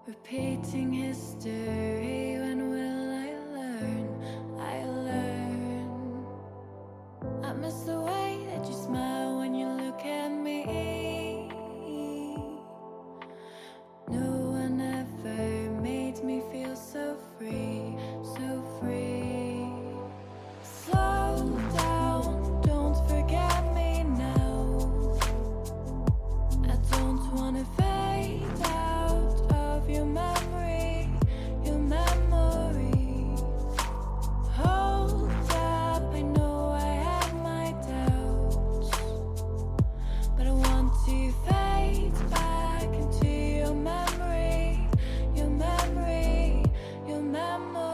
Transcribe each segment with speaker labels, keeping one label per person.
Speaker 1: Repeating history, when will I learn? I learn. I miss the way that you smile when you look at me. No one ever made me feel so free, so free. Slow down, don't forget me now. I don't wanna fade out of your memory, your memory. Hold up, I know I have my doubts, but I want to fade back into your memory, your memory, your memory.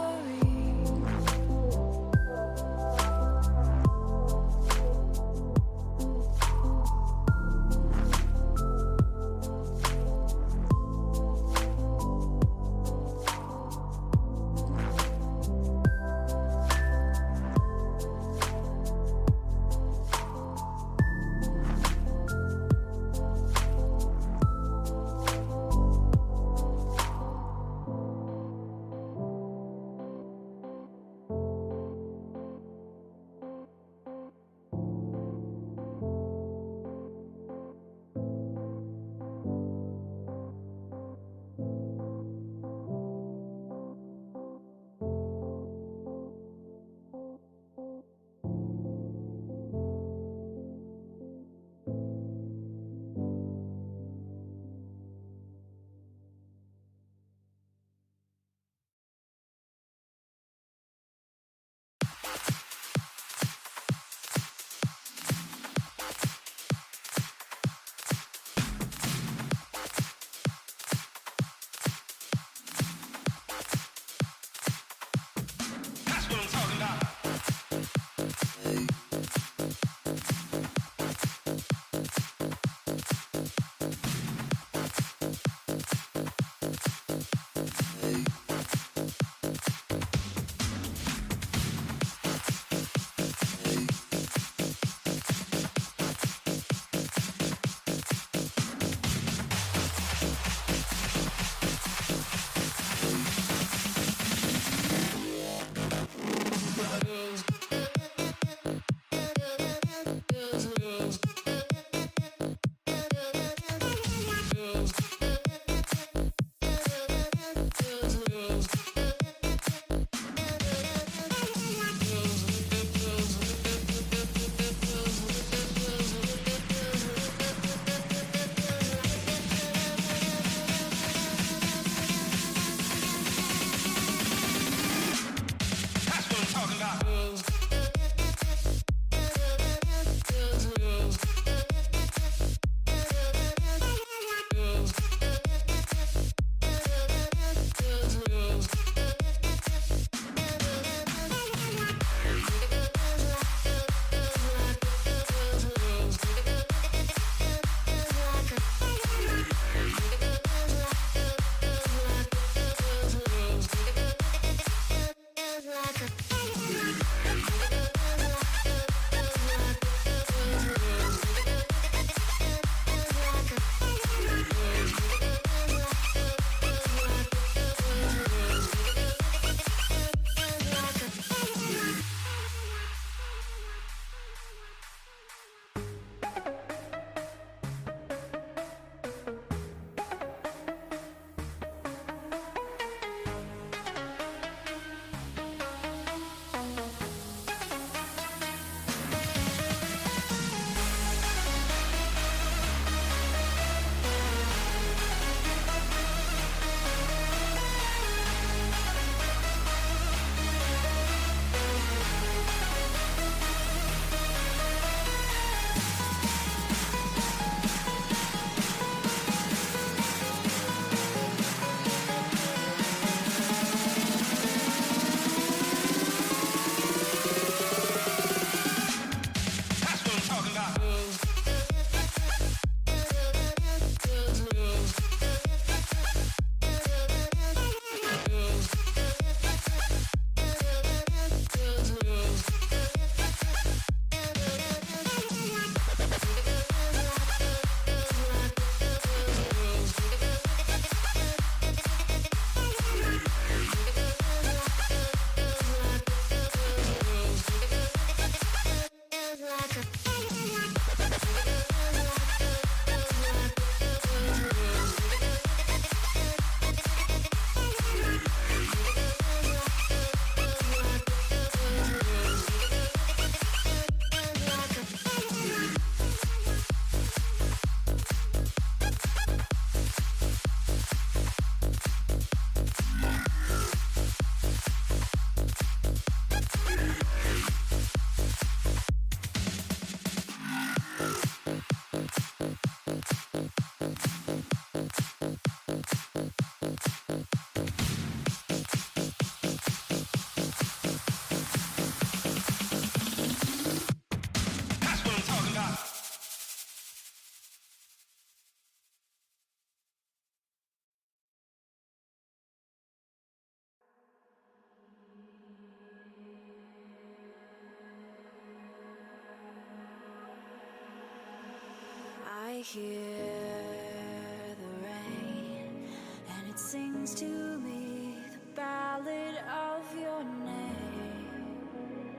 Speaker 1: hear the rain, and it sings to me the ballad of your name.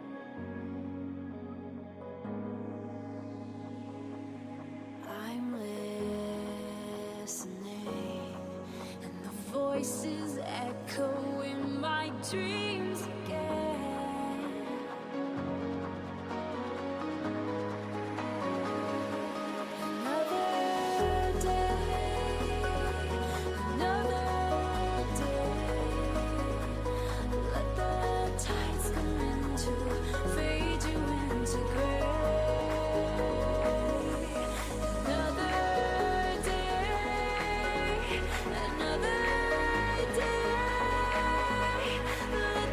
Speaker 1: I'm listening, and the voices echo in my dreams again. Another day, let the tides come in to fade you into gray. Another day, let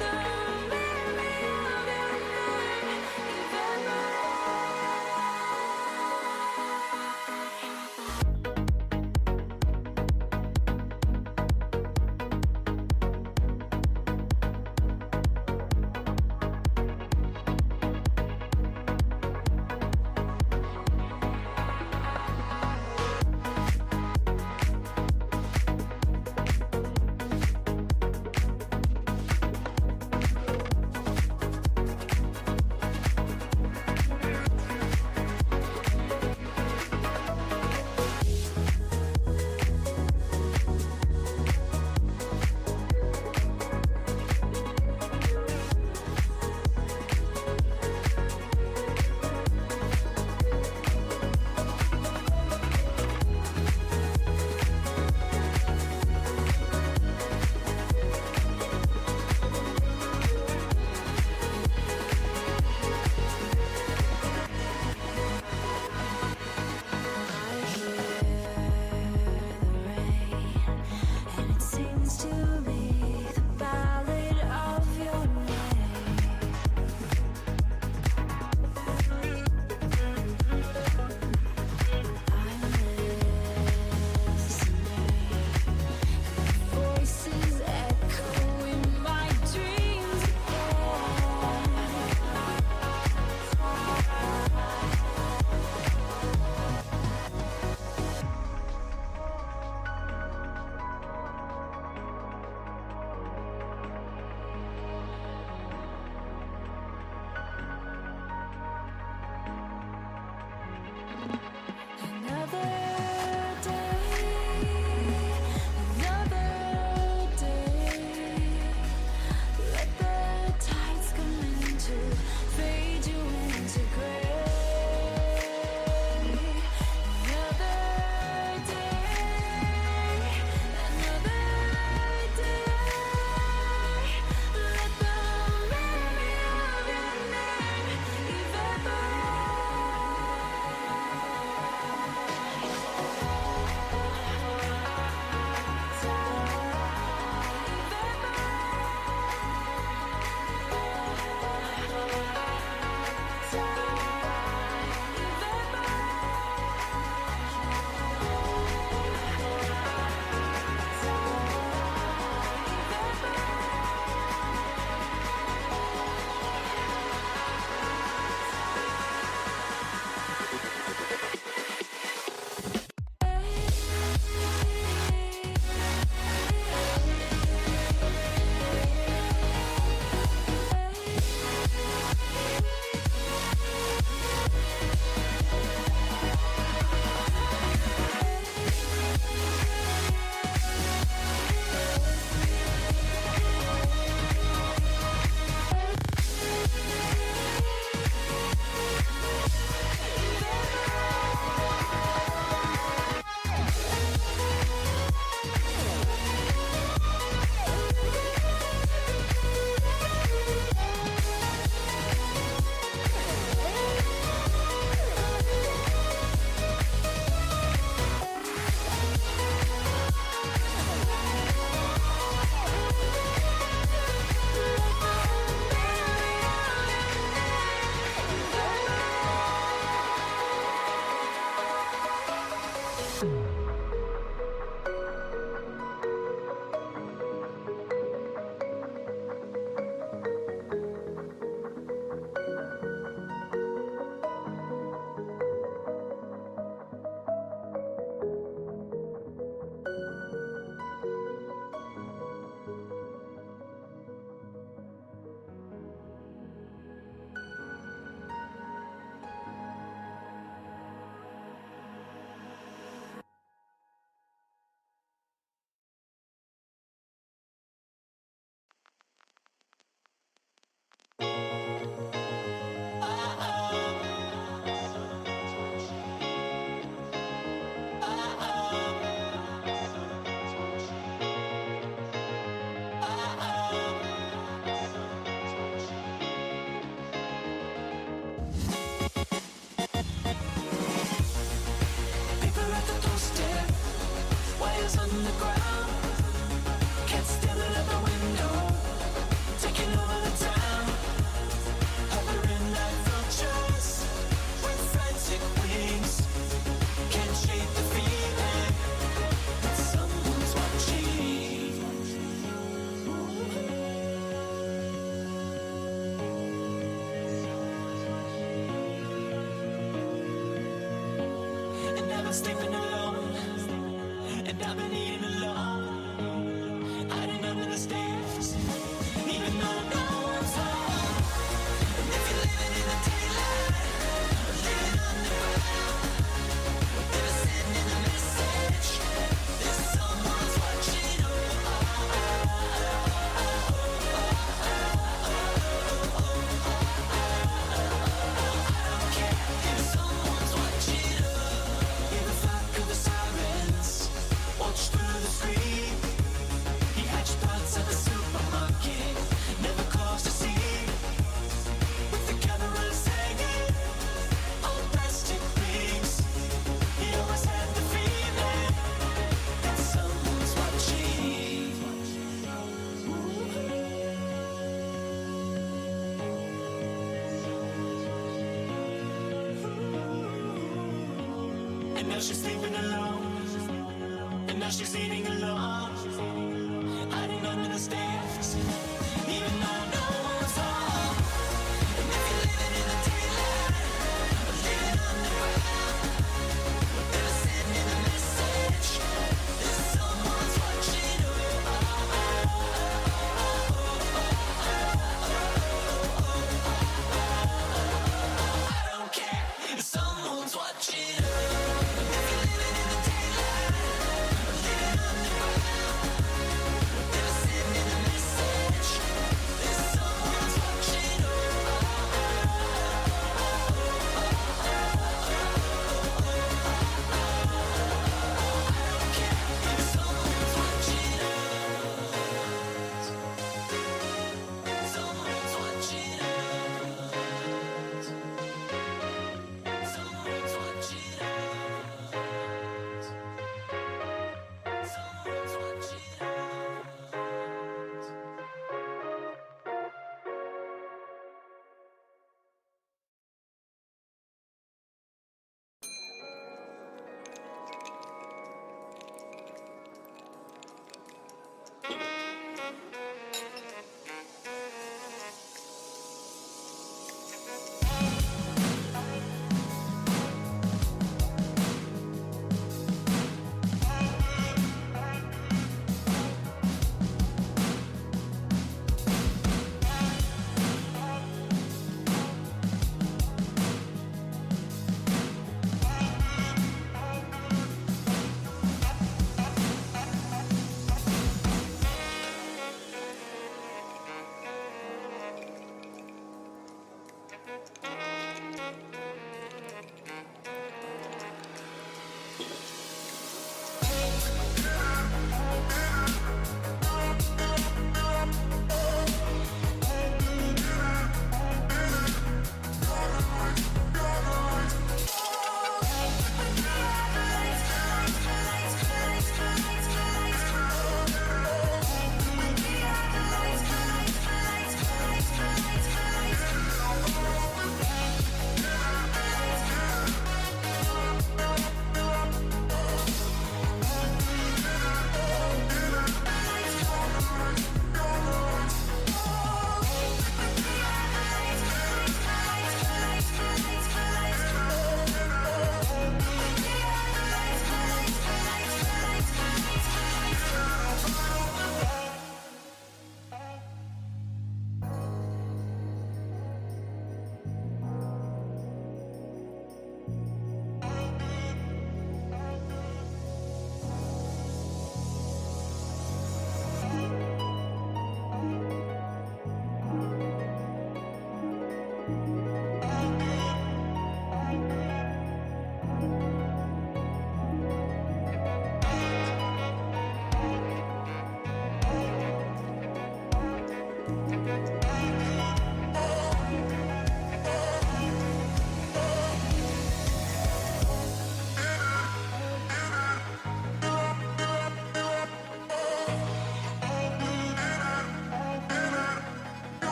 Speaker 1: the us underground. Cats staring at the window, taking over the town. Hovering like vultures with frantic wings. Can't shake the feeling that someone's watching. And I've been sleeping alone, and I've been eating alone, hiding under the stairs, even though no one's home. And if you're living in the daylight, or living underground, never sending a message, there's someone's watching. I don't care if someone's watching. Hear the flock of the sirens, watch through the screen. He hatched thoughts at the supermarket, never close to see. With the cameras hanging on plastic rings, he always had the feeling that someone's watching. And now she's sleeping alone, and now she's eating alone, hiding under the stairs, even though no one's home. And if you're living in the daylight, or living underground, never sending a message, there's someone's watching. I don't care if someone's watching. If you're living in the daylight, or living underground, never sending a message,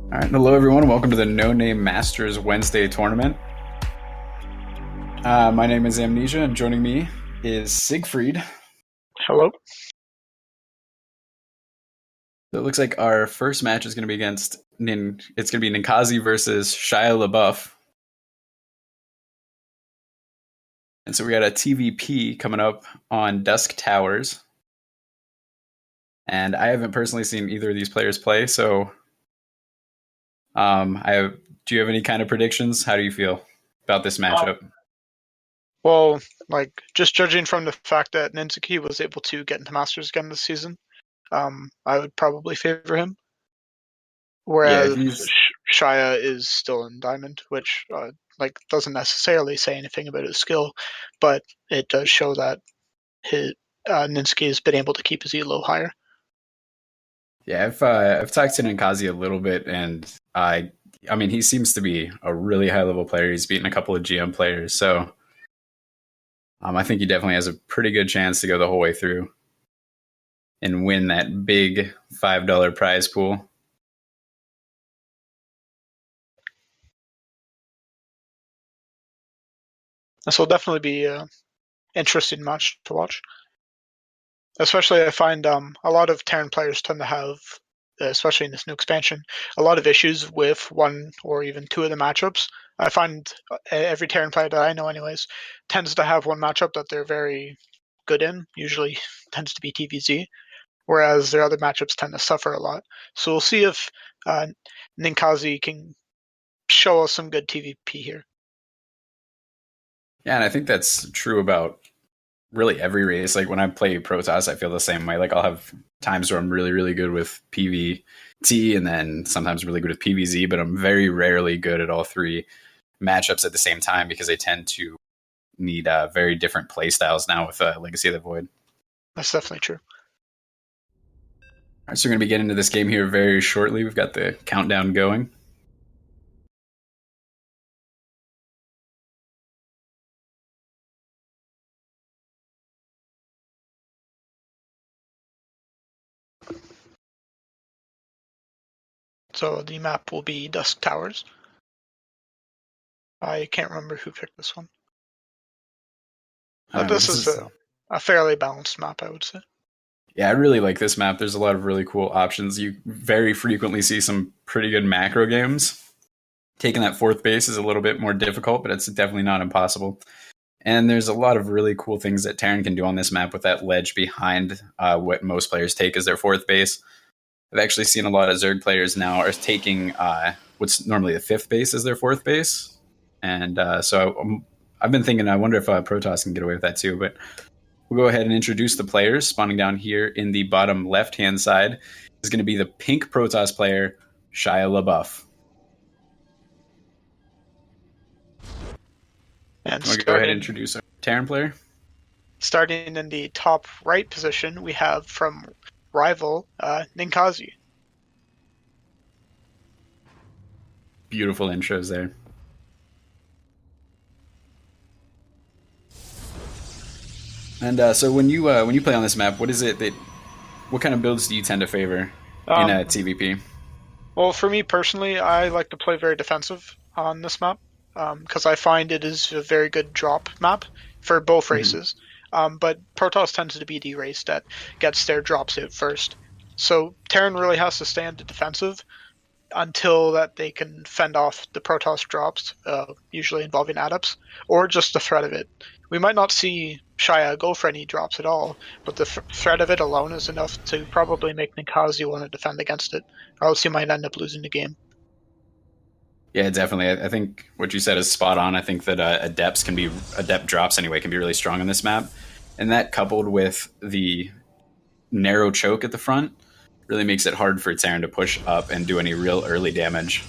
Speaker 2: All right, hello everyone. Welcome to the No Name Masters Wednesday tournament. My name is Amnesia, and joining me is Siegfried.
Speaker 3: Hello.
Speaker 2: So it looks like our first match is going to be against It's going to be Ninkasi versus Shia LaBeouf. And so we got a TVP coming up on Dusk Towers. And I haven't personally seen either of these players play, so do you have any kind of predictions? How do you feel about this matchup?
Speaker 3: Well, just judging from the fact that Ninzuki was able to get into Masters again this season, I would probably favor him.
Speaker 2: Yeah,
Speaker 3: Whereas
Speaker 2: he's
Speaker 3: Shia is still in Diamond, which doesn't necessarily say anything about his skill, but it does show that his Ninzuki has been able to keep his elo higher.
Speaker 2: Yeah, I've talked to Ninkazi a little bit, and I mean, he seems to be a really high level player. He's beaten a couple of GM players, so I think he definitely has a pretty good chance to go the whole way through and win that big $5 prize pool.
Speaker 3: This will definitely be an interesting match to watch. Especially, I find a lot of Terran players tend to have, especially in this new expansion, a lot of issues with one or even two of the matchups. I find every Terran player that I know, anyways, tends to have one matchup that they're very good in. Usually, tends to be TVZ, whereas their other matchups tend to suffer a lot. So we'll see if Ninkazi can show us some good TVP here.
Speaker 2: Yeah, and I think that's true about really every race. Like when I play Protoss, I feel the same way. Like I'll have times where I'm really, really good with PvT and then sometimes really good with PvZ, but I'm very rarely good at all three matchups at the same time because they tend to need very different play styles now with Legacy of the Void.
Speaker 3: That's definitely true.
Speaker 2: All right, so we're going to be getting into this game here very shortly. We've got the countdown going.
Speaker 3: So the map will be Dusk Towers. I can't remember who picked this one. This is a fairly balanced map, I would say.
Speaker 2: Yeah, I really like this map. There's a lot of really cool options. You very frequently see some pretty good macro games. Taking that fourth base is a little bit more difficult, but it's definitely not impossible. And there's a lot of really cool things that Terran can do on this map with that ledge behind what most players take as their fourth base. I've actually seen a lot of Zerg players now are taking what's normally the fifth base as their fourth base. And so I've been thinking, I wonder if Protoss can get away with that too. But we'll go ahead and introduce the players. Spawning down here in the bottom left-hand side is going to be the pink Protoss player, Shia LaBeouf.
Speaker 3: And
Speaker 2: want to go ahead and introduce our Terran player?
Speaker 3: Starting in the top right position, we have from rival Ninkazi.
Speaker 2: Beautiful intros there. And so when you play on this map, what kind of builds do you tend to favor in a TVP?
Speaker 3: Well, for me personally, I like to play very defensive on this map because I find it is a very good drop map for both races. But Protoss tends to be the race that gets their drops out first. So Terran really has to stay on the defensive until that they can fend off the Protoss drops, usually involving adepts, or just the threat of it. We might not see Shia go for any drops at all, but the threat of it alone is enough to probably make Ninkazi want to defend against it, or else he might end up losing the game.
Speaker 2: Yeah, definitely. I think what you said is spot on. I think that adept drops anyway can be really strong on this map, and that coupled with the narrow choke at the front really makes it hard for Terran to push up and do any real early damage.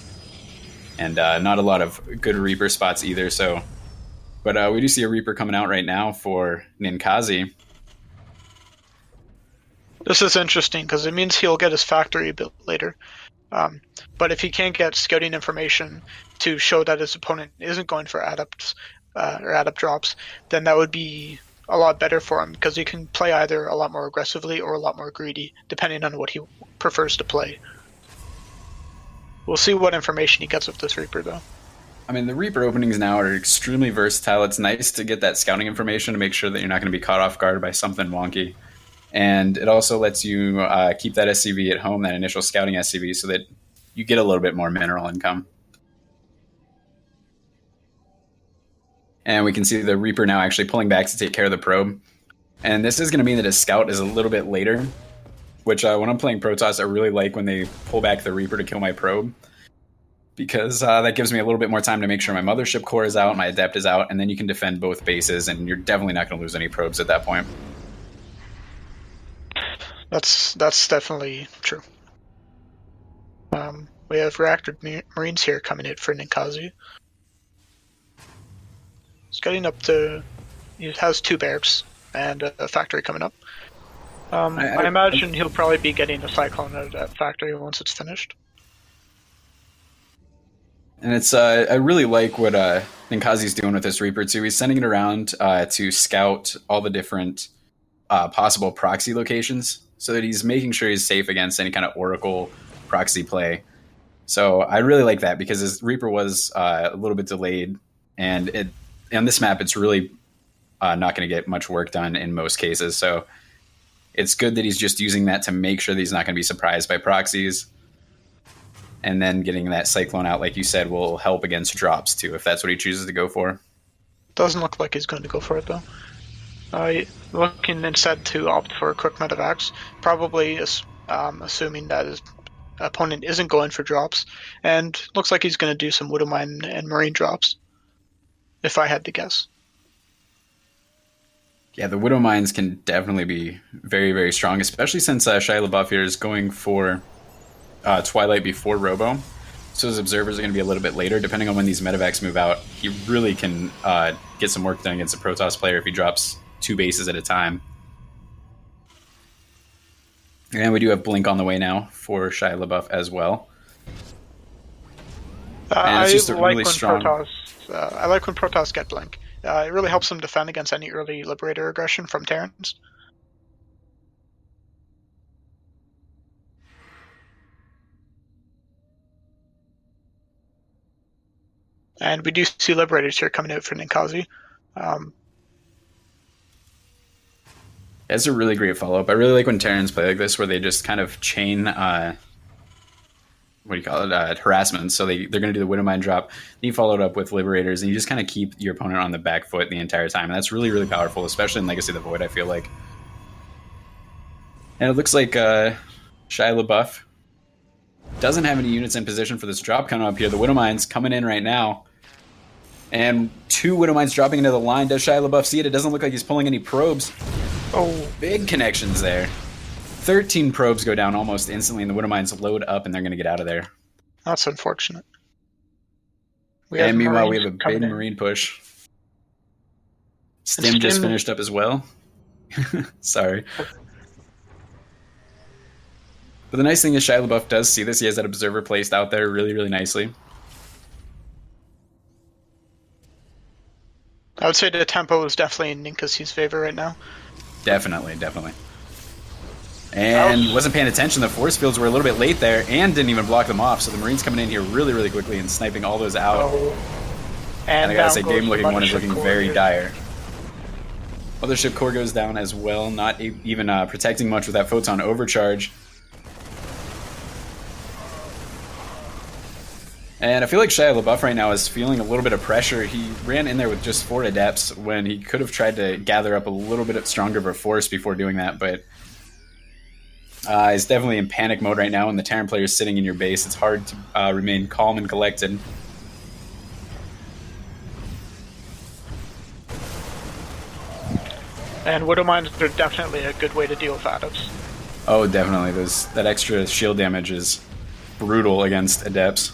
Speaker 2: And not a lot of good Reaper spots either. So, but we do see a Reaper coming out right now for Ninkazi.
Speaker 3: This is interesting because it means he'll get his factory built later. But if he can't get scouting information to show that his opponent isn't going for adepts or adept drops, then that would be a lot better for him because he can play either a lot more aggressively or a lot more greedy, depending on what he prefers to play. We'll see what information he gets with this Reaper, though.
Speaker 2: I mean, the Reaper openings now are extremely versatile. It's nice to get that scouting information to make sure that you're not going to be caught off guard by something wonky. And it also lets you keep that SCV at home, that initial scouting SCV, so that you get a little bit more mineral income. And we can see the Reaper now actually pulling back to take care of the probe. And this is going to mean that his scout is a little bit later, which when I'm playing Protoss, I really like when they pull back the Reaper to kill my probe, because that gives me a little bit more time to make sure my mothership core is out, my adept is out, and then you can defend both bases, and you're definitely not going to lose any probes at that point.
Speaker 3: That's definitely true. We have reactor Marines here coming in for Ninkazi. He's getting up to... He has 2 barracks and a factory coming up. I imagine he'll probably be getting a Cyclone out of that factory once it's finished.
Speaker 2: And it's I really like what Ninkazi's doing with this Reaper too. He's sending it around to scout all the different possible proxy locations, so that he's making sure he's safe against any kind of Oracle proxy play. So I really like that, because his Reaper was a little bit delayed, and on this map it's really not going to get much work done in most cases. So it's good that he's just using that to make sure that he's not going to be surprised by proxies. And then getting that Cyclone out, like you said, will help against drops too, if that's what he chooses to go for.
Speaker 3: Doesn't look like he's going to go for it, though. Looking instead to opt for a quick medevacs, probably assuming that his opponent isn't going for drops, and looks like he's going to do some Widowmine and Marine drops, if I had to guess.
Speaker 2: Yeah, the Widow Mines can definitely be very, very strong, especially since Shia LaBeouf here is going for Twilight before Robo. So his observers are going to be a little bit later. Depending on when these medevacs move out, he really can get some work done against a Protoss player if he drops 2 bases at a time. And we do have Blink on the way now for Shia LaBeouf as well. And it's just a really strong...
Speaker 3: I like when Protoss get Blink. It really helps them defend against any early Liberator aggression from Terrans. And we do see Liberators here coming out for Ninkazi.
Speaker 2: That's a really great follow-up. I really like when Terrans play like this, where they just kind of chain, harassment. So they're going to do the Widowmine drop. Then you follow it up with Liberators, and you just kind of keep your opponent on the back foot the entire time. And that's really, really powerful, especially in Legacy of the Void, I feel like. And it looks like Shia LaBeouf doesn't have any units in position for this drop coming up here. The Widowmine's coming in right now. And 2 Widowmines dropping into the line. Does Shia LaBeouf see it? It doesn't look like he's pulling any probes. Oh, big connections there. 13 probes go down almost instantly, and the Widowmines load up, and they're going to get out of there.
Speaker 3: That's unfortunate.
Speaker 2: And meanwhile, we have a big Marine push. Stim just finished up as well. Sorry. But the nice thing is Shia LaBeouf does see this. He has that observer placed out there really, really nicely.
Speaker 3: I would say the tempo is definitely in Ninkazi's favor right now.
Speaker 2: Definitely, definitely. And wasn't paying attention. The force fields were a little bit late there and didn't even block them off. So the Marines coming in here really, really quickly and sniping all those out. And I gotta say, game looking one is looking very dire. Mothership core goes down as well, not even protecting much with that photon overcharge. And I feel like Shia LaBeouf right now is feeling a little bit of pressure. He ran in there with just 4 adepts when he could have tried to gather up a little bit stronger of a force before doing that, but he's definitely in panic mode right now, and the Terran player is sitting in your base. It's hard to remain calm and collected.
Speaker 3: And Widowmines are definitely a good way to deal with adepts.
Speaker 2: Oh, definitely. That extra shield damage is brutal against adepts.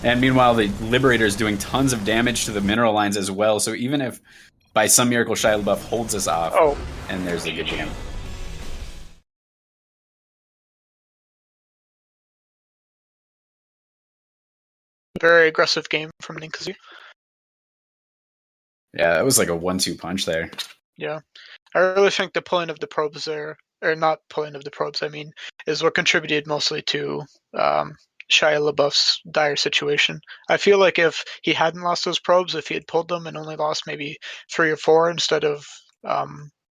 Speaker 2: And meanwhile, the Liberator is doing tons of damage to the mineral lines as well. So even if by some miracle Shia LaBeouf holds us off, and there's a good jam.
Speaker 3: Very aggressive game from Ninkazi.
Speaker 2: Yeah, that was like a 1-2 punch there.
Speaker 3: Yeah. I really think the pulling of the probes there, or not pulling of the probes, I mean, is what contributed mostly to Shia LaBeouf's dire situation. I feel like if he hadn't lost those probes, if he had pulled them and only lost maybe 3 or 4 instead of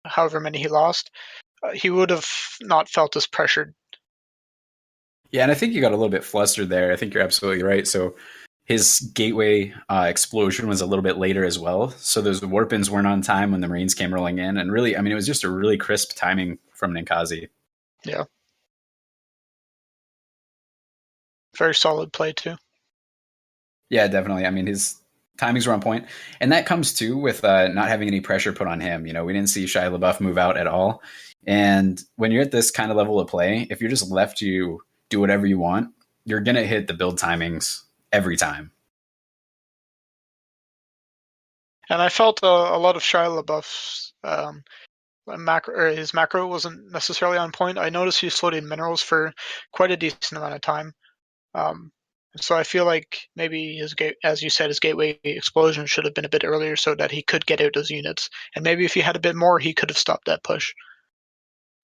Speaker 3: however many he lost, he would have not felt as pressured.
Speaker 2: Yeah, and I think you got a little bit flustered there. I think you're absolutely right. So his gateway explosion was a little bit later as well. So those warp-ins weren't on time when the Marines came rolling in. And really, I mean, it was just a really crisp timing from Ninkazi.
Speaker 3: Yeah. Very solid play, too.
Speaker 2: Yeah, definitely. I mean, his timings were on point. And that comes, too, with not having any pressure put on him. You know, we didn't see Shia LaBeouf move out at all. And when you're at this kind of level of play, if you're just left to do whatever you want, you're going to hit the build timings every time.
Speaker 3: And I felt a lot of Shia LaBeouf's his macro wasn't necessarily on point. I noticed he was floating minerals for quite a decent amount of time. So I feel like maybe as you said, his gateway explosion should have been a bit earlier so that he could get out those units. And maybe if he had a bit more, he could have stopped that push.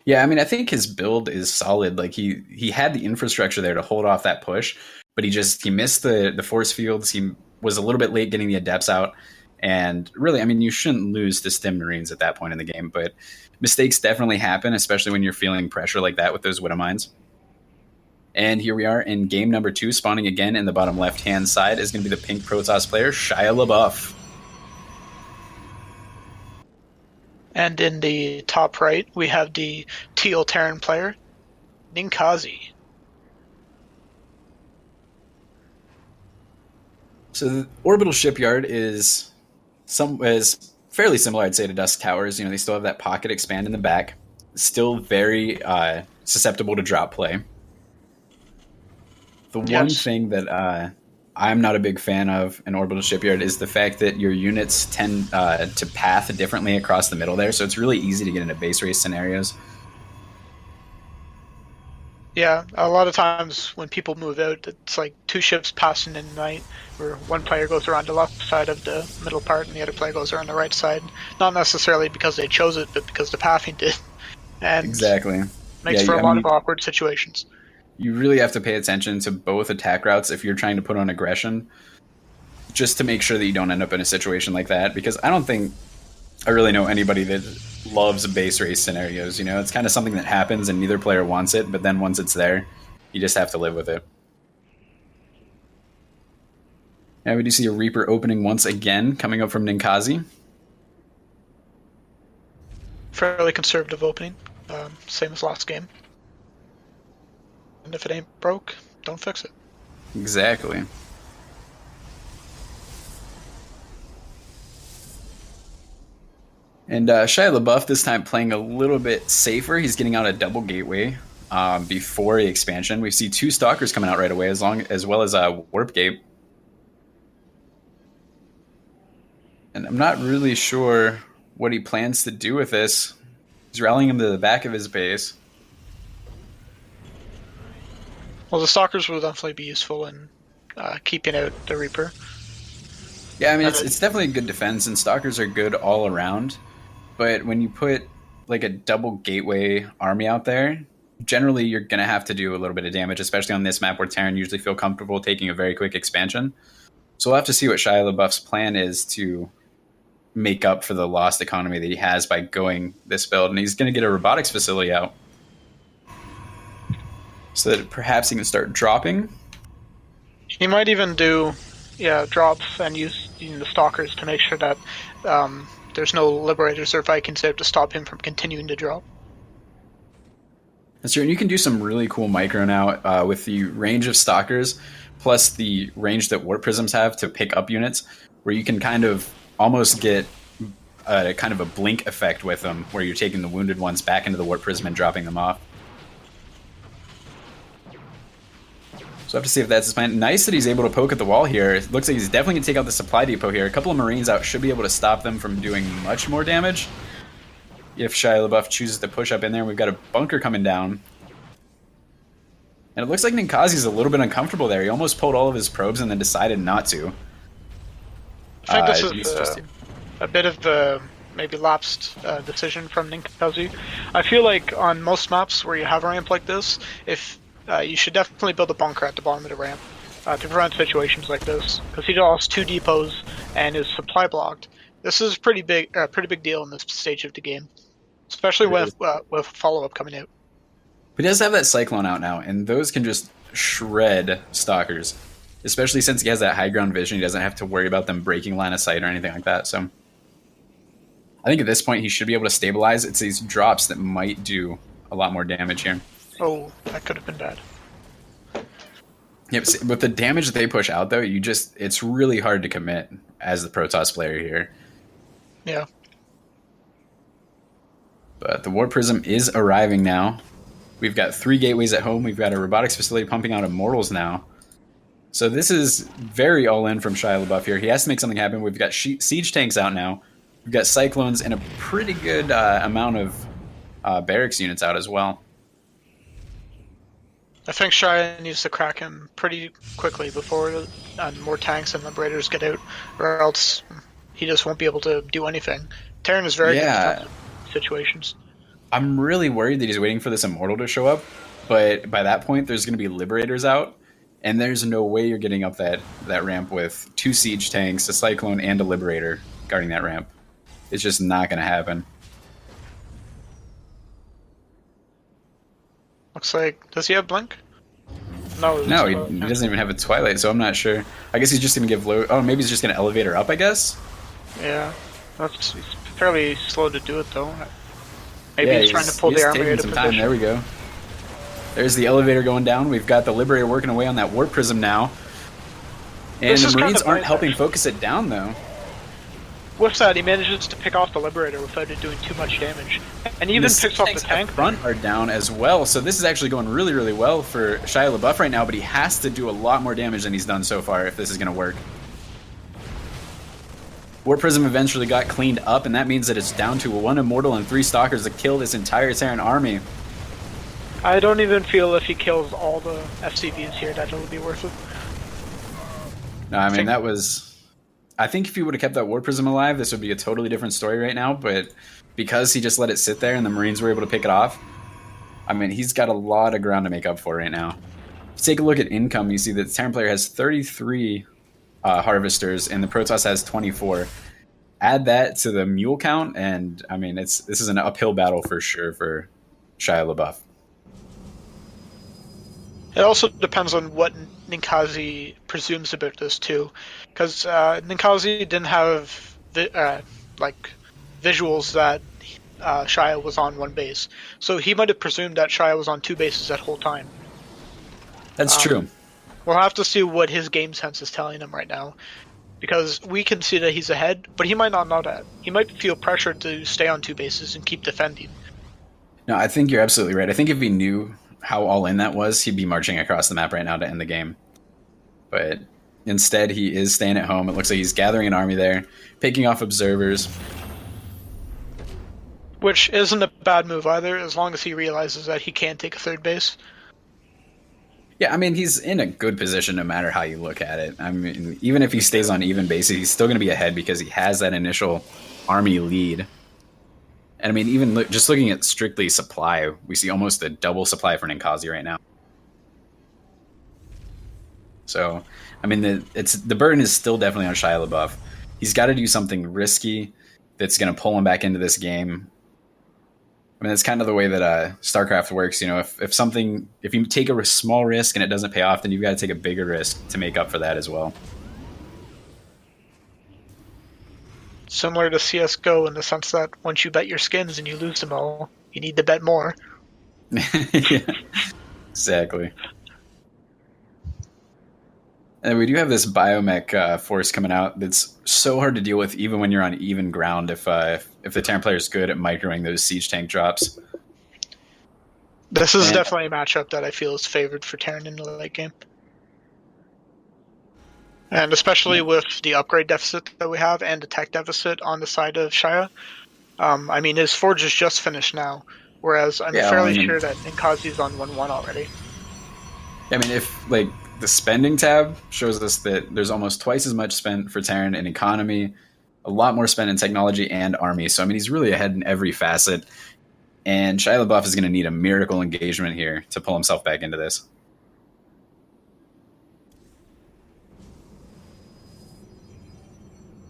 Speaker 2: Yeah, I mean, I think his build is solid. Like he had the infrastructure there to hold off that push, but he missed the force fields. He was a little bit late getting the adepts out. And really, I mean, you shouldn't lose to Stim Marines at that point in the game, but mistakes definitely happen, especially when you're feeling pressure like that with those Widow Mines. And here we are in game number 2, spawning again in the bottom left-hand side is going to be the pink Protoss player, Shia LaBeouf.
Speaker 3: And in the top right, we have the teal Terran player, Ninkazi.
Speaker 2: So the orbital shipyard is fairly similar, I'd say, to Dusk Towers. You know, they still have that pocket expand in the back. Still very susceptible to drop play. The one thing that I'm not a big fan of in orbital shipyard is the fact that your units tend to path differently across the middle there, so it's really easy to get into base race scenarios.
Speaker 3: Yeah, a lot of times when people move out, it's like 2 ships passing in the night, where one player goes around the left side of the middle part and the other player goes around the right side. Not necessarily because they chose it, but because the pathing did. And
Speaker 2: exactly.
Speaker 3: Makes for a lot of awkward situations.
Speaker 2: You really have to pay attention to both attack routes if you're trying to put on aggression, just to make sure that you don't end up in a situation like that, because I don't think I really know anybody that loves base race scenarios. You know, it's kind of something that happens and neither player wants it, but then once it's there, you just have to live with it. Now we do see a Reaper opening once again, coming up from Ninkazi.
Speaker 3: Fairly conservative opening, same as last game. And if it ain't broke, don't fix it.
Speaker 2: Exactly. And Shia LaBeouf this time playing a little bit safer. He's getting out a double gateway before the expansion. We see 2 Stalkers coming out right away, as well as a Warp Gate. And I'm not really sure what he plans to do with this. He's rallying him to the back of his base.
Speaker 3: Well, the Stalkers will definitely be useful in keeping out the Reaper.
Speaker 2: Yeah, I mean, it's definitely a good defense, and Stalkers are good all around. But when you put like a double gateway army out there, generally you're going to have to do a little bit of damage, especially on this map where Terran usually feel comfortable taking a very quick expansion. So we'll have to see what Shia LaBeouf's plan is to make up for the lost economy that he has by going this build. And he's going to get a robotics facility out, so that perhaps he can start dropping.
Speaker 3: He might even do, drops and using the Stalkers to make sure that there's no Liberators or Vikings there to stop him from continuing to drop.
Speaker 2: That's true, and you can do some really cool micro now with the range of Stalkers, plus the range that Warp Prisms have to pick up units, where you can kind of almost get kind of a blink effect with them, where you're taking the wounded ones back into the Warp Prism and dropping them off. So I have to see if that's his plan. Nice that he's able to poke at the wall here. It looks like he's definitely going to take out the supply depot here. A couple of Marines out should be able to stop them from doing much more damage if Shia LaBeouf chooses to push up in there. We've got a bunker coming down. And it looks like Ninkazi's a little bit uncomfortable there. He almost pulled all of his probes and then decided not to.
Speaker 3: I think this is a bit of the maybe lapsed decision from Ninkazi. I feel like on most maps where you have a ramp like this, if you should definitely build a bunker at the bottom of the ramp to prevent situations like this. Because he lost 2 depots and his supply blocked. This is pretty big deal in this stage of the game, especially with follow-up coming out.
Speaker 2: He does have that Cyclone out now, and those can just shred Stalkers, especially since he has that high ground vision. He doesn't have to worry about them breaking line of sight or anything like that. So I think at this point he should be able to stabilize. It's these drops that might do a lot more damage here.
Speaker 3: Oh, that could have been bad.
Speaker 2: Yep, with the damage that they push out, though, it's really hard to commit as the Protoss player here.
Speaker 3: Yeah.
Speaker 2: But the Warp Prism is arriving now. We've got 3 gateways at home. We've got a robotics facility pumping out Immortals now. So this is very all-in from Shia LaBeouf here. He has to make something happen. We've got siege tanks out now. We've got Cyclones and a pretty good amount of barracks units out as well.
Speaker 3: I think Shia needs to crack him pretty quickly before more tanks and Liberators get out, or else he just won't be able to do anything. Terran is very good in situations.
Speaker 2: I'm really worried that he's waiting for this Immortal to show up, but by that point there's going to be Liberators out, and there's no way you're getting up that ramp with 2 siege tanks, a Cyclone, and a Liberator guarding that ramp. It's just not going to happen.
Speaker 3: Looks like, does he have Blink?
Speaker 2: No, he doesn't even have a Twilight, so I'm not sure. I guess he's just going to give low... Oh, maybe he's just going to Elevator up, I guess?
Speaker 3: Yeah, he's fairly slow to do it, though. Maybe he's trying to pull the army out of position.
Speaker 2: There we go. There's the Elevator going down. We've got the Liberator working away on that Warp Prism now. And the Marines aren't helping focus it down, though.
Speaker 3: With that, he manages to pick off the Liberator without it doing too much damage. And even picks off the tank.
Speaker 2: Front are down as well, so this is actually going really, really well for Shia LaBeouf right now, but he has to do a lot more damage than he's done so far if this is going to work. Warp Prism eventually got cleaned up, and that means that it's down to 1 Immortal and 3 Stalkers to kill this entire Terran army.
Speaker 3: I don't even feel if he kills all the FCVs here that it'll be worth it.
Speaker 2: No, I mean, that was... I think if he would have kept that Warp Prism alive, this would be a totally different story right now, but because he just let it sit there and the Marines were able to pick it off, I mean, he's got a lot of ground to make up for right now. If you take a look at income, you see that the Terran player has 33 Harvesters and the Protoss has 24. Add that to the mule count, and I mean, this is an uphill battle for sure for Shia LaBeouf.
Speaker 3: It also depends on what Ninkazi presumes about this too, because Ninkazi didn't have visuals that Shia was on 1 base, so he might have presumed that Shia was on 2 bases that whole time.
Speaker 2: That's true.
Speaker 3: We'll have to see what his game sense is telling him right now, because we can see that he's ahead, but he might not know that. He might feel pressured to stay on 2 bases and keep defending.
Speaker 2: No, I think you're absolutely right. I think if he knew how all in that was, he'd be marching across the map right now to end the game. But instead, he is staying at home. It looks like he's gathering an army there, picking off observers.
Speaker 3: Which isn't a bad move either, as long as he realizes that he can take a 3rd base.
Speaker 2: Yeah, I mean, he's in a good position no matter how you look at it. I mean, even if he stays on even bases, he's still going to be ahead because he has that initial army lead. And I mean, even just looking at strictly supply, we see almost a double supply for Ninkazi right now. So, I mean, the burden is still definitely on Shia LaBeouf. He's got to do something risky that's going to pull him back into this game. I mean, that's kind of the way that StarCraft works. You know, if you take a small risk and it doesn't pay off, then you've got to take a bigger risk to make up for that as well.
Speaker 3: Similar to CSGO in the sense that once you bet your skins and you lose them all, you need to bet more.
Speaker 2: Yeah, exactly. And we do have this biomech force coming out that's so hard to deal with even when you're on even ground if the Terran player is good at microing those siege tank drops.
Speaker 3: This is definitely a matchup that I feel is favored for Terran in the late game. And especially with the upgrade deficit that we have and the tech deficit on the side of Shia. I mean, his Forge is just finished now, whereas I'm fairly sure that Ninkazi's on 1-1 already.
Speaker 2: I mean, if, the spending tab shows us that there's almost twice as much spent for Terran in economy, a lot more spent in technology and army. So, I mean, he's really ahead in every facet. And Shia LaBeouf is going to need a miracle engagement here to pull himself back into this.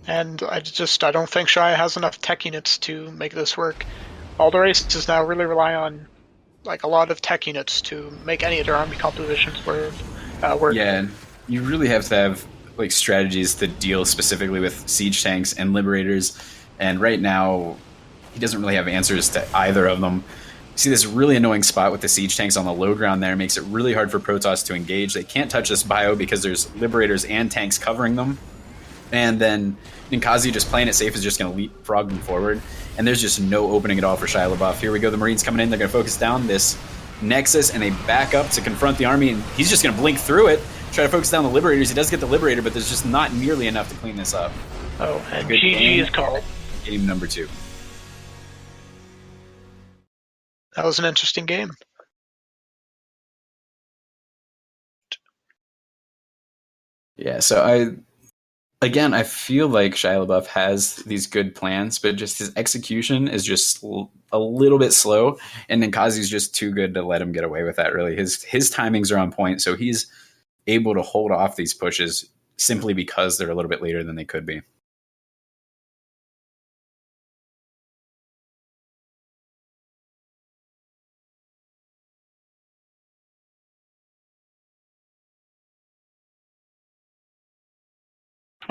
Speaker 3: And I don't think Shia has enough tech units to make this work. All the races now really rely on like a lot of tech units to make any of their army compositions work.
Speaker 2: Yeah, you really have to have like strategies to deal specifically with siege tanks and liberators. And right now, he doesn't really have answers to either of them. You see this really annoying spot with the siege tanks on the low ground there. It makes it really hard for Protoss to engage. They can't touch this bio because there's liberators and tanks covering them. And then Ninkazi just playing it safe is just going to leapfrog them forward. And there's just no opening at all for Shia LaBeouf. Here we go, the Marines coming in. They're going to focus down this Nexus, and they back up to confront the army. And he's just going to blink through it, try to focus down the Liberators. He does get the Liberator, but there's just not nearly enough to clean this up.
Speaker 3: Oh, and GG is called.
Speaker 2: Game number 2.
Speaker 3: That was an interesting game.
Speaker 2: Yeah, so I feel like Shia LaBeouf has these good plans, but just his execution is just a little bit slow, and Ninkazi's just too good to let him get away with that, really. His timings are on point, so he's able to hold off these pushes simply because they're a little bit later than they could be.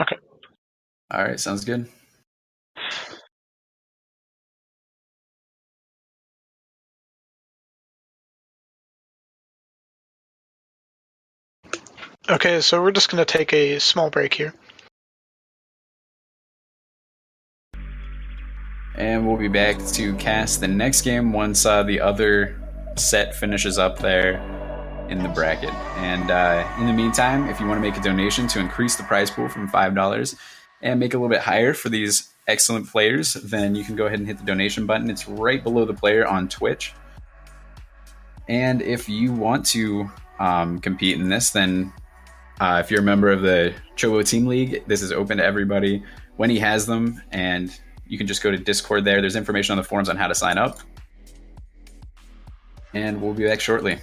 Speaker 3: Okay.
Speaker 2: All right, sounds good.
Speaker 3: Okay, so we're just going to take a small break here.
Speaker 2: And we'll be back to cast the next game once the other set finishes up there in the bracket. And in the meantime, if you want to make a donation to increase the prize pool from $5 and make it a little bit higher for these excellent players, then you can go ahead and hit the donation button. It's right below the player on Twitch. And if you want to compete in this, then if you're a member of the Chobo Team League, this is open to everybody when he has them, and you can just go to Discord there. There's information on the forums on how to sign up. And we'll be back shortly.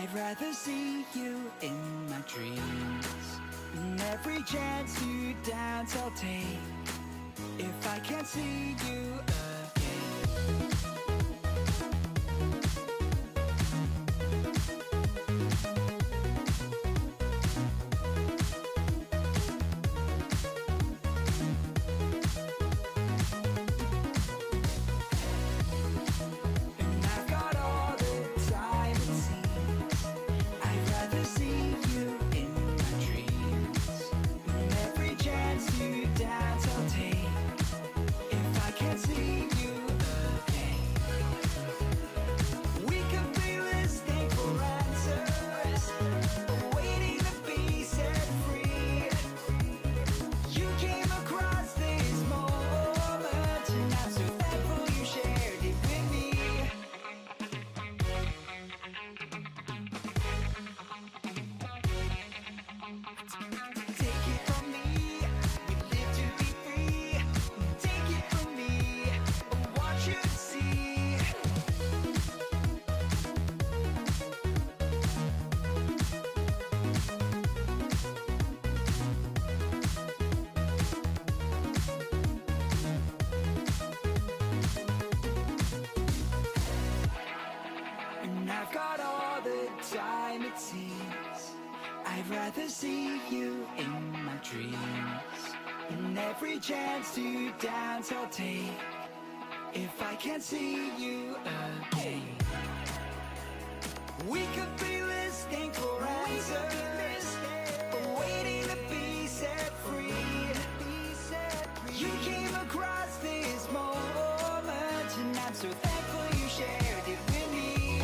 Speaker 4: I'd rather see you in my dreams. And every chance you dance, I'll take. If I can't see you again. And I've got all the time it seems. I'd rather see you in my dreams. And every chance you dance, I'll take. If I can't see you again. We could be listening for answers, waiting to be set free. You came across this moment, and I'm so thankful you shared it with me. Take it from me, we live to be free. Take it from me, I want you to see. And I've got all the time it seems. I'd rather see you in my dreams. And every chance to dance I'll take. If I can't see you again. We could be listening for answers, waiting to be set free. You came across this moment, and I'm so thankful you shared it with me.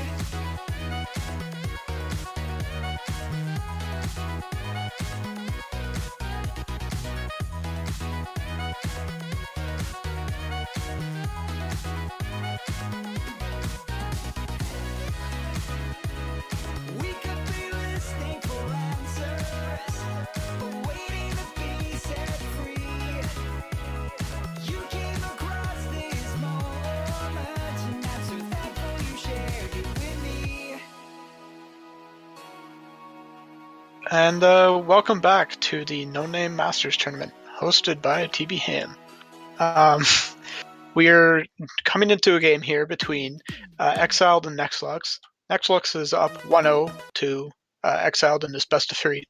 Speaker 4: We could be listening for answers, waiting to be set free. You came across this moment, and I'm so thankful you shared it with me.
Speaker 3: And welcome back to the No Name Masters Tournament, hosted by TB Ham. We're coming into a game here between Exiled and Nexlux. Nexlux is up 1-0 to Exiled in this best of 3.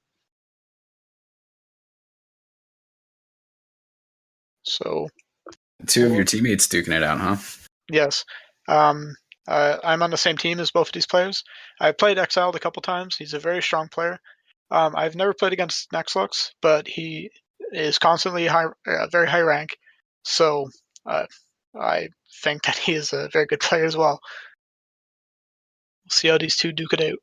Speaker 3: So,
Speaker 2: Two of your teammates duking it out, huh?
Speaker 3: yes. I'm on the same team as both of these players. I've played Exiled a couple times. He's a very strong player. I've never played against Nexlux, but he is constantly very high rank. So I think that he is a very good player as well. We'll see how these two duke it out.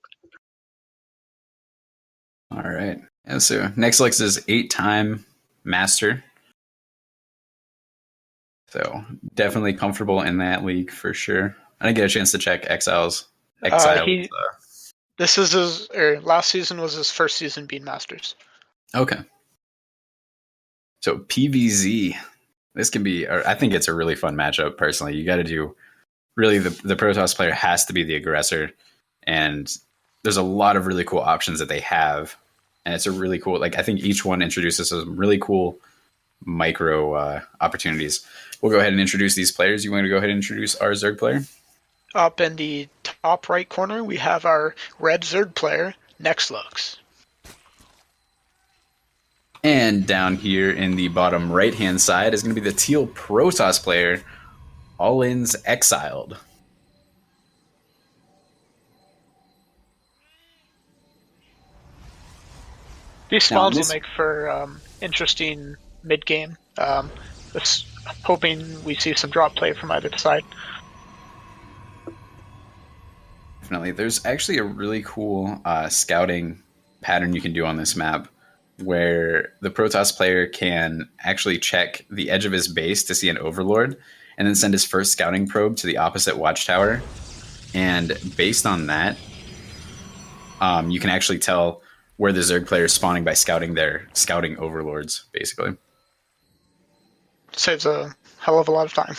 Speaker 2: All right. Yeah, so Nexlux is 8-time master. So definitely comfortable in that league for sure. I didn't get a chance to check Exiled.
Speaker 3: This is his last season was his first season being Masters.
Speaker 2: Okay. So PVZ, this can be, I think it's a really fun matchup personally. You got to do, really the Protoss player has to be the aggressor, and there's a lot of really cool options that they have, and it's a really cool, like I think each one introduces some really cool micro opportunities. We'll go ahead and introduce these players. You want to go ahead and introduce our Zerg player?
Speaker 3: Up in the top right corner, we have our red Zerg player, Nexlux.
Speaker 2: And down here in the bottom right-hand side is going to be the teal Protoss player, All-In's Exiled.
Speaker 3: These spawns will make for interesting mid-game. Just hoping we see some drop play from either side.
Speaker 2: Definitely. There's actually a really cool scouting pattern you can do on this map where the Protoss player can actually check the edge of his base to see an overlord and then send his first scouting probe to the opposite watchtower. And based on that, you can actually tell where the Zerg player is spawning by scouting their scouting overlords, basically.
Speaker 3: Saves a hell of a lot of time.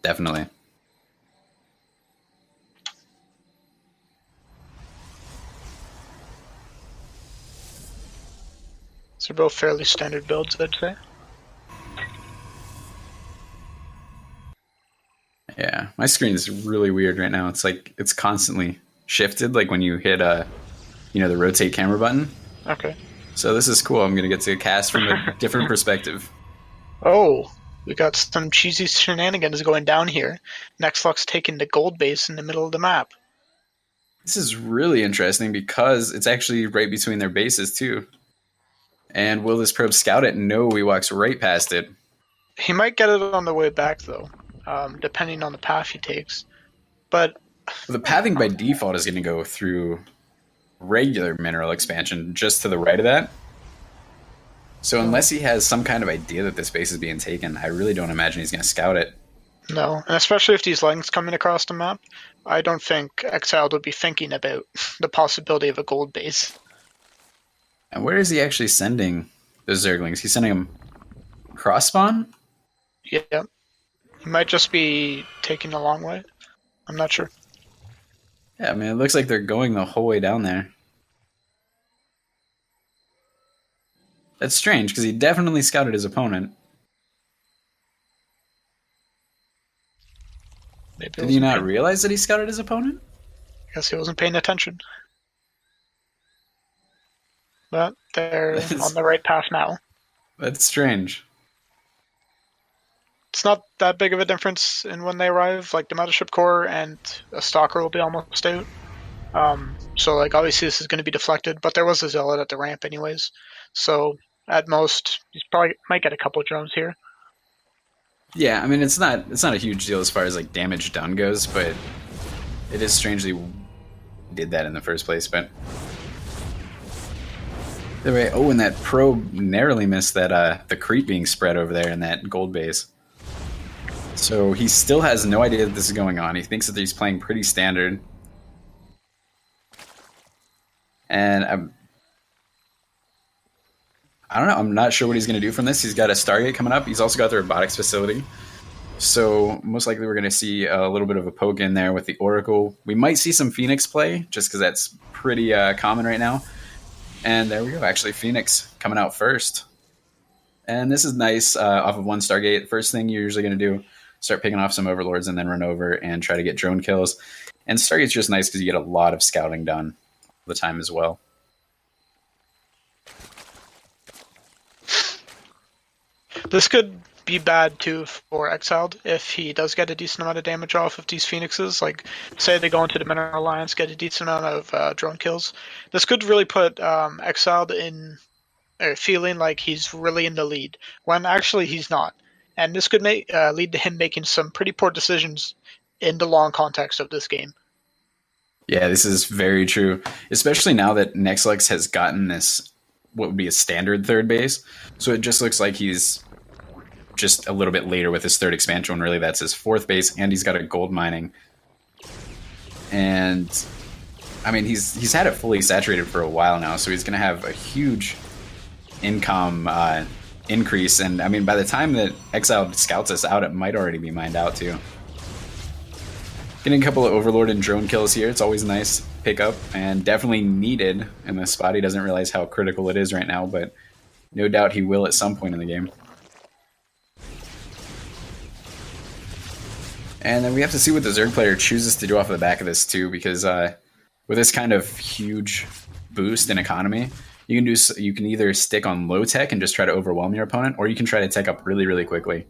Speaker 2: Definitely.
Speaker 3: So they're both fairly standard builds, I'd say.
Speaker 2: Yeah, my screen is really weird right now. It's like it's constantly shifted, like when you hit the rotate camera button.
Speaker 3: Okay.
Speaker 2: So this is cool. I'm gonna get to cast from a different perspective.
Speaker 3: Oh, we got some cheesy shenanigans going down here. Nexlux taking the gold base in the middle of the map.
Speaker 2: This is really interesting because it's actually right between their bases too. And will this probe scout it? No, he walks right past it.
Speaker 3: He might get it on the way back, though, depending on the path he takes. But
Speaker 2: The pathing by default is going to go through regular mineral expansion just to the right of that. So unless he has some kind of idea that this base is being taken, I really don't imagine he's going to scout it.
Speaker 3: no, and especially if these lengths coming across the map, I don't think Exiled would be thinking about the possibility of a gold base.
Speaker 2: And where is he actually sending the Zerglings? He's sending them cross spawn?
Speaker 3: Yeah. He might just be taking the long way. I'm not sure.
Speaker 2: Yeah, I mean, it looks like they're going the whole way down there. That's strange, because he definitely scouted his opponent.
Speaker 3: Maybe
Speaker 2: Did he not realize that he scouted his opponent?
Speaker 3: I guess he wasn't paying attention. But they're on the right path now.
Speaker 2: That's strange.
Speaker 3: It's not that big of a difference in when they arrive. Like the Mothership Core and a Stalker will be almost out. So like obviously this is going to be deflected, but there was a Zealot at the ramp anyways. So at most, he's probably might get a couple of drones here.
Speaker 2: Yeah, I mean, it's not a huge deal as far as like damage done goes, but it is strangely did that in the first place. But the way, and that probe narrowly missed that the creep being spread over there in that gold base. So he still has no idea that this is going on. He thinks that he's playing pretty standard. And I don't know. I'm not sure what he's going to do from this. He's got a Stargate coming up. He's also got the robotics facility. So most likely we're going to see a little bit of a poke in there with the Oracle. We might see some Phoenix play, just because that's pretty common right now. And there we go. Actually, Phoenix coming out first. And this is nice off of one Stargate. First thing you're usually going to do, start picking off some Overlords and then run over and try to get drone kills. And Stargate's just nice because you get a lot of scouting done all the time as well.
Speaker 3: This could be bad too for Exiled if he does get a decent amount of damage off of these Phoenixes. Like, say they go into the Mineral Alliance, get a decent amount of drone kills. This could really put Exiled in feeling like he's really in the lead when actually he's not. And this could lead to him making some pretty poor decisions in the long context of this game.
Speaker 2: Yeah, this is very true, especially now that Nexlux has gotten this, what would be a standard third base. So it just looks like he's just a little bit later with his third expansion when really that's his fourth base, and he's got a gold mining. And I mean, he's had it fully saturated for a while now, so he's going to have a huge income increase. And I mean, by the time that Exiled scouts us out, it might already be mined out too. Getting a couple of Overlord and drone kills here, it's always nice pickup and definitely needed in this spot. He doesn't realize how critical it is right now, but no doubt he will at some point in the game. And then we have to see what the Zerg player chooses to do off the back of this too, because with this kind of huge boost in economy, you can either stick on low tech and just try to overwhelm your opponent, or you can try to tech up really, really quickly.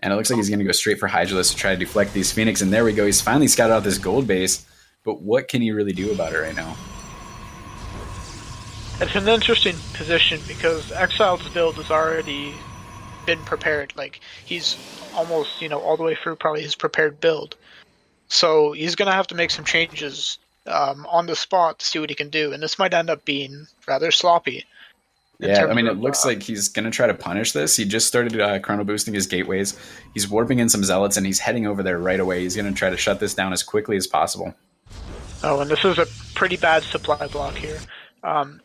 Speaker 2: And it looks like he's going to go straight for Hydralisk to try to deflect these Phoenix, and there we go. He's finally scouted out this gold base, but what can he really do about it right now?
Speaker 3: It's an interesting position because Exiled's build has already been prepared. Like, he's almost, all the way through probably his prepared build. So he's going to have to make some changes on the spot to see what he can do, and this might end up being rather sloppy.
Speaker 2: Yeah, I mean, it looks like he's going to try to punish this. He just started chrono boosting his gateways. He's warping in some zealots, and he's heading over there right away. He's going to try to shut this down as quickly as possible.
Speaker 3: Oh, and this is a pretty bad supply block here.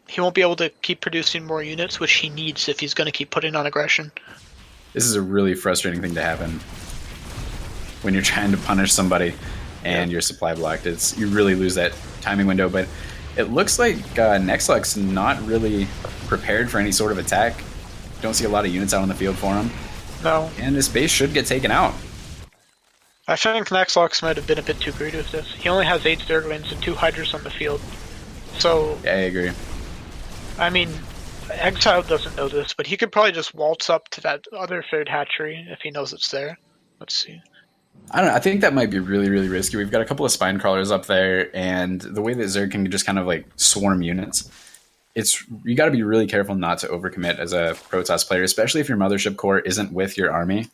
Speaker 3: He won't be able to keep producing more units, which he needs if he's going to keep putting on aggression.
Speaker 2: This is a really frustrating thing to happen when you're trying to punish somebody and your supply blocked. You really lose that timing window, but It looks like Nexlux not really prepared for any sort of attack. Don't see a lot of units out on the field for him.
Speaker 3: No.
Speaker 2: And this base should get taken out.
Speaker 3: I think Nexlux might have been a bit too greedy with this. He only has 8 Zerglings and 2 Hydras on the field. So,
Speaker 2: Yeah, I agree.
Speaker 3: I mean, Exile doesn't know this, but he could probably just waltz up to that other third hatchery if he knows it's there. Let's see.
Speaker 2: I don't know. I think that might be really, really risky. We've got a couple of spine crawlers up there, and the way that Zerg can just kind of like swarm units, you got to be really careful not to overcommit as a Protoss player, especially if your mothership core isn't with your army,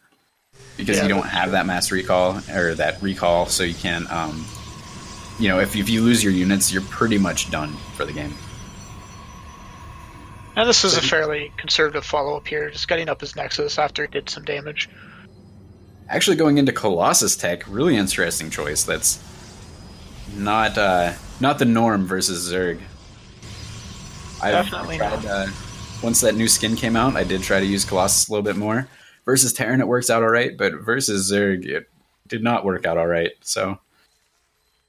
Speaker 2: because you don't have that mass recall or that recall, so you can, if you lose your units, you're pretty much done for the game.
Speaker 3: And this is a fairly conservative follow-up here, just getting up his Nexus after it did some damage.
Speaker 2: Actually going into Colossus tech, really interesting choice. That's not the norm versus Zerg.
Speaker 3: Definitely
Speaker 2: tried, once that new skin came out, I did try to use Colossus a little bit more. Versus Terran, it works out all right, but versus Zerg, it did not work out all right. So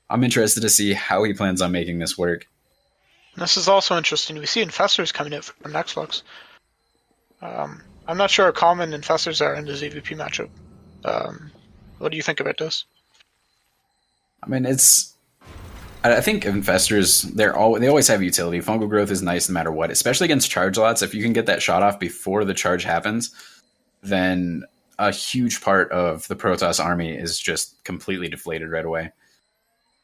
Speaker 2: I'm interested to see how he plans on making this work.
Speaker 3: This is also interesting. We see Infestors coming in from Nexlux. I'm not sure how common Infestors are in the ZVP matchup. What do you think about this?
Speaker 2: I mean, I think Infestors, they always have utility. Fungal growth is nice no matter what, especially against charge lots. If you can get that shot off before the charge happens, then a huge part of the Protoss army is just completely deflated right away.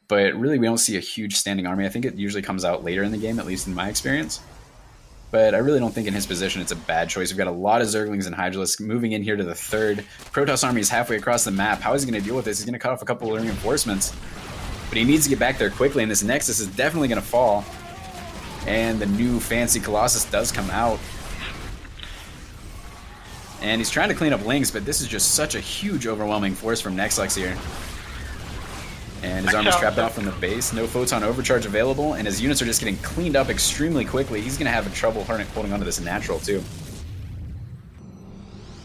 Speaker 2: But really, we don't see a huge standing army. I think it usually comes out later in the game, at least in my experience. But I really don't think in his position it's a bad choice. We've got a lot of Zerglings and Hydralisks moving in here to the third. Protoss army is halfway across the map. How is he going to deal with this? He's going to cut off a couple of reinforcements. But he needs to get back there quickly, and this Nexus is definitely going to fall. And the new fancy Colossus does come out. And he's trying to clean up Lings, but this is just such a huge, overwhelming force from Nexlux here. And his armor's trapped off from the base. No Photon Overcharge available, and his units are just getting cleaned up extremely quickly. He's going to have trouble holding onto this natural, too.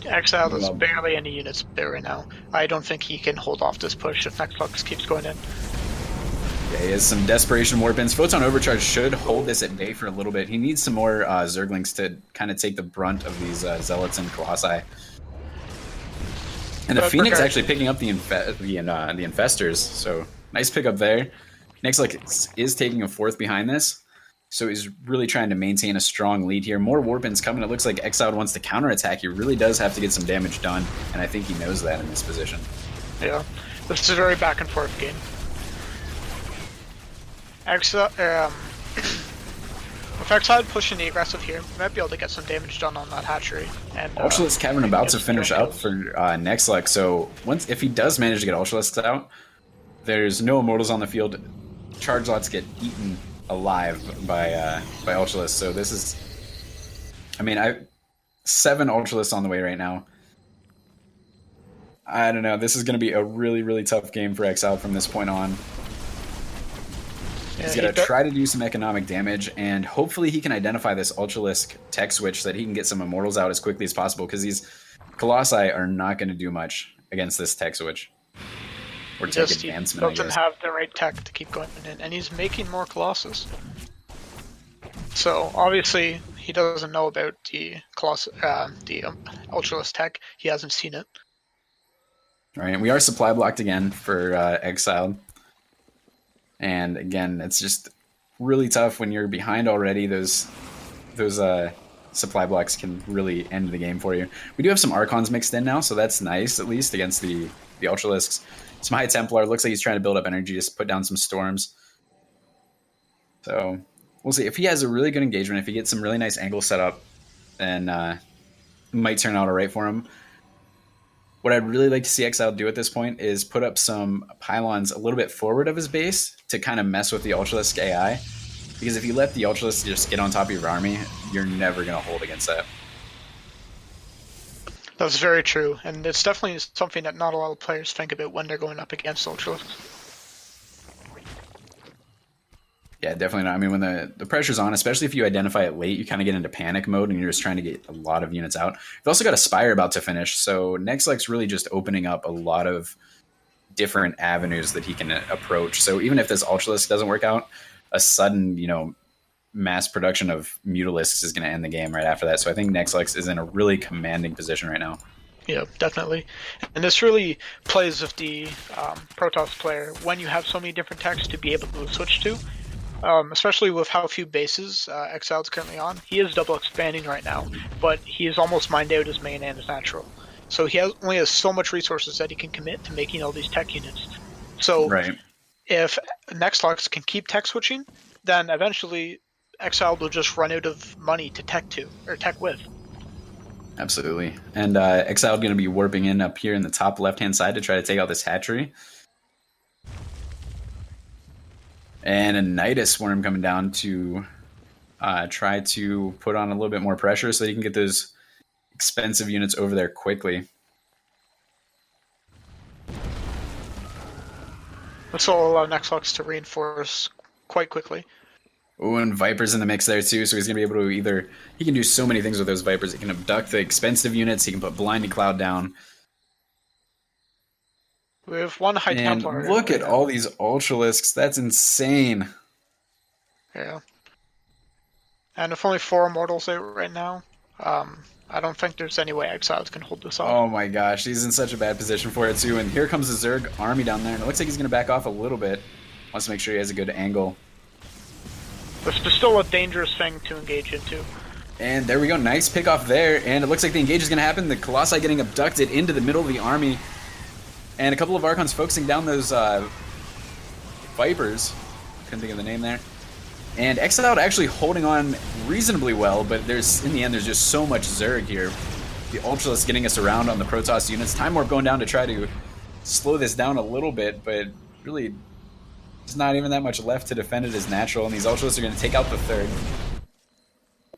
Speaker 3: Exile, there's barely any units there right now. I don't think he can hold off this push if Nexlux keeps going in.
Speaker 2: Yeah, he has some Desperation Warpins. Photon Overcharge should hold this at bay for a little bit. He needs some more Zerglings to kind of take the brunt of these Zealots and Colossi. And the Phoenix actually picking up the Infestors, so nice pickup there. Nexlux is taking a fourth behind this, so he's really trying to maintain a strong lead here. More Warpins coming. It looks like Exiled wants to counterattack. He really does have to get some damage done, and I think he knows that in this position.
Speaker 3: Yeah, this is a very back and forth game. If Exile pushing the aggressive here, we might be able to get some damage done on that hatchery. And
Speaker 2: Ultralisk Cavern about to finish up for Nexlux, so if he does manage to get Ultralisks out, there's no Immortals on the field. Charge lots get eaten alive by Ultralisks, so this is... I mean, 7 Ultralisks on the way right now. I don't know, this is going to be a really, really tough game for Exile from this point on. He's going to try to do some economic damage, and hopefully he can identify this Ultralisk tech switch so that he can get some Immortals out as quickly as possible, because these Colossi are not going to do much against this tech switch. Or tech advancement,
Speaker 3: He doesn't have the right tech to keep going in, and he's making more Colossus. So, obviously, he doesn't know about the Ultralisk tech. He hasn't seen it.
Speaker 2: All right, and we are supply blocked again for Exiled. And again, it's just really tough when you're behind already. Those supply blocks can really end the game for you. We do have some Archons mixed in now, so that's nice, at least against the Ultralisks. Some High Templar. Looks like he's trying to build up energy, just put down some storms. So we'll see. If he has a really good engagement, if he gets some really nice angle set up, then it might turn out all right for him. What I'd really like to see Exile do at this point is put up some pylons a little bit forward of his base to kind of mess with the Ultralisk AI. Because if you let the Ultralisk just get on top of your army, you're never going to hold against that.
Speaker 3: That's very true, and it's definitely something that not a lot of players think about when they're going up against Ultralisks.
Speaker 2: Yeah, definitely not. I mean, when the pressure's on, especially if you identify it late, you kind of get into panic mode and you're just trying to get a lot of units out. We've also got a Spire about to finish, so Nexlux really just opening up a lot of different avenues that he can approach. So even if this Ultralisk doesn't work out, a sudden, mass production of Mutalisks is going to end the game right after that. So I think Nexlex is in a really commanding position right now.
Speaker 3: Yeah, definitely. And this really plays with the Protoss player when you have so many different techs to be able to switch to. Especially with how few bases Exiled's currently on. He is double expanding right now, but he is almost mined out his main and his natural. So he only has so much resources that he can commit to making all these tech units. So
Speaker 2: Right.
Speaker 3: if Nexlex can keep tech switching, then eventually Exiled will just run out of money to tech to, or tech with.
Speaker 2: Absolutely. And Exiled going to be warping in up here in the top left-hand side to try to take out this hatchery. And a Nidus Worm coming down to try to put on a little bit more pressure so that he can get those expensive units over there quickly.
Speaker 3: This will allow Nexlex to reinforce quite quickly.
Speaker 2: Oh, and Viper's in the mix there too, so he's going to be able to he can do so many things with those Vipers. He can abduct the expensive units, he can put Blinding Cloud down.
Speaker 3: We have one High
Speaker 2: And
Speaker 3: Templar.
Speaker 2: look at all these Ultralisks, that's insane.
Speaker 3: Yeah. And if only 4 Immortals out right now, I don't think there's any way Exiles can hold this off.
Speaker 2: Oh my gosh, he's in such a bad position for it too. And here comes the Zerg army down there, and it looks like he's going to back off a little bit. Wants to make sure he has a good angle.
Speaker 3: This is still a dangerous thing to engage into.
Speaker 2: And there we go, nice pick off there. And it looks like the engage is going to happen. The Colossi getting abducted into the middle of the army. And a couple of Archons focusing down those Vipers. Couldn't think of the name there. And Exiled actually holding on reasonably well, but in the end, there's just so much Zerg here. The Ultralisk getting us around on the Protoss units. Time Warp going down to try to slow this down a little bit, but really, there's not even that much left to defend it as natural, and these Ultralisks are going to take out the third.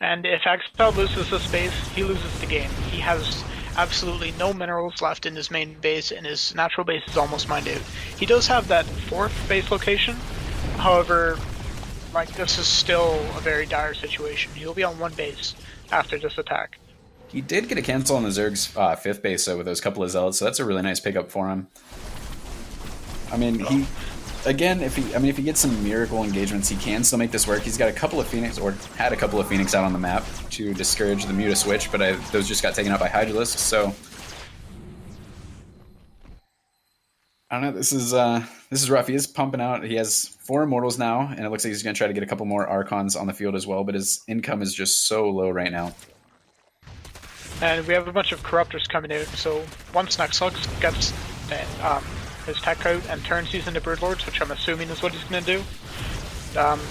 Speaker 3: And if Exiled loses this base, he loses the game. He has absolutely no minerals left in his main base, and his natural base is almost mined out. He does have that 4th base location, however, this is still a very dire situation. He'll be on 1 base after this attack.
Speaker 2: He did get a cancel on the Zerg's 5th base though, with those couple of Zealots, so that's a really nice pickup for him. I mean, if he gets some miracle engagements, he can still make this work. He's got a couple of Phoenix, or had a couple of Phoenix out on the map to discourage the Muta switch, but those just got taken out by Hydralisks, so I don't know, this is rough. He is pumping out. He has 4 Immortals now, and it looks like he's going to try to get a couple more Archons on the field as well, but his income is just so low right now.
Speaker 3: And we have a bunch of Corruptors coming out, so once Nexlex gets his tech out and turns these into Broodlords, which I'm assuming is what he's going to do,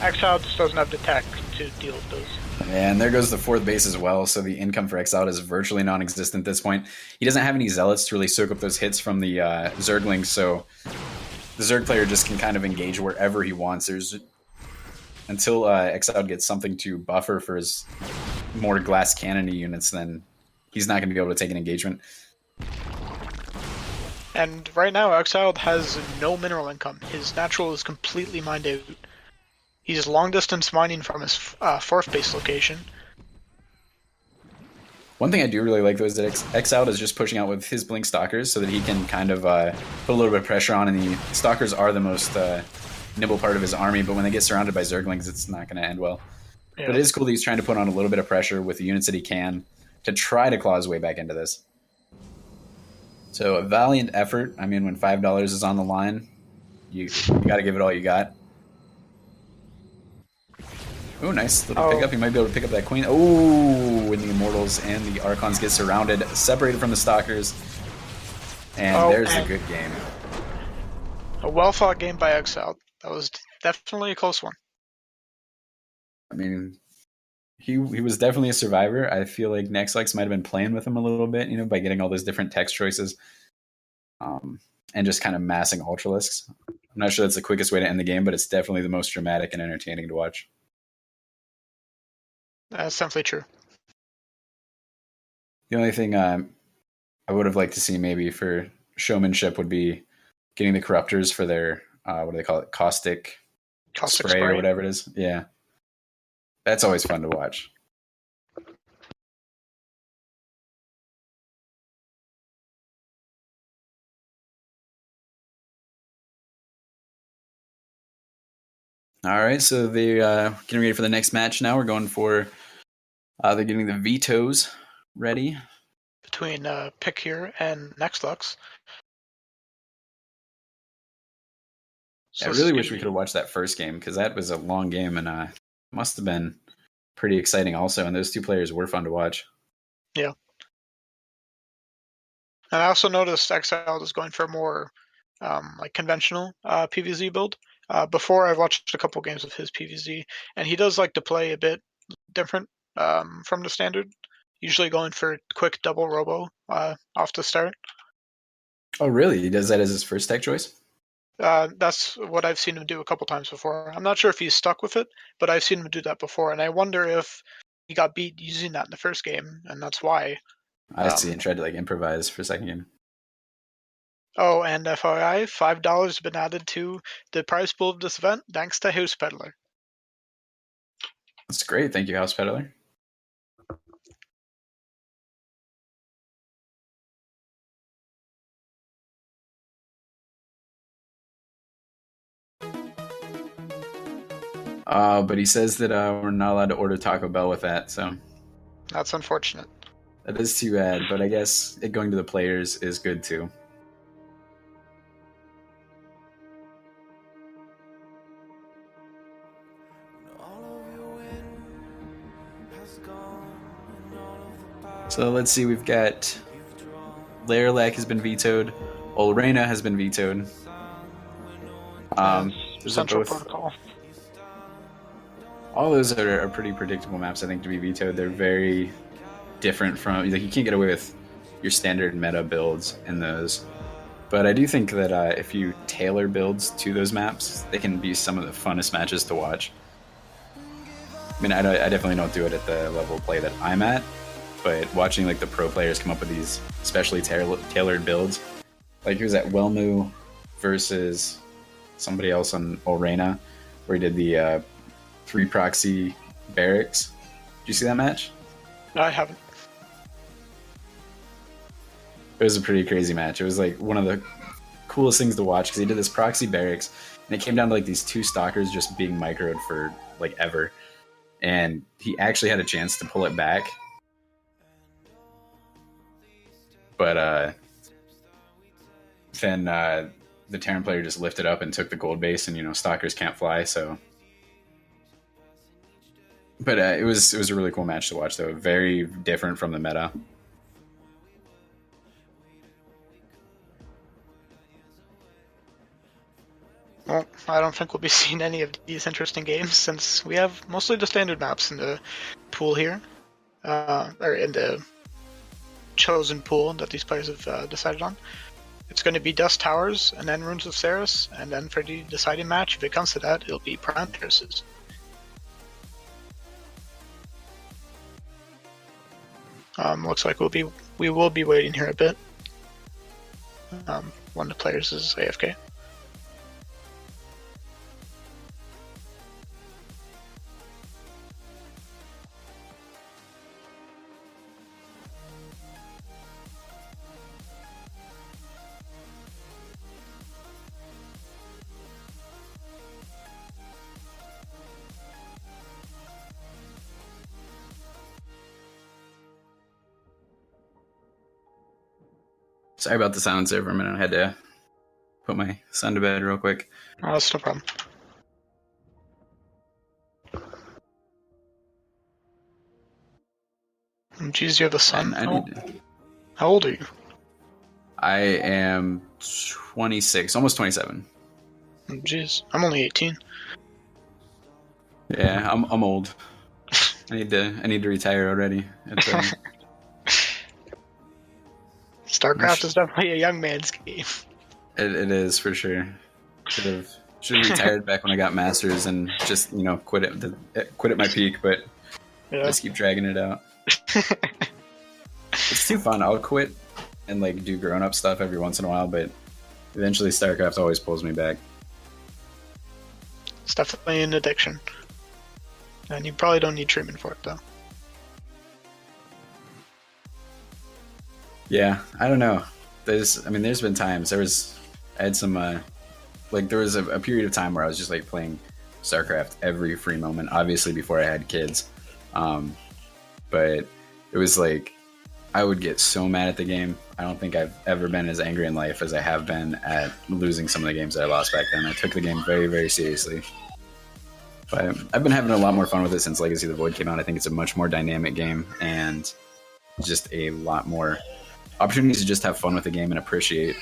Speaker 3: Exile just doesn't have the tech to deal with those.
Speaker 2: And there goes the 4th base as well, so the income for Exiled is virtually non-existent at this point. He doesn't have any Zealots to really soak up those hits from the Zerglings, so the Zerg player just can kind of engage wherever he wants. Until Exiled gets something to buffer for his more glass cannon units, then he's not going to be able to take an engagement.
Speaker 3: And right now, Exiled has no mineral income. His natural is completely mined out. He's long distance mining from his 4th base location.
Speaker 2: One thing I do really like though is that Exiled is just pushing out with his Blink Stalkers so that he can kind of put a little bit of pressure on, and the Stalkers are the most nimble part of his army, but when they get surrounded by Zerglings, it's not going to end well. Yeah. But it is cool that he's trying to put on a little bit of pressure with the units that he can to try to claw his way back into this. So a valiant effort. I mean, when $5 is on the line, you got to give it all you got. Oh, nice little pickup. He might be able to pick up that queen. Oh, when the Immortals and the Archons get surrounded, separated from the Stalkers. And there's a good game.
Speaker 3: A well-fought game by Exiled. That was definitely a close one.
Speaker 2: I mean, he was definitely a survivor. I feel like Nexlex might have been playing with him a little bit, by getting all those different text choices. And just kind of massing Ultralisks. I'm not sure that's the quickest way to end the game, but it's definitely the most dramatic and entertaining to watch.
Speaker 3: That's simply true.
Speaker 2: The only thing I would have liked to see maybe for showmanship would be getting the Corruptors for their, what do they call it, caustic spray or whatever it is. Yeah. That's always fun to watch. All right, so they're getting ready for the next match now. We're going for they're getting the vetoes ready.
Speaker 3: Between Pick Here and Nextlux.
Speaker 2: I really wish we could have watched that first game because that was a long game and must have been pretty exciting also. And those two players were fun to watch.
Speaker 3: Yeah. And I also noticed Exiled is going for a more like conventional PvZ build. Before I've watched a couple games of his PvZ, and he does like to play a bit different from the standard. Usually going for quick double robo off the start.
Speaker 2: Oh, really? He does that as his first tech choice?
Speaker 3: That's what I've seen him do a couple times before. I'm not sure if he's stuck with it, but I've seen him do that before, and I wonder if he got beat using that in the first game, and that's why.
Speaker 2: I see, and tried to like improvise for second game.
Speaker 3: Oh, and FYI, $5 has been added to the prize pool of this event thanks to House Peddler.
Speaker 2: That's great. Thank you, House Peddler. But he says that we're not allowed to order Taco Bell with that, so
Speaker 3: That's unfortunate.
Speaker 2: that is too bad. But I guess it going to the players is good too. So let's see, we've got Lairlac has been vetoed, Olrena has been vetoed. Those are
Speaker 3: Central
Speaker 2: both,
Speaker 3: Protocol.
Speaker 2: all those are pretty predictable maps, I think, to be vetoed. They're very different from, like, you can't get away with your standard meta builds in those. But I do think that if you tailor builds to those maps, they can be some of the funnest matches to watch. I mean, I definitely don't do it at the level of play that I'm at, but watching like the pro players come up with these specially tailored builds, like he was at Wellmu versus somebody else on Olrena, where he did the 3 proxy barracks. Did you see that match?
Speaker 3: No, I haven't.
Speaker 2: It was a pretty crazy match. It was like one of the coolest things to watch because he did this proxy barracks, and it came down to like these 2 stalkers just being microed for like ever, and he actually had a chance to pull it back. But then the Terran player just lifted up and took the gold base, and stalkers can't fly, so. But it was a really cool match to watch, though. Very different from the meta.
Speaker 3: Well, I don't think we'll be seeing any of these interesting games since we have mostly the standard maps in the pool here, or in the chosen pool that these players have decided on. It's going to be Dust Towers and then Runes of Ceres, and then for the deciding match, if it comes to that, it'll be Prime Terraces. Looks like we will be waiting here a bit. One of the players is AFK.
Speaker 2: Sorry about the silence there for a minute. I had to put my son to bed real quick.
Speaker 3: Oh, that's no problem. Jeez, you have a son. How old are you?
Speaker 2: I am 26, almost 27.
Speaker 3: Jeez, I'm only 18.
Speaker 2: Yeah, I'm old. I need to retire already.
Speaker 3: StarCraft is definitely a young man's game.
Speaker 2: It is for sure. Should have retired back when I got masters and just quit at my peak, but
Speaker 3: Yeah.
Speaker 2: just keep dragging it out. It's too fun. I'll quit and like do grown up stuff every once in a while, but eventually StarCraft always pulls me back.
Speaker 3: It's definitely an addiction. And you probably don't need treatment for it, though.
Speaker 2: Yeah, I don't know. There's been times. I had some, there was a period of time where I was just like playing StarCraft every free moment, obviously before I had kids. But it was like, I would get so mad at the game. I don't think I've ever been as angry in life as I have been at losing some of the games that I lost back then. I took the game very, very seriously. But I've been having a lot more fun with it since Legacy of the Void came out. I think it's a much more dynamic game and just a lot more opportunities to just have fun with the game and appreciate.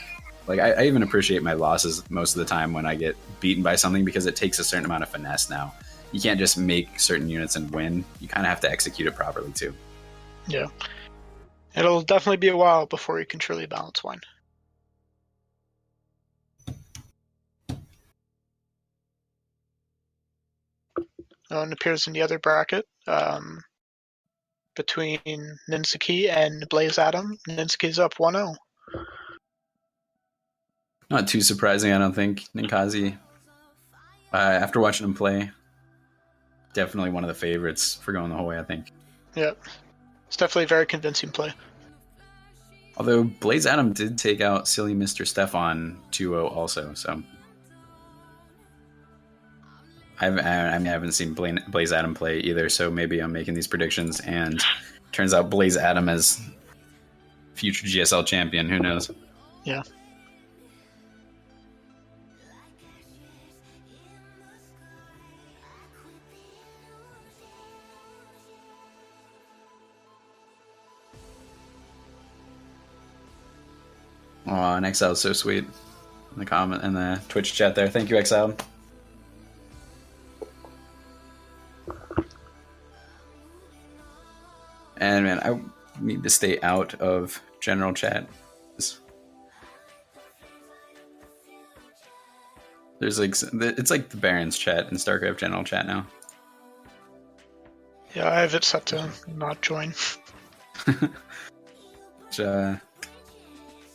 Speaker 2: Like, I even appreciate my losses most of the time when I get beaten by something, because it takes a certain amount of finesse now. You can't just make certain units and win. You kind of have to execute it properly too.
Speaker 3: Yeah. It'll definitely be a while before you can truly balance wine. It appears in the other bracket between Ninseki and Blaze Adam. Ninseki's up 1-0.
Speaker 2: Not too surprising, I don't think. Ninkazi, after watching him play, definitely one of the favorites for going the whole way, I think.
Speaker 3: Yeah. It's definitely a very convincing play.
Speaker 2: Although Blaze Adam did take out silly Mr. Stefan 2-0 also, so I haven't seen Blaze Adam play either, so maybe I'm making these predictions and turns out Blaze Adam as future GSL champion. Who knows?
Speaker 3: Yeah.
Speaker 2: Oh, and Exile is so sweet. In the comment in the Twitch chat there. Thank you, Exile. And man, I need to stay out of general chat. There's like, it's like the Barons chat in StarCraft general chat now.
Speaker 3: Yeah, I have it set to not join.
Speaker 2: Which,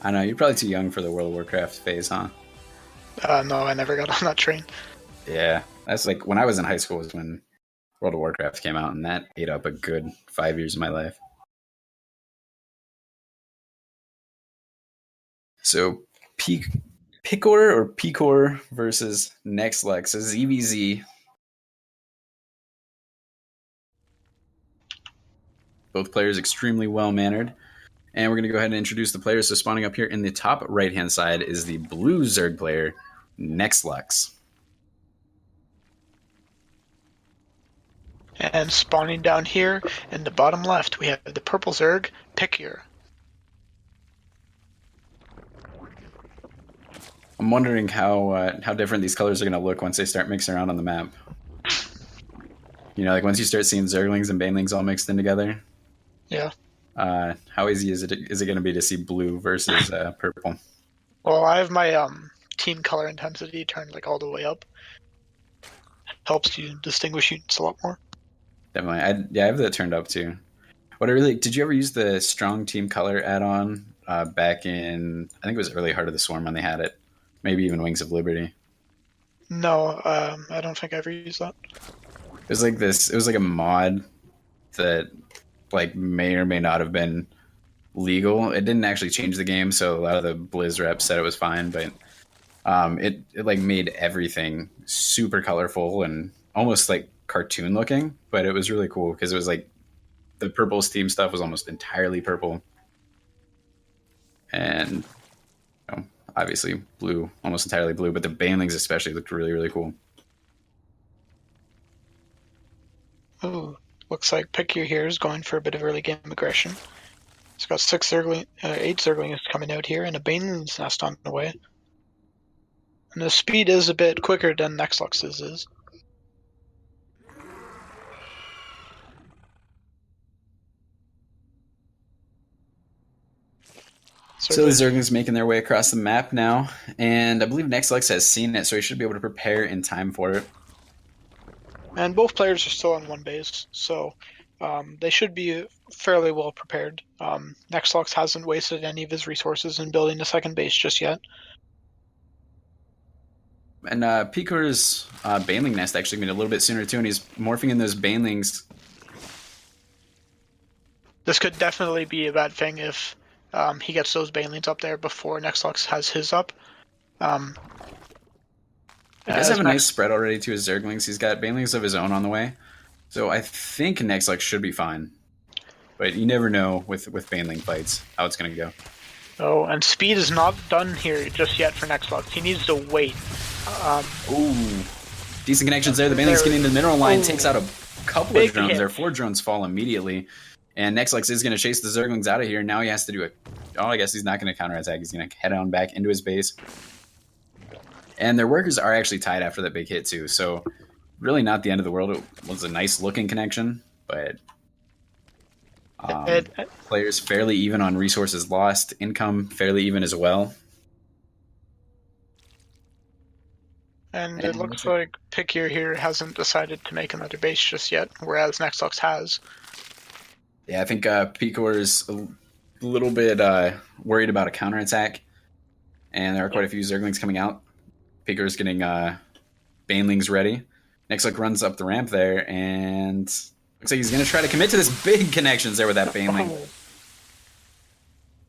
Speaker 2: I know, you're probably too young for the World of Warcraft phase, huh?
Speaker 3: No, I never got on that train.
Speaker 2: Yeah, that's like when I was in high school was when World of Warcraft came out, and that ate up a good 5 years of my life. So, Picor versus Nexlux. So ZVZ. Both players extremely well-mannered. And we're going to go ahead and introduce the players. So spawning up here in the top right-hand side is the blue Zerg player, Nexlux.
Speaker 3: And spawning down here in the bottom left, we have the purple Zerg, Picure.
Speaker 2: I'm wondering how different these colors are going to look once they start mixing around on the map. You know, like once you start seeing Zerglings and Banelings all mixed in together.
Speaker 3: Yeah.
Speaker 2: How easy is it going to be to see blue versus purple?
Speaker 3: Well, I have my team color intensity turned like all the way up. Helps you distinguish units a lot more.
Speaker 2: Definitely. I have that turned up too. Did you ever use the strong team color add-on back in, I think it was early Heart of the Swarm when they had it. Maybe even Wings of Liberty.
Speaker 3: No, I don't think I ever used that.
Speaker 2: It was like a mod that like may or may not have been legal. It didn't actually change the game, so a lot of the Blizz reps said it was fine, but it like made everything super colorful and almost like cartoon looking, but it was really cool because it was like the purple's team stuff was almost entirely purple, and obviously blue, almost entirely blue, but the Banelings especially looked really, really cool.
Speaker 3: Ooh, looks like Picure here is going for a bit of early game aggression. It's got 8 Zerglings coming out here and a Baneling's Nest on the way. And the speed is a bit quicker than Nexlux's is.
Speaker 2: So the Zerglings making their way across the map now, and I believe Nexlux has seen it, so he should be able to prepare in time for it.
Speaker 3: And both players are still on one base, so they should be fairly well prepared. Nexlux hasn't wasted any of his resources in building a second base just yet.
Speaker 2: And Picor's Baneling Nest actually made a little bit sooner too, and he's morphing in those Banelings.
Speaker 3: This could definitely be a bad thing if he gets those Banelings up there before Nexlux has his up.
Speaker 2: He does have a nice spread already to his Zerglings. He's got Banelings of his own on the way. So I think Nextlex should be fine. But you never know with Baneling fights how it's going to go.
Speaker 3: Oh, and speed is not done here just yet for Nextlex. He needs to wait.
Speaker 2: Ooh. Decent connections there. The Baneling's getting into the mineral line, takes out a couple of drones there. 4 drones fall immediately. And Nextlex is going to chase the Zerglings out of here. Now he has to do it. Oh, I guess he's not going to counterattack. He's going to head on back into his base. And their workers are actually tied after that big hit, too. So, really not the end of the world. It was a nice-looking connection, but players fairly even on resources lost. Income fairly even as well.
Speaker 3: And it looks like Pikier here hasn't decided to make another base just yet, whereas Nextlex has.
Speaker 2: Yeah, I think Picor is a little bit worried about a counterattack. And there are quite a few Zerglings coming out. Picor's getting Banelings ready. Nextlex runs up the ramp there, and looks like he's going to try to commit to this big connections there with that Baneling.
Speaker 3: Oh.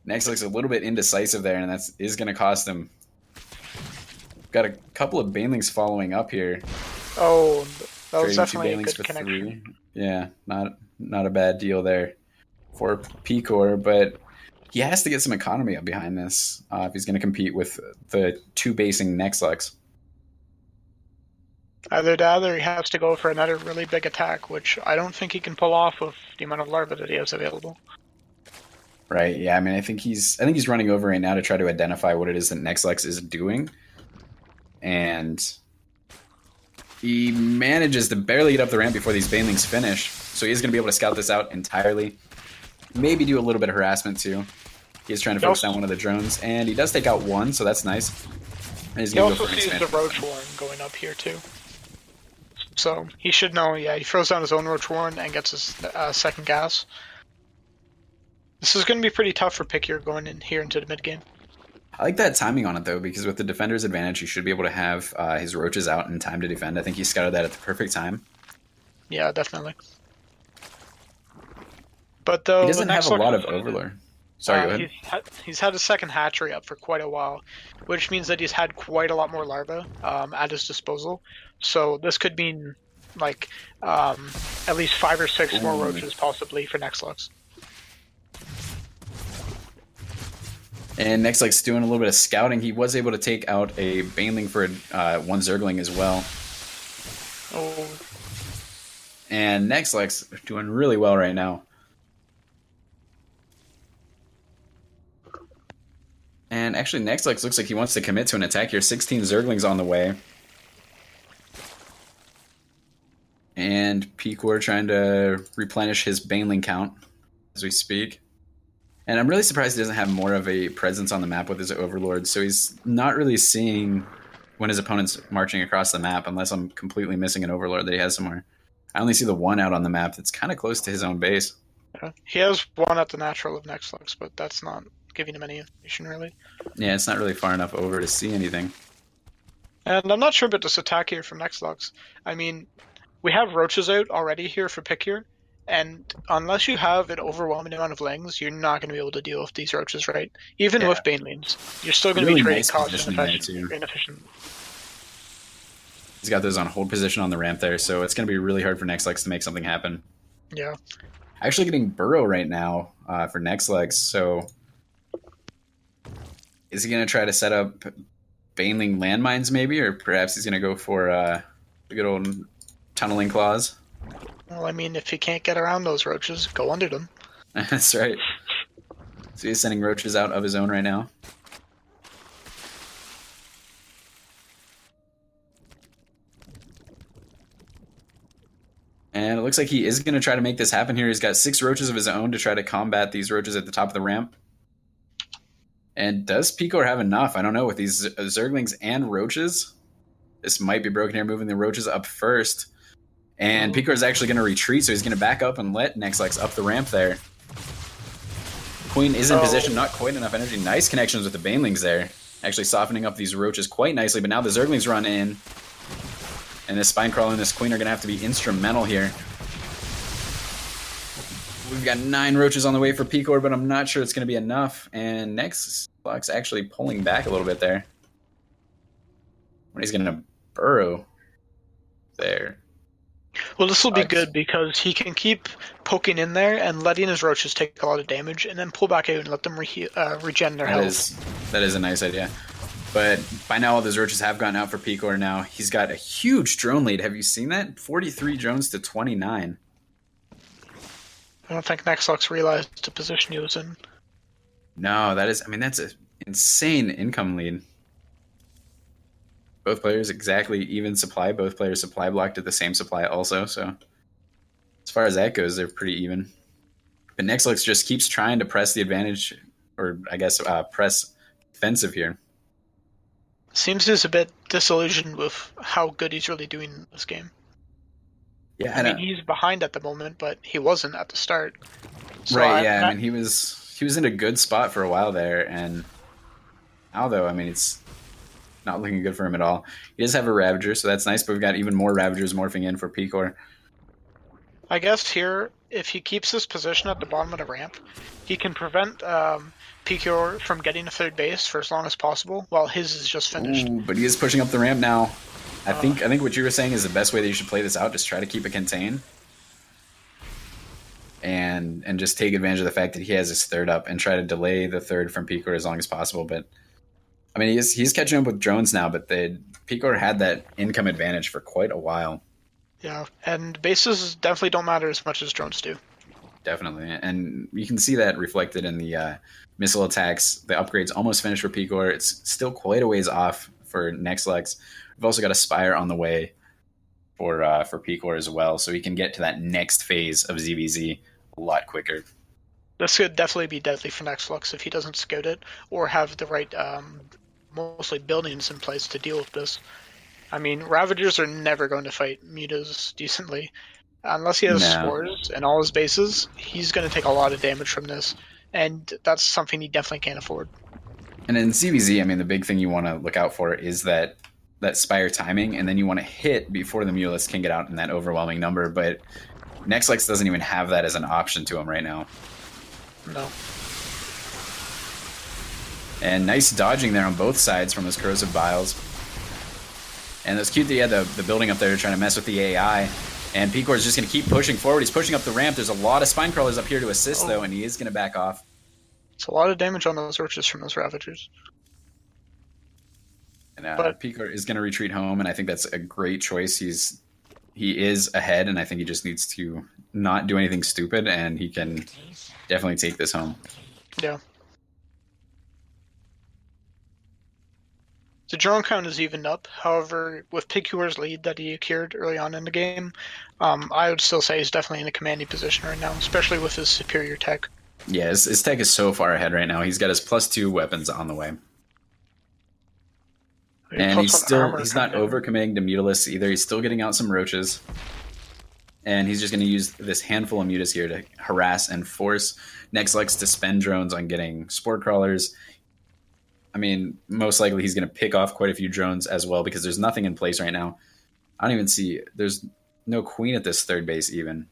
Speaker 2: Nextlex a little bit indecisive there, and that is going to cost him. Got a couple of Banelings following up here.
Speaker 3: Oh, that was
Speaker 2: Trading
Speaker 3: definitely a
Speaker 2: 2 Banelings
Speaker 3: good
Speaker 2: for
Speaker 3: connection.
Speaker 2: 3. Yeah, not a bad deal there for Picor, but he has to get some economy up behind this if he's going to compete with the 2 basing Nextlex.
Speaker 3: Either that or he has to go for another really big attack, which I don't think he can pull off with the amount of larvae that he has available.
Speaker 2: Right, yeah, I mean, I think he's running over right now to try to identify what it is that Nextlex is doing. And he manages to barely get up the ramp before these Banelings finish. So he's going to be able to scout this out entirely. Maybe do a little bit of harassment too. He's trying to focus down one of the drones. And he does take out one, so that's nice. And he's
Speaker 3: He
Speaker 2: going to
Speaker 3: also
Speaker 2: go for an
Speaker 3: sees the
Speaker 2: expansion.
Speaker 3: Roach Warren going up here too. So he should know, yeah, he throws down his own Roach Warren and gets his second gas. This is going to be pretty tough for Pikier going in here into the mid game.
Speaker 2: I like that timing on it, though, because with the defender's advantage, he should be able to have his roaches out in time to defend. I think he scouted that at the perfect time.
Speaker 3: Yeah, definitely. But though
Speaker 2: He doesn't
Speaker 3: the
Speaker 2: have a
Speaker 3: Nextlex-
Speaker 2: lot of Overlord. Sorry, go ahead.
Speaker 3: He's had a second hatchery up for quite a while, which means that he's had quite a lot more larvae at his disposal. So this could mean like at least 5 or 6 more roaches possibly for Nextlex.
Speaker 2: And Nextlex doing a little bit of scouting. He was able to take out a Baneling for 1 Zergling as well.
Speaker 3: Oh,
Speaker 2: And Nextlex doing really well right now. And actually, Nextlex looks like he wants to commit to an attack here. 16 Zerglings on the way. And Picor trying to replenish his Baneling count as we speak. And I'm really surprised he doesn't have more of a presence on the map with his Overlord. So he's not really seeing when his opponent's marching across the map, unless I'm completely missing an Overlord that he has somewhere. I only see the one out on the map that's kind of close to his own base.
Speaker 3: yeah. He has one at the natural of Nextlex, but that's not giving him any information really.
Speaker 2: Yeah, it's not really far enough over to see anything.
Speaker 3: And I'm not sure about this attack here from Nextlex. I mean, we have roaches out already here for Pikier, and unless you have an overwhelming amount of lings, you're not going to be able to deal with these roaches, right? Even with Banelings, you're still going to
Speaker 2: Really
Speaker 3: be trading
Speaker 2: nice
Speaker 3: cost
Speaker 2: positioning there,
Speaker 3: inefficient.
Speaker 2: He's got those on hold position on the ramp there, so it's going to be really hard for Nextlex to make something happen.
Speaker 3: Yeah.
Speaker 2: Actually getting Burrow right now for Nextlex, so is he going to try to set up Baneling landmines maybe, or perhaps he's going to go for the good old tunneling claws?
Speaker 3: Well, I mean, if you can't get around those roaches, go under them.
Speaker 2: That's right. So he's sending roaches out of his own right now. And it looks like he is going to try to make this happen here. He's got 6 roaches of his own to try to combat these roaches at the top of the ramp. And does Picor have enough? I don't know. With these Zerglings and roaches, this might be broken here, moving the roaches up first. And Picor is actually going to retreat, so he's going to back up and let Nextlex up the ramp there. Queen is in position, not quite enough energy. Nice connections with the Banelings there. Actually softening up these roaches quite nicely, but now the Zerglings run in. And this Spinecrawler and this Queen are going to have to be instrumental here. We've got 9 roaches on the way for Picor, but I'm not sure it's going to be enough. And Nextlex actually pulling back a little bit there. When he's going to burrow there.
Speaker 3: Well, this will be
Speaker 2: Sucks.
Speaker 3: good because he can keep poking in there and letting his roaches take a lot of damage, and then pull back out and let them regen their health.
Speaker 2: That is a nice idea. But by now, all those roaches have gone out for Picor now. He's got a huge drone lead. Have you seen that? 43 drones to 29.
Speaker 3: I don't think Nexlux realized the position he was in.
Speaker 2: No, that's an insane income lead. Both players exactly even supply. Both players supply blocked at the same supply also. So as far as that goes, they're pretty even. But Nexlux just keeps trying to press the advantage, or I guess press defensive here.
Speaker 3: Seems he's a bit disillusioned with how good he's really doing in this game.
Speaker 2: Yeah,
Speaker 3: I mean, he's behind at the moment, but he wasn't at the start. So
Speaker 2: right, yeah. I mean, he was in a good spot for a while there, and now, though, I mean, it's not looking good for him at all. He does have a Ravager, so that's nice, but we've got even more Ravagers morphing in for Picor.
Speaker 3: I guess here, if he keeps this position at the bottom of the ramp, he can prevent Picor from getting to third base for as long as possible, while his is just finished.
Speaker 2: Ooh, but he is pushing up the ramp now. I think what you were saying is the best way that you should play this out. Just try to keep it contained, and just take advantage of the fact that he has his third up, and try to delay the third from Picor as long as possible. But I mean, he's catching up with drones now, but Picor had that income advantage for quite a while.
Speaker 3: Yeah, and bases definitely don't matter as much as drones do.
Speaker 2: Definitely, and you can see that reflected in the missile attacks. The upgrade's almost finished for Picor. It's still quite a ways off for Nexlux. We've also got a Spire on the way for Picor as well, so he can get to that next phase of ZVZ a lot quicker.
Speaker 3: This could definitely be deadly for Nexlux if he doesn't scout it or have the right, mostly buildings in place to deal with this. I mean, Ravagers are never going to fight Mutas decently. Unless he has spores and all his bases, he's going to take a lot of damage from this, and that's something he definitely can't afford.
Speaker 2: And in ZVZ, I mean, the big thing you want to look out for is that Spire timing, and then you want to hit before the Mulus can get out in that overwhelming number, but Nexlux doesn't even have that as an option to him right now.
Speaker 3: No.
Speaker 2: And nice dodging there on both sides from those Corrosive Biles. And it's cute that he had the building up there trying to mess with the AI. And Picor is just going to keep pushing forward. He's pushing up the ramp. There's a lot of Spine Crawlers up here to assist, though, and he is going to back off.
Speaker 3: It's a lot of damage on those Roaches from those Ravagers.
Speaker 2: And Picor is going to retreat home, and I think that's a great choice. He is ahead, and I think he just needs to not do anything stupid, and he can definitely take this home.
Speaker 3: Yeah. The drone count is evened up. However, with Picor's lead that he acquired early on in the game, I would still say he's definitely in a commanding position right now, especially with his superior tech.
Speaker 2: Yeah, his tech is so far ahead right now. He's got his +2 weapons on the way. And he's not overcommitting to Mutalisks either. He's still getting out some Roaches. And he's just going to use this handful of Mutas here to harass and force Nexlux to spend drones on getting Spore Crawlers. I mean, most likely he's going to pick off quite a few drones as well because there's nothing in place right now. I don't even see... There's no Queen at this third base even.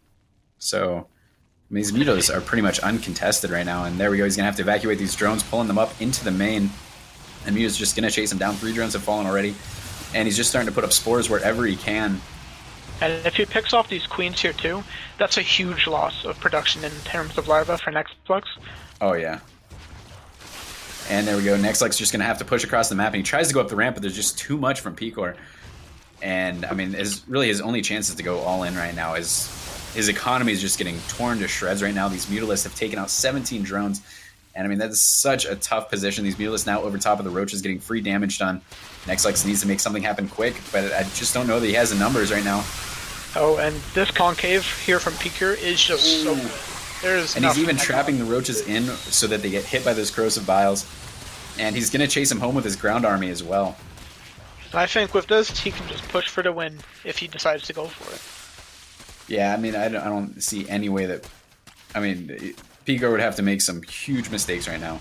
Speaker 2: So, I mean, these Mutas are pretty much uncontested right now. And there we go. He's going to have to evacuate these drones, pulling them up into the main. And Muta's just going to chase him down. 3 drones have fallen already. And he's just starting to put up spores wherever he can.
Speaker 3: And if he picks off these Queens here too, that's a huge loss of production in terms of larva for Nexlux.
Speaker 2: Oh, yeah. And there we go. Nexlux just going to have to push across the map. And he tries to go up the ramp, but there's just too much from Picor. And, I mean, his only chances to go all in right now is his economy is just getting torn to shreds right now. These Mutalisks have taken out 17 drones. And, I mean, that's such a tough position. These Mutalisks now over top of the Roaches getting free damage done. Nexlux needs to make something happen quick, but I just don't know that he has the numbers right now.
Speaker 3: Oh, and this concave here from Picor is just so good.
Speaker 2: And he's even trapping the Roaches in so that they get hit by those Corrosive Biles. And he's going to chase him home with his ground army as well.
Speaker 3: I think with this, he can just push for the win if he decides to go for it.
Speaker 2: Yeah, I mean, I don't see any way that... I mean, Picor would have to make some huge mistakes right now.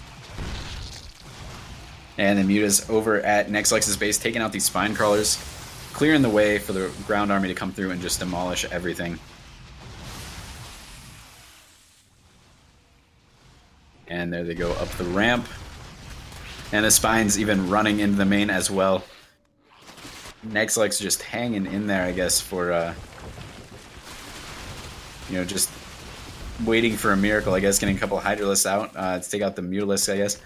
Speaker 2: And then Muta's over at Nexlux's base, taking out these Spine Crawlers, clearing the way for the ground army to come through and just demolish everything. And there they go up the ramp. And the Spine's even running into the main as well. Nexlex just hanging in there, I guess, for just waiting for a miracle. I guess getting a couple of Hydralisks out to take out the Mutalisks, I guess.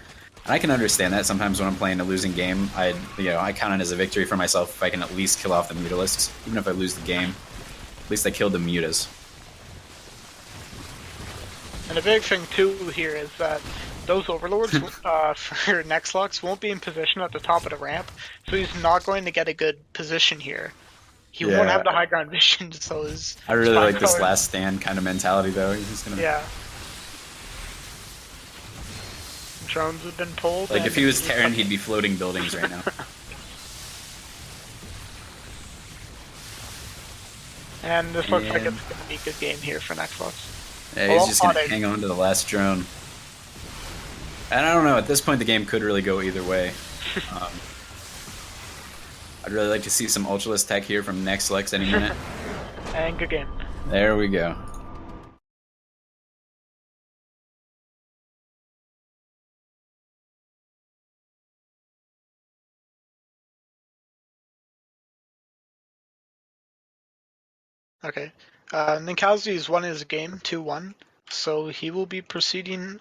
Speaker 2: And I can understand that. Sometimes when I'm playing a losing game, I count it as a victory for myself if I can at least kill off the Mutalisks, even if I lose the game. At least I killed the Mutas.
Speaker 3: And a big thing too here is that those overlords for Nexlux won't be in position at the top of the ramp, so he's not going to get a good position here. He won't have the high ground vision, so his.
Speaker 2: I really like this last stand kind of mentality, though. He's just gonna.
Speaker 3: Yeah. Drones have been pulled.
Speaker 2: Like if he was Terran, he'd be floating buildings right now.
Speaker 3: And this looks like it's going to be a good game here for Nexlux.
Speaker 2: Yeah, he's just going to hang on to the last drone. And I don't know, at this point the game could really go either way. I'd really like to see some Ultralisk tech here from Nexlex any minute.
Speaker 3: And good game.
Speaker 2: There we go.
Speaker 3: Okay. Ninkasi won his game 2-1, so he will be proceeding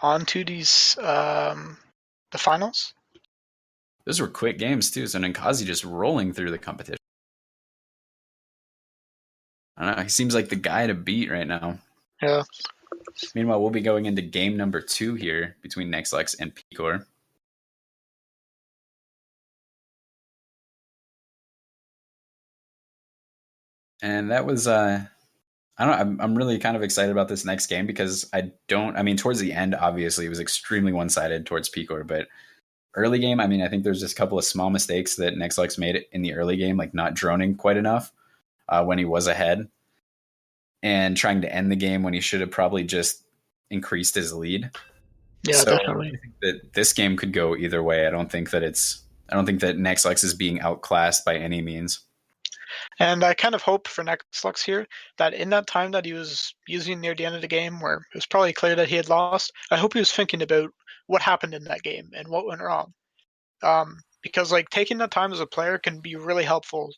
Speaker 3: on to these the finals.
Speaker 2: Those were quick games too, so Ninkasi just rolling through the competition. I don't know, he seems like the guy to beat right now.
Speaker 3: Yeah.
Speaker 2: Meanwhile, we'll be going into game number 2 here between Nexlex and Picor. And that was I'm really kind of excited about this next game because towards the end, obviously, it was extremely one-sided towards Picor, but early game, I think there's just a couple of small mistakes that Nexlex made in the early game, like not droning quite enough when he was ahead and trying to end the game when he should have probably just increased his lead.
Speaker 3: Yeah,
Speaker 2: so
Speaker 3: definitely.
Speaker 2: I think that this game could go either way. I don't think that Nexlex is being outclassed by any means.
Speaker 3: And I kind of hope for Nexlux here that in that time that he was using near the end of the game where it was probably clear that he had lost, I hope he was thinking about what happened in that game and what went wrong. Because taking that time as a player can be really helpful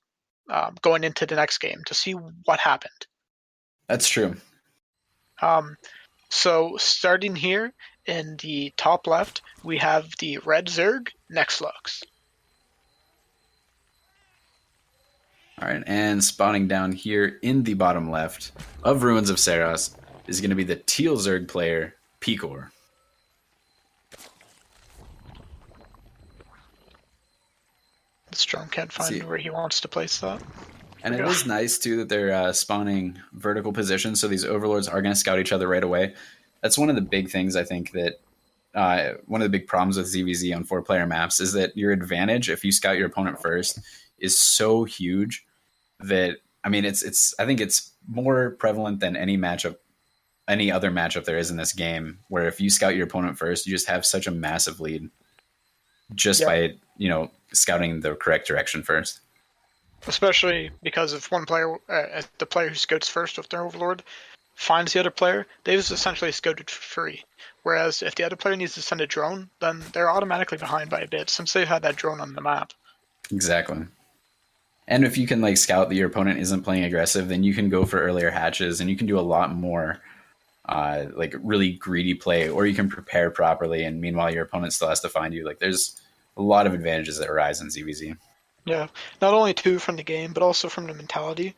Speaker 3: going into the next game to see what happened.
Speaker 2: That's true.
Speaker 3: So starting here in the top left, we have the Red Zerg Nexlux.
Speaker 2: All right, and spawning down here in the bottom left of Ruins of Seros is going to be the Teal Zerg player, Picor.
Speaker 3: This drone can't find where he wants to place that.
Speaker 2: And it is nice, too, that they're spawning vertical positions, so these overlords are going to scout each other right away. That's one of the big things, I think, that one of the big problems with ZVZ on 4-player maps is that your advantage, if you scout your opponent first, is so huge that I think it's more prevalent than any other matchup there is in this game, where if you scout your opponent first, you just have such a massive lead just by scouting the correct direction first.
Speaker 3: Especially because if one player, the player who scouts first with their overlord, finds the other player, they've essentially scouted for free. Whereas if the other player needs to send a drone, then they're automatically behind by a bit since they've had that drone on the map.
Speaker 2: Exactly. And if you can scout that your opponent isn't playing aggressive, then you can go for earlier hatches and you can do a lot more really greedy play, or you can prepare properly and meanwhile your opponent still has to find you. There's a lot of advantages that arise in ZVZ.
Speaker 3: Yeah, not only from the game, but also from the mentality.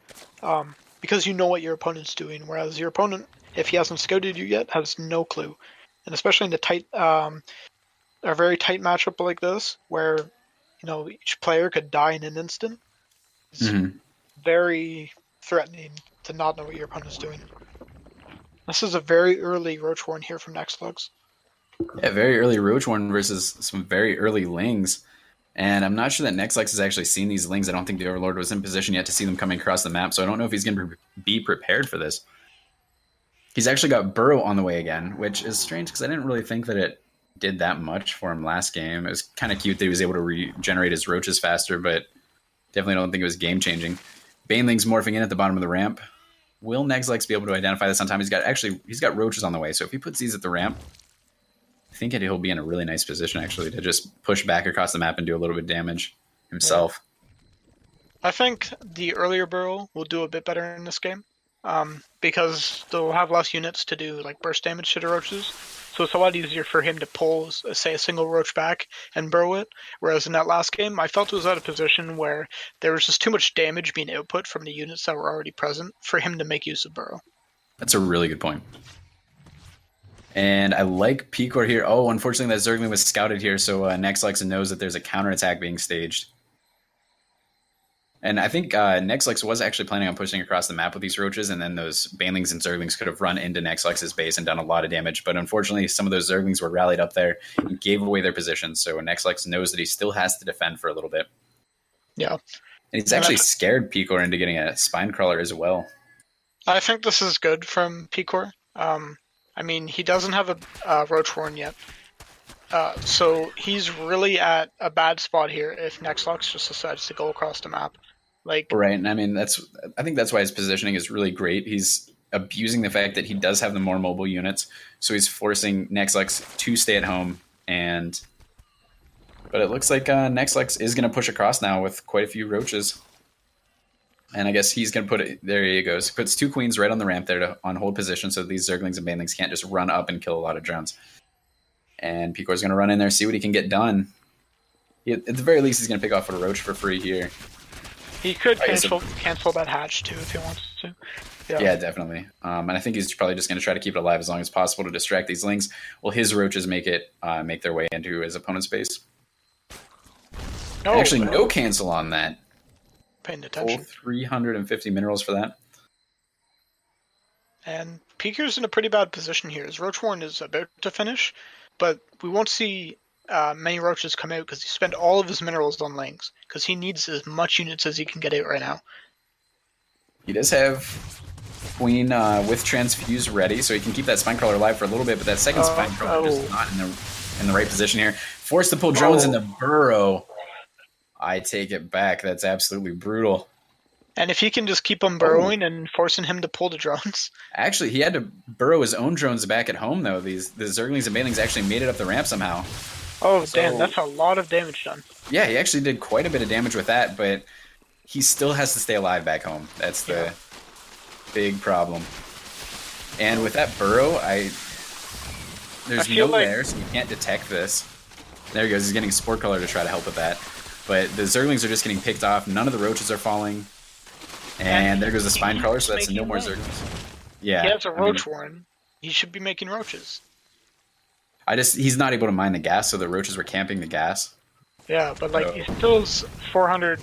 Speaker 3: Because you know what your opponent's doing, whereas your opponent, if he hasn't scouted you yet, has no clue. And especially in a very tight matchup like this, where each player could die in an instant, it's very threatening to not know what your opponent's doing. This is a very early Roachhorn here from Nexlux.
Speaker 2: Yeah, very early Roachhorn versus some very early Lings. And I'm not sure that Nexlex has actually seen these Lings. I don't think the Overlord was in position yet to see them coming across the map, so I don't know if he's going to be prepared for this. He's actually got Burrow on the way again, which is strange because I didn't really think that it did that much for him last game. It was kind of cute that he was able to regenerate his roaches faster, but definitely don't think it was game-changing. Baneling's morphing in at the bottom of the ramp. Will Nexlex be able to identify this on time? He's got roaches on the way, so if he puts these at the ramp, I think he'll be in a really nice position, actually, to just push back across the map and do a little bit of damage himself.
Speaker 3: I think the earlier burrow will do a bit better in this game, because they'll have less units to do like burst damage to the roaches. So it's a lot easier for him to pull, say, a single roach back and burrow it. Whereas in that last game, I felt it was at a position where there was just too much damage being output from the units that were already present for him to make use of burrow.
Speaker 2: That's a really good point. And I like Picor here. Oh, unfortunately, that Zergling was scouted here, so Nexlex knows that there's a counterattack being staged. And I think Nexlex was actually planning on pushing across the map with these roaches, and then those Banelings and Zerglings could have run into Nexlex's base and done a lot of damage. But unfortunately, some of those Zerglings were rallied up there and gave away their position, so Nexlex knows that he still has to defend for a little bit.
Speaker 3: Yeah.
Speaker 2: And he's actually scared Picor into getting a Spine Crawler as well.
Speaker 3: I think this is good from Picor. I mean, he doesn't have a Roach Warren yet. So he's really at a bad spot here if Nexlex just decides to go across the map. Like,
Speaker 2: right, and I mean I think that's why his positioning is really great. He's abusing the fact that he does have the more mobile units, so he's forcing Nexlex to stay at home. But it looks like Nexlex is going to push across now with quite a few roaches. And I guess he's going to put it, there he goes. He puts 2 queens right on the ramp there on hold position so these Zerglings and Banelings can't just run up and kill a lot of drones. And Picor's going to run in there, see what he can get done. At the very least, he's going to pick off a roach for free here.
Speaker 3: He could cancel that hatch too if he wants to.
Speaker 2: Yeah, definitely. And I think he's probably just going to try to keep it alive as long as possible to distract these lings. While his roaches make their way into his opponent's base. No cancel on that.
Speaker 3: Paying attention.
Speaker 2: Full 350 minerals for that.
Speaker 3: And Picor's in a pretty bad position here. His Roach Warren is about to finish, but we won't see many roaches come out because he spent all of his minerals on lings because he needs as much units as he can get out right now.
Speaker 2: He does have Queen with Transfuse ready, so he can keep that Spinecrawler alive for a little bit, but that second Spinecrawler is not in the right position here. Forced to pull drones in the burrow. I take it back. That's absolutely brutal.
Speaker 3: And if he can just keep on burrowing and forcing him to pull the drones.
Speaker 2: Actually, he had to burrow his own drones back at home, though. The Zerglings and Banelings actually made it up the ramp somehow.
Speaker 3: Oh, damn, that's a lot of damage done.
Speaker 2: Yeah, he actually did quite a bit of damage with that, but he still has to stay alive back home. That's the big problem. And with that burrow, there's no there, so you can't detect this. There he goes. He's getting Spore Color to try to help with that. But the Zerglings are just getting picked off. None of the roaches are falling. And there goes the Spine Crawler, so that's no more Zerglings. Yeah.
Speaker 3: He has a Roach Warren. He should be making roaches.
Speaker 2: He's not able to mine the gas, so the roaches were camping the gas.
Speaker 3: Yeah, but he still has 400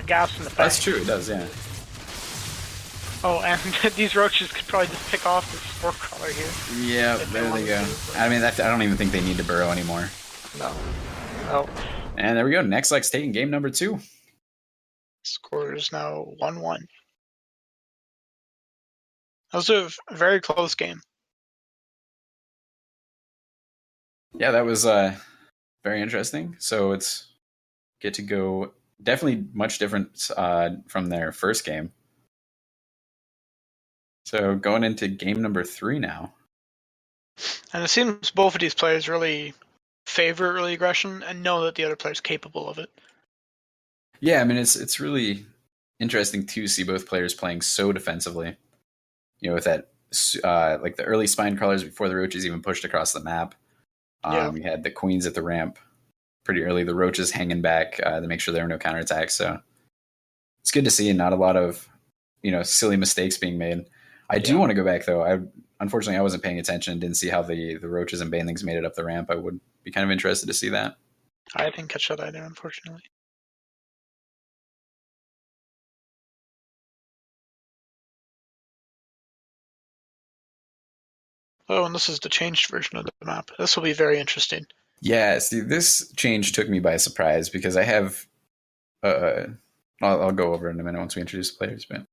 Speaker 3: gas in the back.
Speaker 2: That's true, it does, yeah.
Speaker 3: Oh, and these roaches could probably just pick off the Spore Crawler here.
Speaker 2: Yeah, there they go. I mean, I don't even think they need to burrow anymore.
Speaker 3: No. Oh.
Speaker 2: And there we go. Nexlex taking game number 2.
Speaker 3: Score is now 1-1. That was a very close game.
Speaker 2: Yeah, that was very interesting. So it's get to go definitely much different from their first game. So going into game number 3 now.
Speaker 3: And it seems both of these players really favor early aggression and know that the other player is capable of it.
Speaker 2: Yeah, I mean it's really interesting to see both players playing so defensively. You know, with that like the early Spine Crawlers before the roaches even pushed across the map. We had the queens at the ramp pretty early, the roaches hanging back to make sure there were no counterattacks. So it's good to see not a lot of silly mistakes being made. I do want to go back though. Unfortunately I wasn't paying attention and didn't see how the roaches and Banelings made it up the ramp. I would be kind of interested to see that.
Speaker 3: I didn't catch that either, unfortunately. Oh, and this is the changed version of the map. This will be very interesting.
Speaker 2: Yeah, see, this change took me by surprise because I have... I'll go over it in a minute once we introduce the players. But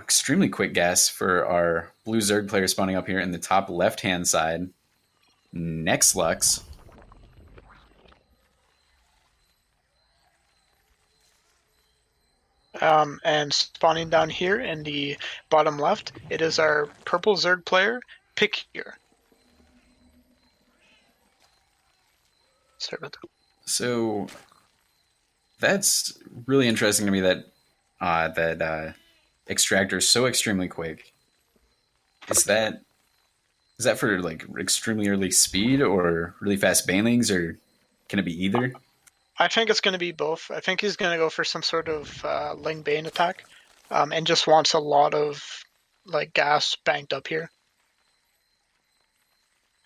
Speaker 2: extremely quick guess for our blue Zerg player spawning up here in the top left-hand side. Nexlux.
Speaker 3: And spawning down here in the bottom left, it is our purple Zerg player, Picor. Sorry about that.
Speaker 2: So That's really interesting to me that Extractor is so extremely quick. Is that for like extremely early speed or really fast banelings, or can it be either?
Speaker 3: I think it's going to be both. I think he's going to go for some sort of Ling Bane attack, and just wants a lot of like gas banked up here.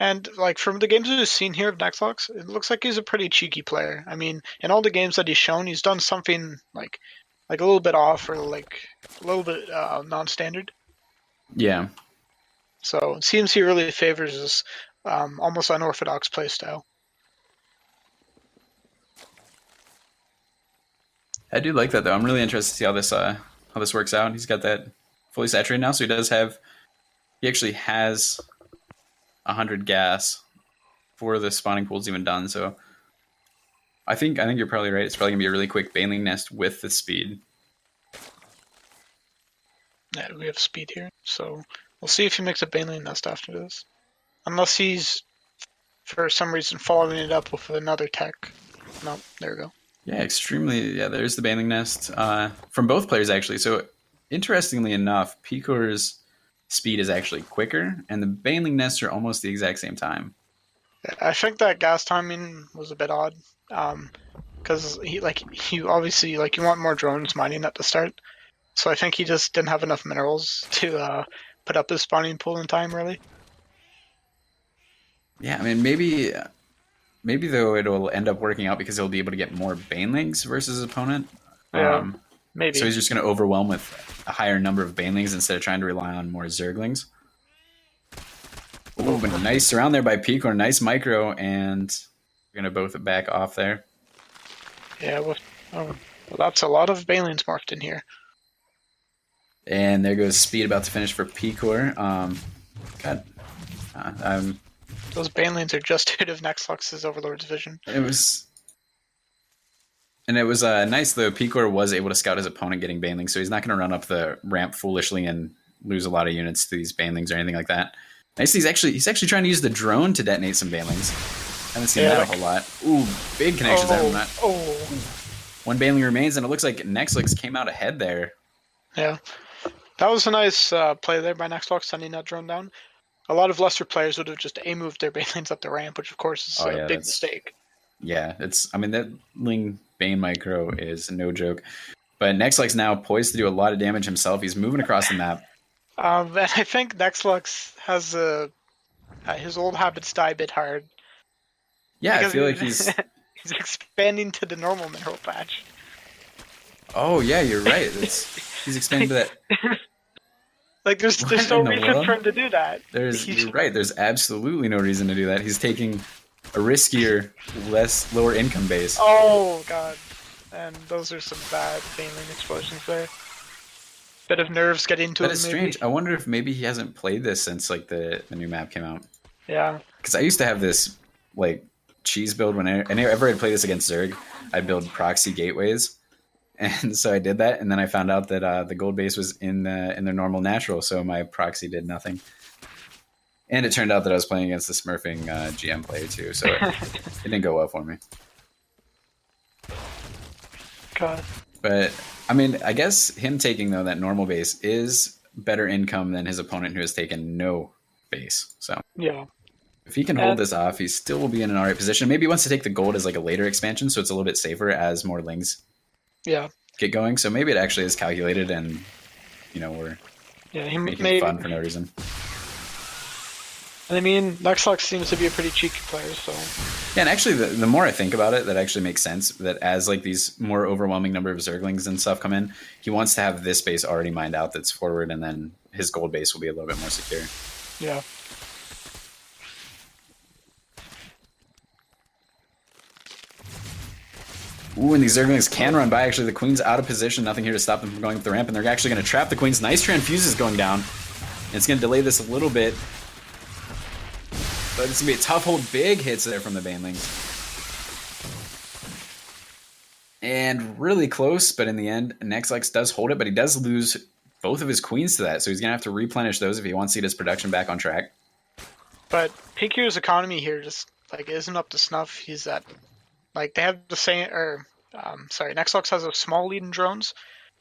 Speaker 3: And like from the games we've seen here of Nexlox, it looks like he's a pretty cheeky player. I mean, in all the games that he's shown, he's done something like a little bit off or like a little bit non-standard.
Speaker 2: Yeah.
Speaker 3: So it seems he really favors this almost unorthodox playstyle.
Speaker 2: I do like that though. I'm really interested to see how this works out. He's got that fully saturated now, so he actually has 100 gas before the spawning pool's even done. So I think you're probably right. It's probably gonna be a really quick Baneling nest with the speed.
Speaker 3: Yeah, we have speed here, so we'll see if he makes a Baneling nest after this. Unless he's, for some reason, following it up with another tech. No, there we go.
Speaker 2: Yeah, extremely. Yeah, there's the Baneling nest from both players actually. So interestingly enough, Picor's speed is actually quicker, and the Baneling nests are almost the exact same time.
Speaker 3: I think that gas timing was a bit odd, because he obviously you want more drones mining at the start, so I think he just didn't have enough minerals to put up his spawning pool in time, really.
Speaker 2: Yeah, I mean maybe though it'll end up working out because he'll be able to get more Banelings versus his opponent.
Speaker 3: Yeah, maybe.
Speaker 2: So he's just going to overwhelm with a higher number of Banelings instead of trying to rely on more Zerglings. Oh, but nice surround there by Picor, nice micro, and we're going to both back off there.
Speaker 3: Yeah, well, that's a lot of Banelings marked in here.
Speaker 2: And there goes speed about to finish for Picor.
Speaker 3: Those Banelings are just out of Nexlux's Overlord's vision.
Speaker 2: It was nice though. Picor was able to scout his opponent getting Banelings, so he's not going to run up the ramp foolishly and lose a lot of units to these Banelings or anything like that. Nice, he's actually trying to use the drone to detonate some Banelings. Haven't seen that a whole lot. Ooh, big connections out from that.
Speaker 3: Oh.
Speaker 2: One Baneling remains, and it looks like Nexlux came out ahead there.
Speaker 3: Yeah. That was a nice play there by Nexlux, sending that drone down. A lot of lesser players would have just A-moved their Banelings up the ramp, which of course is a big mistake.
Speaker 2: Yeah, that Ling Bane micro is no joke. But Nexlux now poised to do a lot of damage himself. He's moving across the map.
Speaker 3: And I think Nexlux has his old habits die a bit hard.
Speaker 2: Yeah, I feel like he's
Speaker 3: he's expanding to the normal mineral patch.
Speaker 2: Oh yeah, you're right. He's expanding to that.
Speaker 3: Like there's no reason for him to do that.
Speaker 2: You're right. There's absolutely no reason to do that. He's taking a riskier, lower income base.
Speaker 3: Oh god, and those are some bad Baneling explosions there. Bit of nerves getting to him.
Speaker 2: That is strange. I wonder if maybe he hasn't played this since like the new map came out.
Speaker 3: Yeah.
Speaker 2: Because I used to have this like cheese build whenever I'd play this against Zerg, I'd build proxy gateways. And so I did that, and then I found out that the gold base was in the normal natural, so my proxy did nothing. And it turned out that I was playing against the smurfing GM player too, so it didn't go well for me.
Speaker 3: God.
Speaker 2: But I mean, I guess him taking though that normal base is better income than his opponent who has taken no base. So
Speaker 3: yeah,
Speaker 2: if he can hold this off, he still will be in an alright position. Maybe he wants to take the gold as like a later expansion, so it's a little bit safer as more lings get going. So maybe it actually is calculated, and we're making fun for no reason.
Speaker 3: And I mean, Nexlux seems to be a pretty cheeky player, so.
Speaker 2: Yeah, and actually, the more I think about it, that actually makes sense. That as like these more overwhelming number of Zerglings and stuff come in, he wants to have this base already mined out that's forward, and then his gold base will be a little bit more secure.
Speaker 3: Yeah.
Speaker 2: Ooh, and these Zerglings can run by. Actually, the Queen's out of position. Nothing here to stop them from going up the ramp, and they're actually going to trap the Queens. Nice transfuses going down. And it's going to delay this a little bit. But it's going to be a tough hold. Big hits there from the Banelings. And really close, but in the end, Nexlux does hold it, but he does lose both of his Queens to that, so he's going to have to replenish those if he wants to get his production back on track.
Speaker 3: But Picu's economy here just isn't up to snuff. He's at they have the same, or Nextlox has a small lead in drones,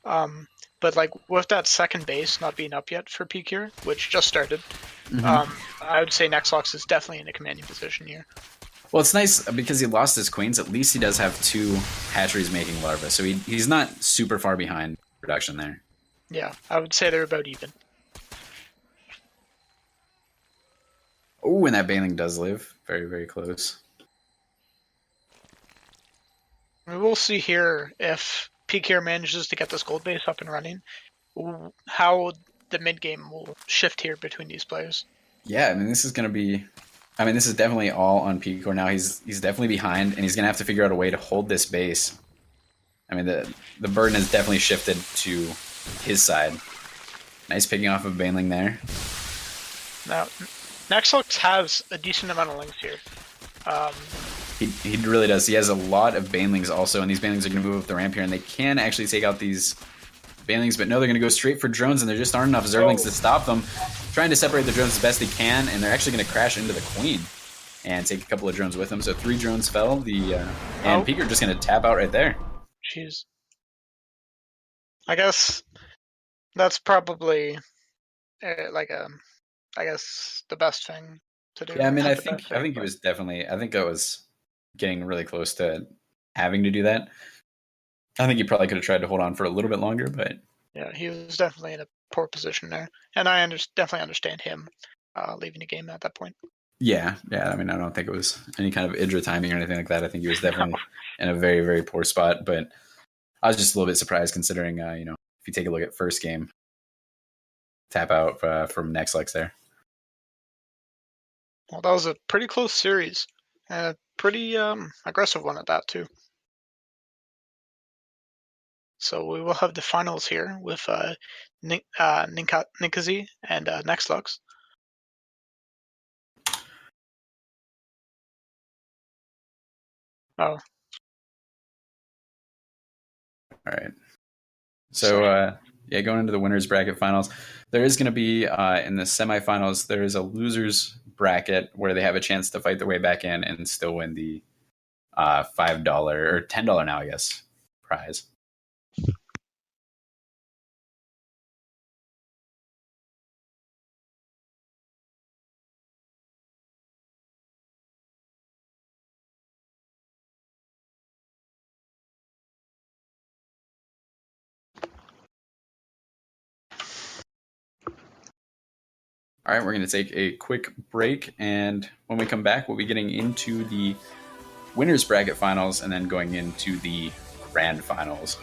Speaker 3: but like with that second base not being up yet for PQ, which just started, I would say Nextlox is definitely in a commanding position here.
Speaker 2: Well, it's nice because he lost his queens. At least he does have 2 hatcheries making larvae, so he's not super far behind production there.
Speaker 3: Yeah, I would say they're about even.
Speaker 2: Oh, and that Baneling does live. Very, very close.
Speaker 3: We will see here if PKR manages to get this gold base up and running, how the mid game will shift here between these players.
Speaker 2: Yeah, I mean, this is going to be... I mean, this is definitely all on PKR now. He's definitely behind, and he's going to have to figure out a way to hold this base. I mean, the burden has definitely shifted to his side. Nice picking off of Baneling there.
Speaker 3: Now, Nextlox has a decent amount of links here.
Speaker 2: He really does. He has a lot of Banelings also, and these Banelings are going to move up the ramp here, and they can actually take out these Banelings, but no, they're going to go straight for drones, and there just aren't enough Zerglings to stop them. Trying to separate the drones as best they can, and they're actually going to crash into the Queen and take a couple of drones with them. So 3 drones fell, and PKR just going to tap out right there.
Speaker 3: Jeez. I guess that's probably I guess the best thing to do.
Speaker 2: Yeah, I mean, I think he was definitely. I think that was getting really close to having to do that. I think he probably could have tried to hold on for a little bit longer, but
Speaker 3: yeah, he was definitely in a poor position there, and I definitely understand him leaving the game at that point.
Speaker 2: Yeah. I mean, I don't think it was any kind of Idra timing or anything like that. I think he was definitely in a very, very poor spot, but I was just a little bit surprised considering, if you take a look at first game, tap out from Nextlox there.
Speaker 3: Well, that was a pretty close series, and a pretty aggressive one at that too. So we will have the finals here with Ninkasi and Nextlox. Oh.
Speaker 2: All right. So, going into the winners bracket finals, there is going to be in the semifinals, there is a losers bracket where they have a chance to fight their way back in and still win the $5 or $10 now, I guess, prize. All right, we're going to take a quick break, and when we come back, we'll be getting into the winners bracket finals and then going into the grand finals.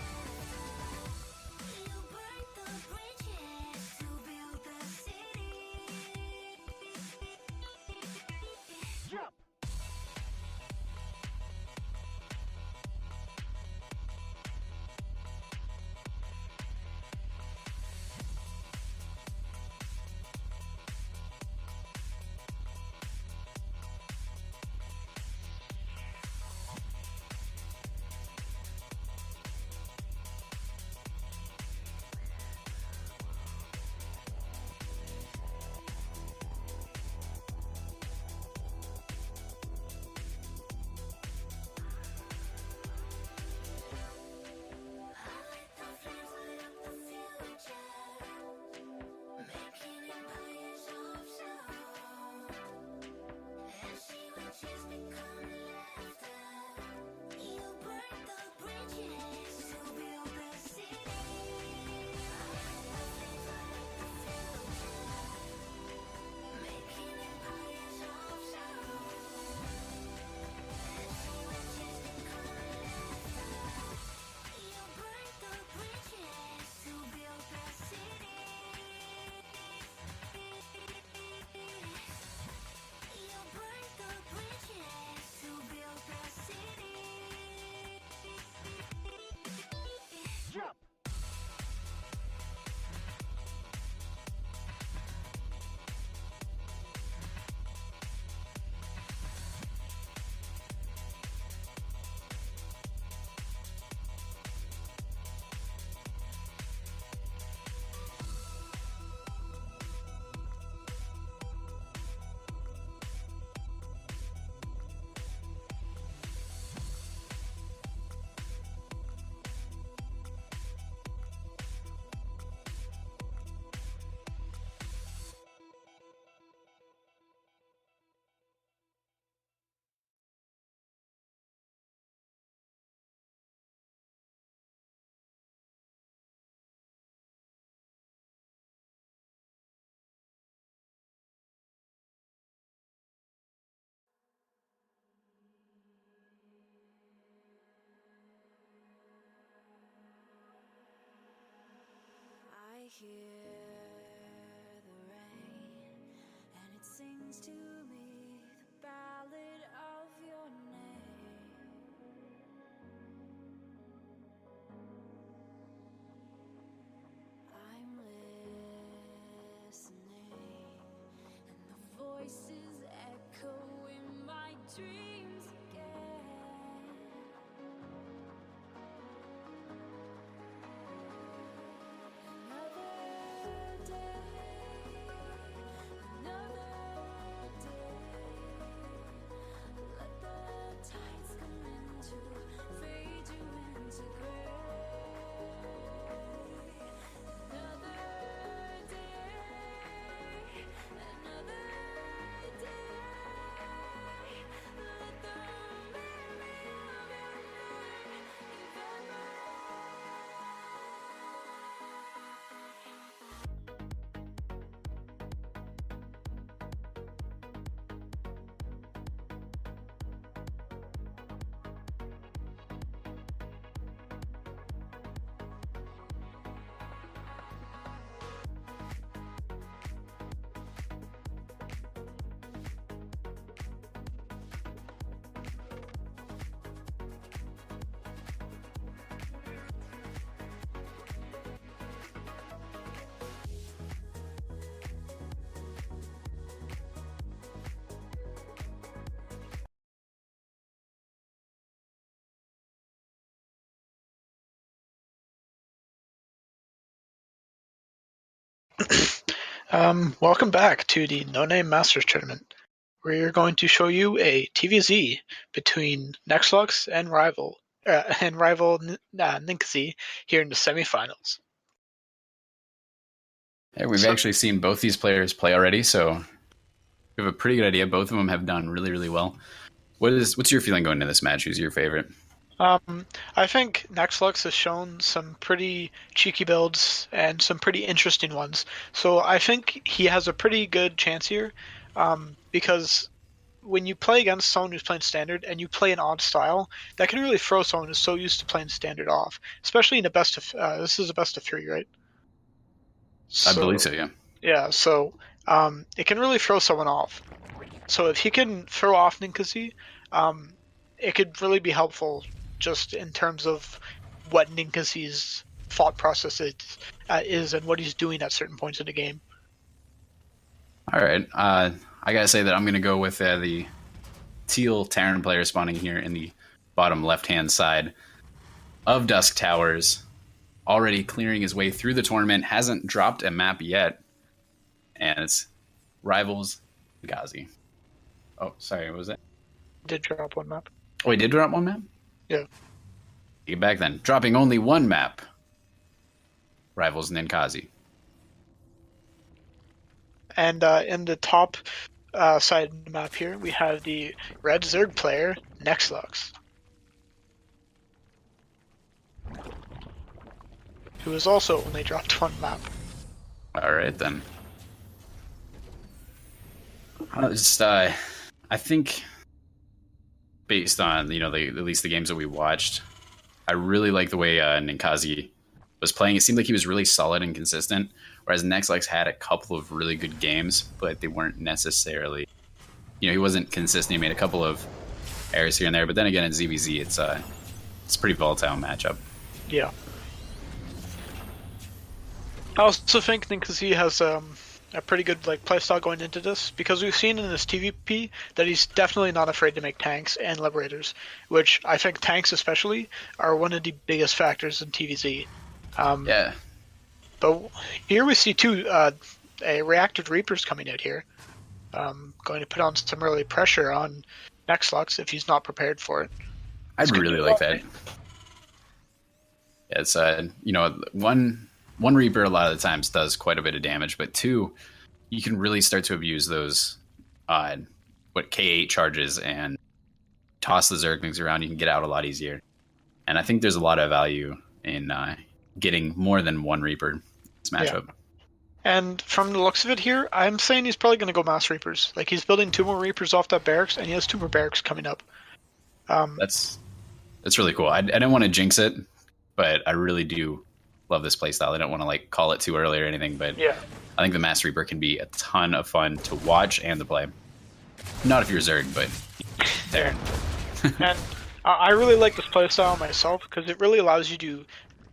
Speaker 1: hear the rain, and it sings to me the ballad of your name. I'm listening, and the voices echo in my dreams again. Another day, let the tides come into, fade you into gray. Another day, let the memory of your
Speaker 3: Welcome back to the No Name Masters Tournament. We're going to show you a TVZ between Nexlux and rival Ninkasi here in the semifinals.
Speaker 2: Yeah, we've
Speaker 3: So-
Speaker 2: actually seen both these players play already, so we have a pretty good idea. Both of them have done really, really well. What's your feeling going into this match? Who's your favorite?
Speaker 3: I think Nexlux has shown some pretty cheeky builds and some pretty interesting ones. So I think he has a pretty good chance here, because when you play against someone who's playing standard and you play an odd style, that can really throw someone who's so used to playing standard off, especially in a best of. This is a best of 3, right?
Speaker 2: I believe so, yeah.
Speaker 3: Yeah, so it can really throw someone off. So if he can throw off Ninkasi, it could really be helpful just in terms of what Ninkasi's thought process is and what he's doing at certain points in the game.
Speaker 2: All right. I gotta say that I'm gonna go with the teal Terran player spawning here in the bottom left-hand side of Dusk Towers, already clearing his way through the tournament. Hasn't dropped a map yet, and it's Rivals Ghazi. Oh, sorry, what was that?
Speaker 3: Did drop one map.
Speaker 2: Oh, he did drop one map?
Speaker 3: Yeah.
Speaker 2: Get back then. Dropping only one map. Rivals Ninkasi.
Speaker 3: And in the top side of the map here, we have the red Zerg player, Nexlux, who has also only dropped one map.
Speaker 2: All right, then. I think, based on at least the games that we watched, I really like the way Ninkasi was playing. It seemed like he was really solid and consistent, whereas Nexlux had a couple of really good games, but they weren't necessarily, he wasn't consistent. He made a couple of errors here and there, but then again in ZVZ, it's a pretty volatile matchup.
Speaker 3: Yeah. I also think Ninkasi has a pretty good playstyle going into this, because we've seen in this TVP that he's definitely not afraid to make tanks and liberators, which I think tanks especially are one of the biggest factors in TVZ.
Speaker 2: Yeah.
Speaker 3: But here we see two reactive Reapers coming out here, going to put on some early pressure on Nexlux if he's not prepared for it.
Speaker 2: I'd really like that. Yeah, it's one Reaper a lot of the times does quite a bit of damage, but two, you can really start to abuse those K8 charges and toss the Zerglings around. You can get out a lot easier, and I think there's a lot of value in getting more than one Reaper in this matchup.
Speaker 3: Yeah. And from the looks of it here, I'm saying he's probably going to go Mass Reapers. He's building 2 more Reapers off that barracks, and he has 2 more barracks coming up.
Speaker 2: That's really cool. I don't want to jinx it, but I really do love this playstyle. I don't want to like call it too early or anything, but
Speaker 3: Yeah.
Speaker 2: I think the Master Reaper can be a ton of fun to watch and to play. Not if you're Zerg, but there.
Speaker 3: And I really like this playstyle myself because it really allows you to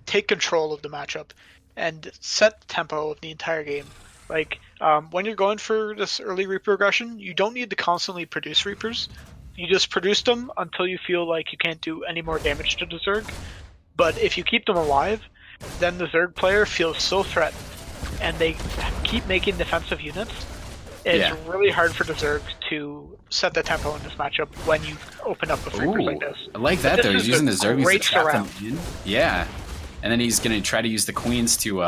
Speaker 3: take control of the matchup and set the tempo of the entire game. Like, when you're going for this early Reaper aggression, you don't need to constantly produce Reapers. You just produce them until you feel like you can't do any more damage to the Zerg. But if you keep them alive, then the Zerg player feels so threatened, and they keep making defensive units. It's really hard for the Zerg to set the tempo in this matchup when you open up with Reapers like this.
Speaker 2: I like that, though. He's using the Zerglings to
Speaker 3: great
Speaker 2: trap them
Speaker 3: surround.
Speaker 2: in. Yeah. And then he's going to try to use the Queens to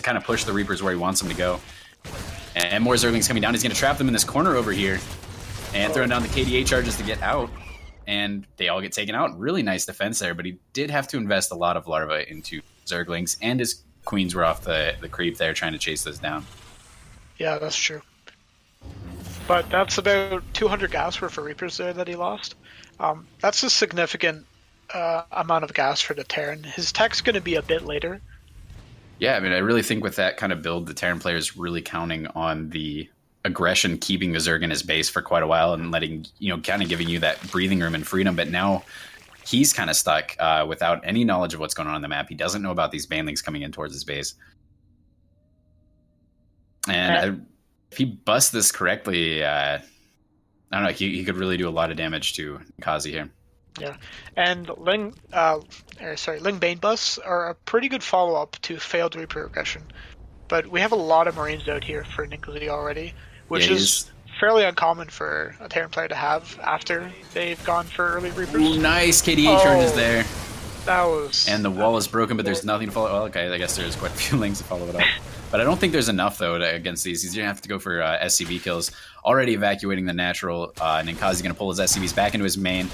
Speaker 2: kind of push the Reapers where he wants them to go. And more Zerglings coming down. He's going to trap them in this corner over here and throwing down the KDA charges to get out. And they all get taken out. Really nice defense there, but he did have to invest a lot of larvae into Zerglings, and his Queens were off the creep there trying to chase those down.
Speaker 3: Yeah, that's true. But that's about 200 gas worth of Reapers there that he lost. That's a significant amount of gas for the Terran. His tech's going to be a bit later.
Speaker 2: Yeah, I mean, I really think with that kind of build, the Terran player is really counting on the aggression keeping the Zerg in his base for quite a while and letting, kind of giving you that breathing room and freedom. But now he's kind of stuck without any knowledge of what's going on the map. He doesn't know about these banelings coming in towards his base. And if he busts this correctly, I don't know, he could really do a lot of damage to Kazi here.
Speaker 3: Yeah, and Ling Bane busts are a pretty good follow-up to failed Reaper aggression. But we have a lot of Marines out here for Ninkasi already, which is fairly uncommon for a Terran player to have after they've gone for early Reapers.
Speaker 2: Ooh, nice KDA charges there.
Speaker 3: That was...
Speaker 2: And the wall is broken, but there's nothing to follow. Well, okay, I guess there's quite a few links to follow it up. But I don't think there's enough, though, against these. He's going to have to go for SCV kills. Already evacuating the natural. Ninkazi's going to pull his SCVs back into his main.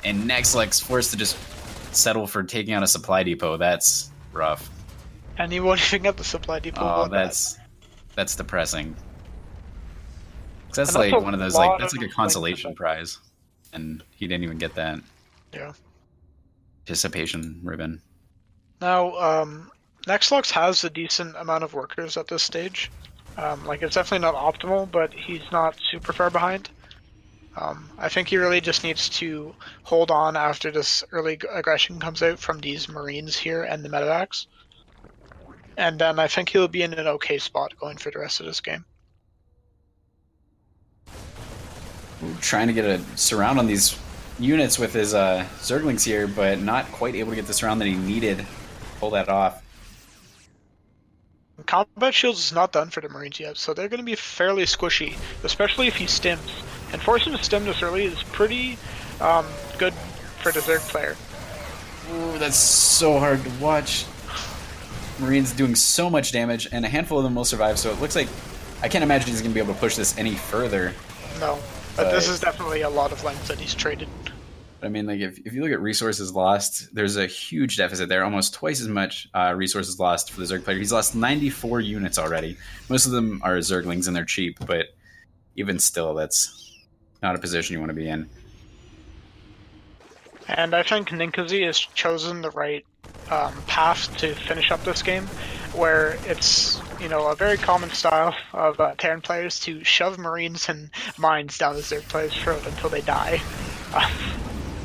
Speaker 2: And Nexlex forced to just settle for taking out a supply depot. That's rough.
Speaker 3: And he won't even get the supply depot.
Speaker 2: Oh, that's depressing. 'Cause that's like one of those, like, that's like a consolation prize. And he didn't even get that.
Speaker 3: Yeah.
Speaker 2: Participation ribbon.
Speaker 3: Now, Nexlux has a decent amount of workers at this stage. It's definitely not optimal, but he's not super far behind. I think he really just needs to hold on after this early aggression comes out from these Marines here and the medevacs. And then I think he'll be in an okay spot going for the rest of this game.
Speaker 2: Trying to get a surround on these units with his Zerglings here, but not quite able to get the surround that he needed to pull that off.
Speaker 3: Combat shields is not done for the Marines yet, so they're going to be fairly squishy, especially if he stims. And forcing to stim this early is pretty good for the Zerg player.
Speaker 2: Ooh, that's so hard to watch. Marines doing so much damage, and a handful of them will survive, so it looks like I can't imagine he's going to be able to push this any further.
Speaker 3: No, but this is definitely a lot of length that he's traded.
Speaker 2: I mean, like, if you look at resources lost, there's a huge deficit there, almost twice as much resources lost for the Zerg player. He's lost 94 units already. Most of them are Zerglings, and they're cheap, but even still, that's not a position you want to be in.
Speaker 3: And I think Ninkasi has chosen the right path to finish up this game, where it's, a very common style of Terran players to shove Marines and mines down the Zerg player's throat until they die.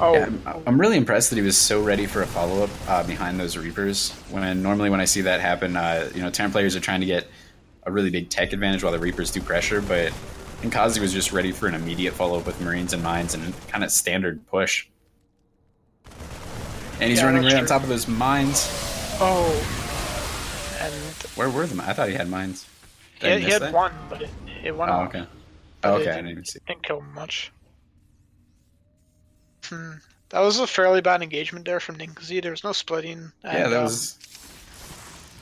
Speaker 2: Yeah, I'm really impressed that he was so ready for a follow-up behind those Reapers. Normally when I see that happen, Terran players are trying to get a really big tech advantage while the Reapers do pressure, but Ninkazi was just ready for an immediate follow-up with Marines and mines and kind of standard push. And he's running right on top of those mines.
Speaker 3: Oh. And
Speaker 2: where were them? I thought he had mines.
Speaker 3: He had one, but it went off.
Speaker 2: Okay. Okay, I didn't even see.
Speaker 3: Didn't kill him much. That was a fairly bad engagement there from Ninkasi. There was no splitting. And,
Speaker 2: yeah,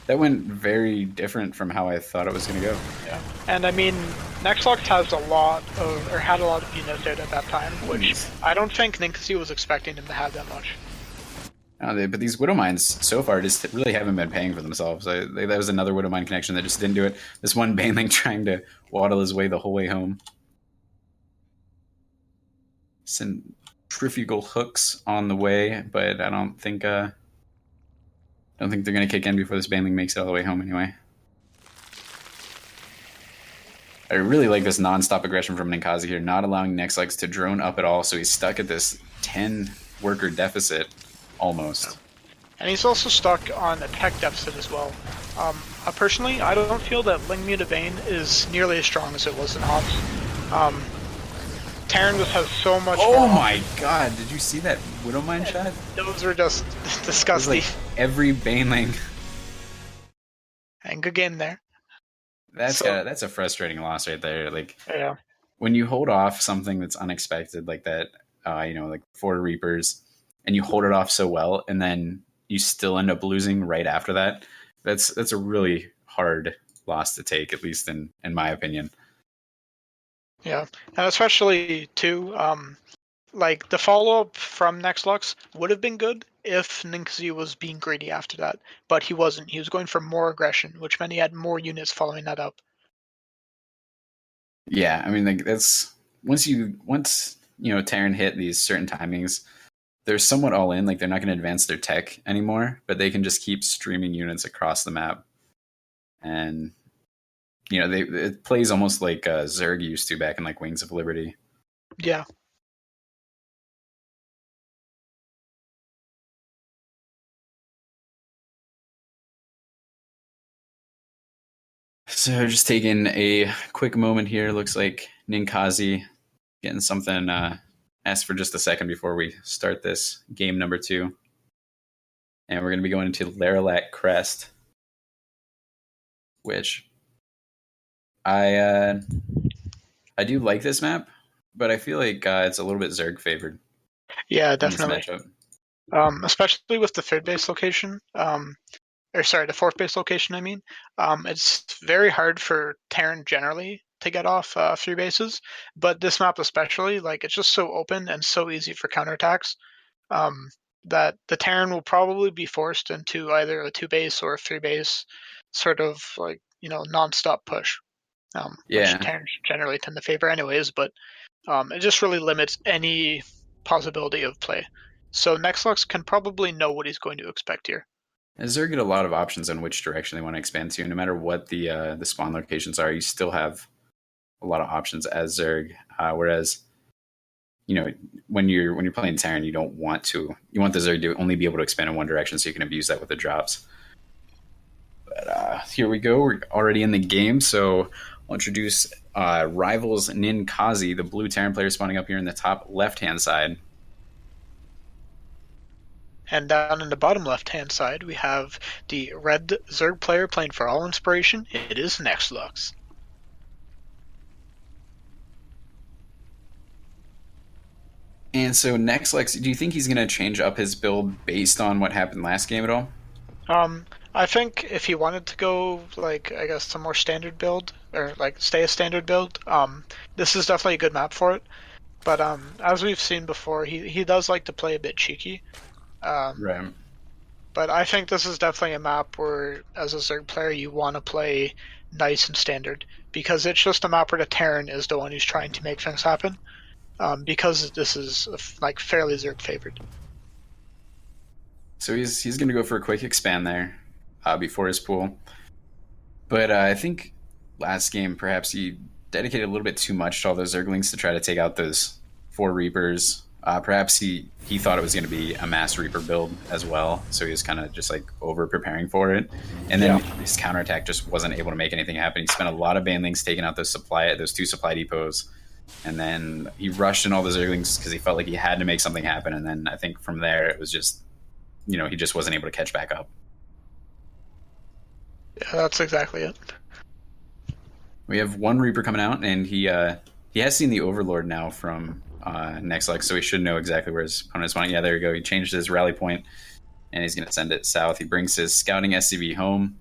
Speaker 2: that went very different from how I thought it was going to go.
Speaker 3: Yeah, and I mean, Nexlux had a lot of units out at that time, which I don't think Ninkasi was expecting him to have that much.
Speaker 2: But these Widow Mines so far just really haven't been paying for themselves. That was another Widow Mine connection that just didn't do it. This one Baneling trying to waddle his way the whole way home. Centrifugal hooks on the way, but I don't think I don't think they're going to kick in before this Baneling makes it all the way home anyway. I really like this non-stop aggression from Ninkazi here, not allowing Nexlex to drone up at all, so he's stuck at this 10-worker deficit, almost.
Speaker 3: And he's also stuck on a tech deficit as well. Personally, I don't feel that Lingmuta Bane is nearly as strong as it was in Hops. Terran just has so much
Speaker 2: Oh
Speaker 3: more.
Speaker 2: my god, did you see that Widowmine shot?
Speaker 3: Those were just
Speaker 2: It was
Speaker 3: disgusting.
Speaker 2: like every Baneling.
Speaker 3: And good game there.
Speaker 2: That's a frustrating loss right there. Like,
Speaker 3: Yeah.
Speaker 2: when you hold off something that's unexpected like that, like 4 Reapers, and you hold it off so well, and then you still end up losing right after that, that's a really hard loss to take, at least in my opinion.
Speaker 3: Yeah, and especially too, like the follow-up from Nexlux would have been good if Ningxi was being greedy after that, but he wasn't. He was going for more aggression, which meant he had more units following that up.
Speaker 2: Yeah, I mean, like, that's once Terran hit these certain timings, they're somewhat all in. Like, they're not going to advance their tech anymore, but they can just keep streaming units across the map, and it plays almost like Zerg used to back in like Wings of Liberty.
Speaker 3: Yeah.
Speaker 2: So just taking a quick moment here. Looks like Ninkazi getting something asked for just a second before we start this game number 2. And we're going to be going into Laralat Crest, which I do like this map, but I feel like it's a little bit Zerg favored.
Speaker 3: Yeah,
Speaker 2: in this
Speaker 3: definitely.
Speaker 2: matchup.
Speaker 3: Especially with the third base location. The fourth base location, I mean. It's very hard for Terran generally to get off 3 bases, but this map especially, like, it's just so open and so easy for counterattacks that the Terran will probably be forced into either a 2 base or a 3 base sort of like, non-stop push.
Speaker 2: Yeah.
Speaker 3: Which Terran generally tend to favor anyways, but it just really limits any possibility of play. So Nexlux can probably know what he's going to expect here.
Speaker 2: And Zerg get a lot of options on which direction they want to expand to. No matter what the spawn locations are, you still have a lot of options as Zerg. Whereas, when you're playing Terran, you want the Zerg to only be able to expand in one direction, so you can abuse that with the drops. But here we go. We're already in the game, so I'll introduce Rivals Ninkazi, the blue Terran player spawning up here in the top left-hand side.
Speaker 3: And down in the bottom left-hand side, we have the red Zerg player playing for all inspiration. It is Nexlux.
Speaker 2: And so Nexlux, do you think he's going to change up his build based on what happened last game at all?
Speaker 3: I think if he wanted to go, a more standard build, or, stay a standard build, this is definitely a good map for it. But as we've seen before, he does like to play a bit cheeky.
Speaker 2: Right.
Speaker 3: But I think this is definitely a map where, as a Zerg player, you want to play nice and standard, because it's just a map where the Terran is the one who's trying to make things happen, because this is fairly Zerg favored.
Speaker 2: So he's going to go for a quick expand there before his pool. But I think last game perhaps he dedicated a little bit too much to all those Zerglings to try to take out those 4 Reapers. Perhaps he thought it was going to be a mass Reaper build as well, so he was kind of just over preparing for it. And then his counterattack just wasn't able to make anything happen. He spent a lot of Banelings taking out those 2 supply depots, and then he rushed in all the Zerglings because he felt like he had to make something happen. And then I think from there it was just, he just wasn't able to catch back up.
Speaker 3: Yeah, that's exactly it.
Speaker 2: We have 1 Reaper coming out, and he has seen the Overlord now from Nexlux, so he should know exactly where his opponent is spawning. Yeah, there you go. He changed his rally point, and he's going to send it south. He brings his scouting SCV home.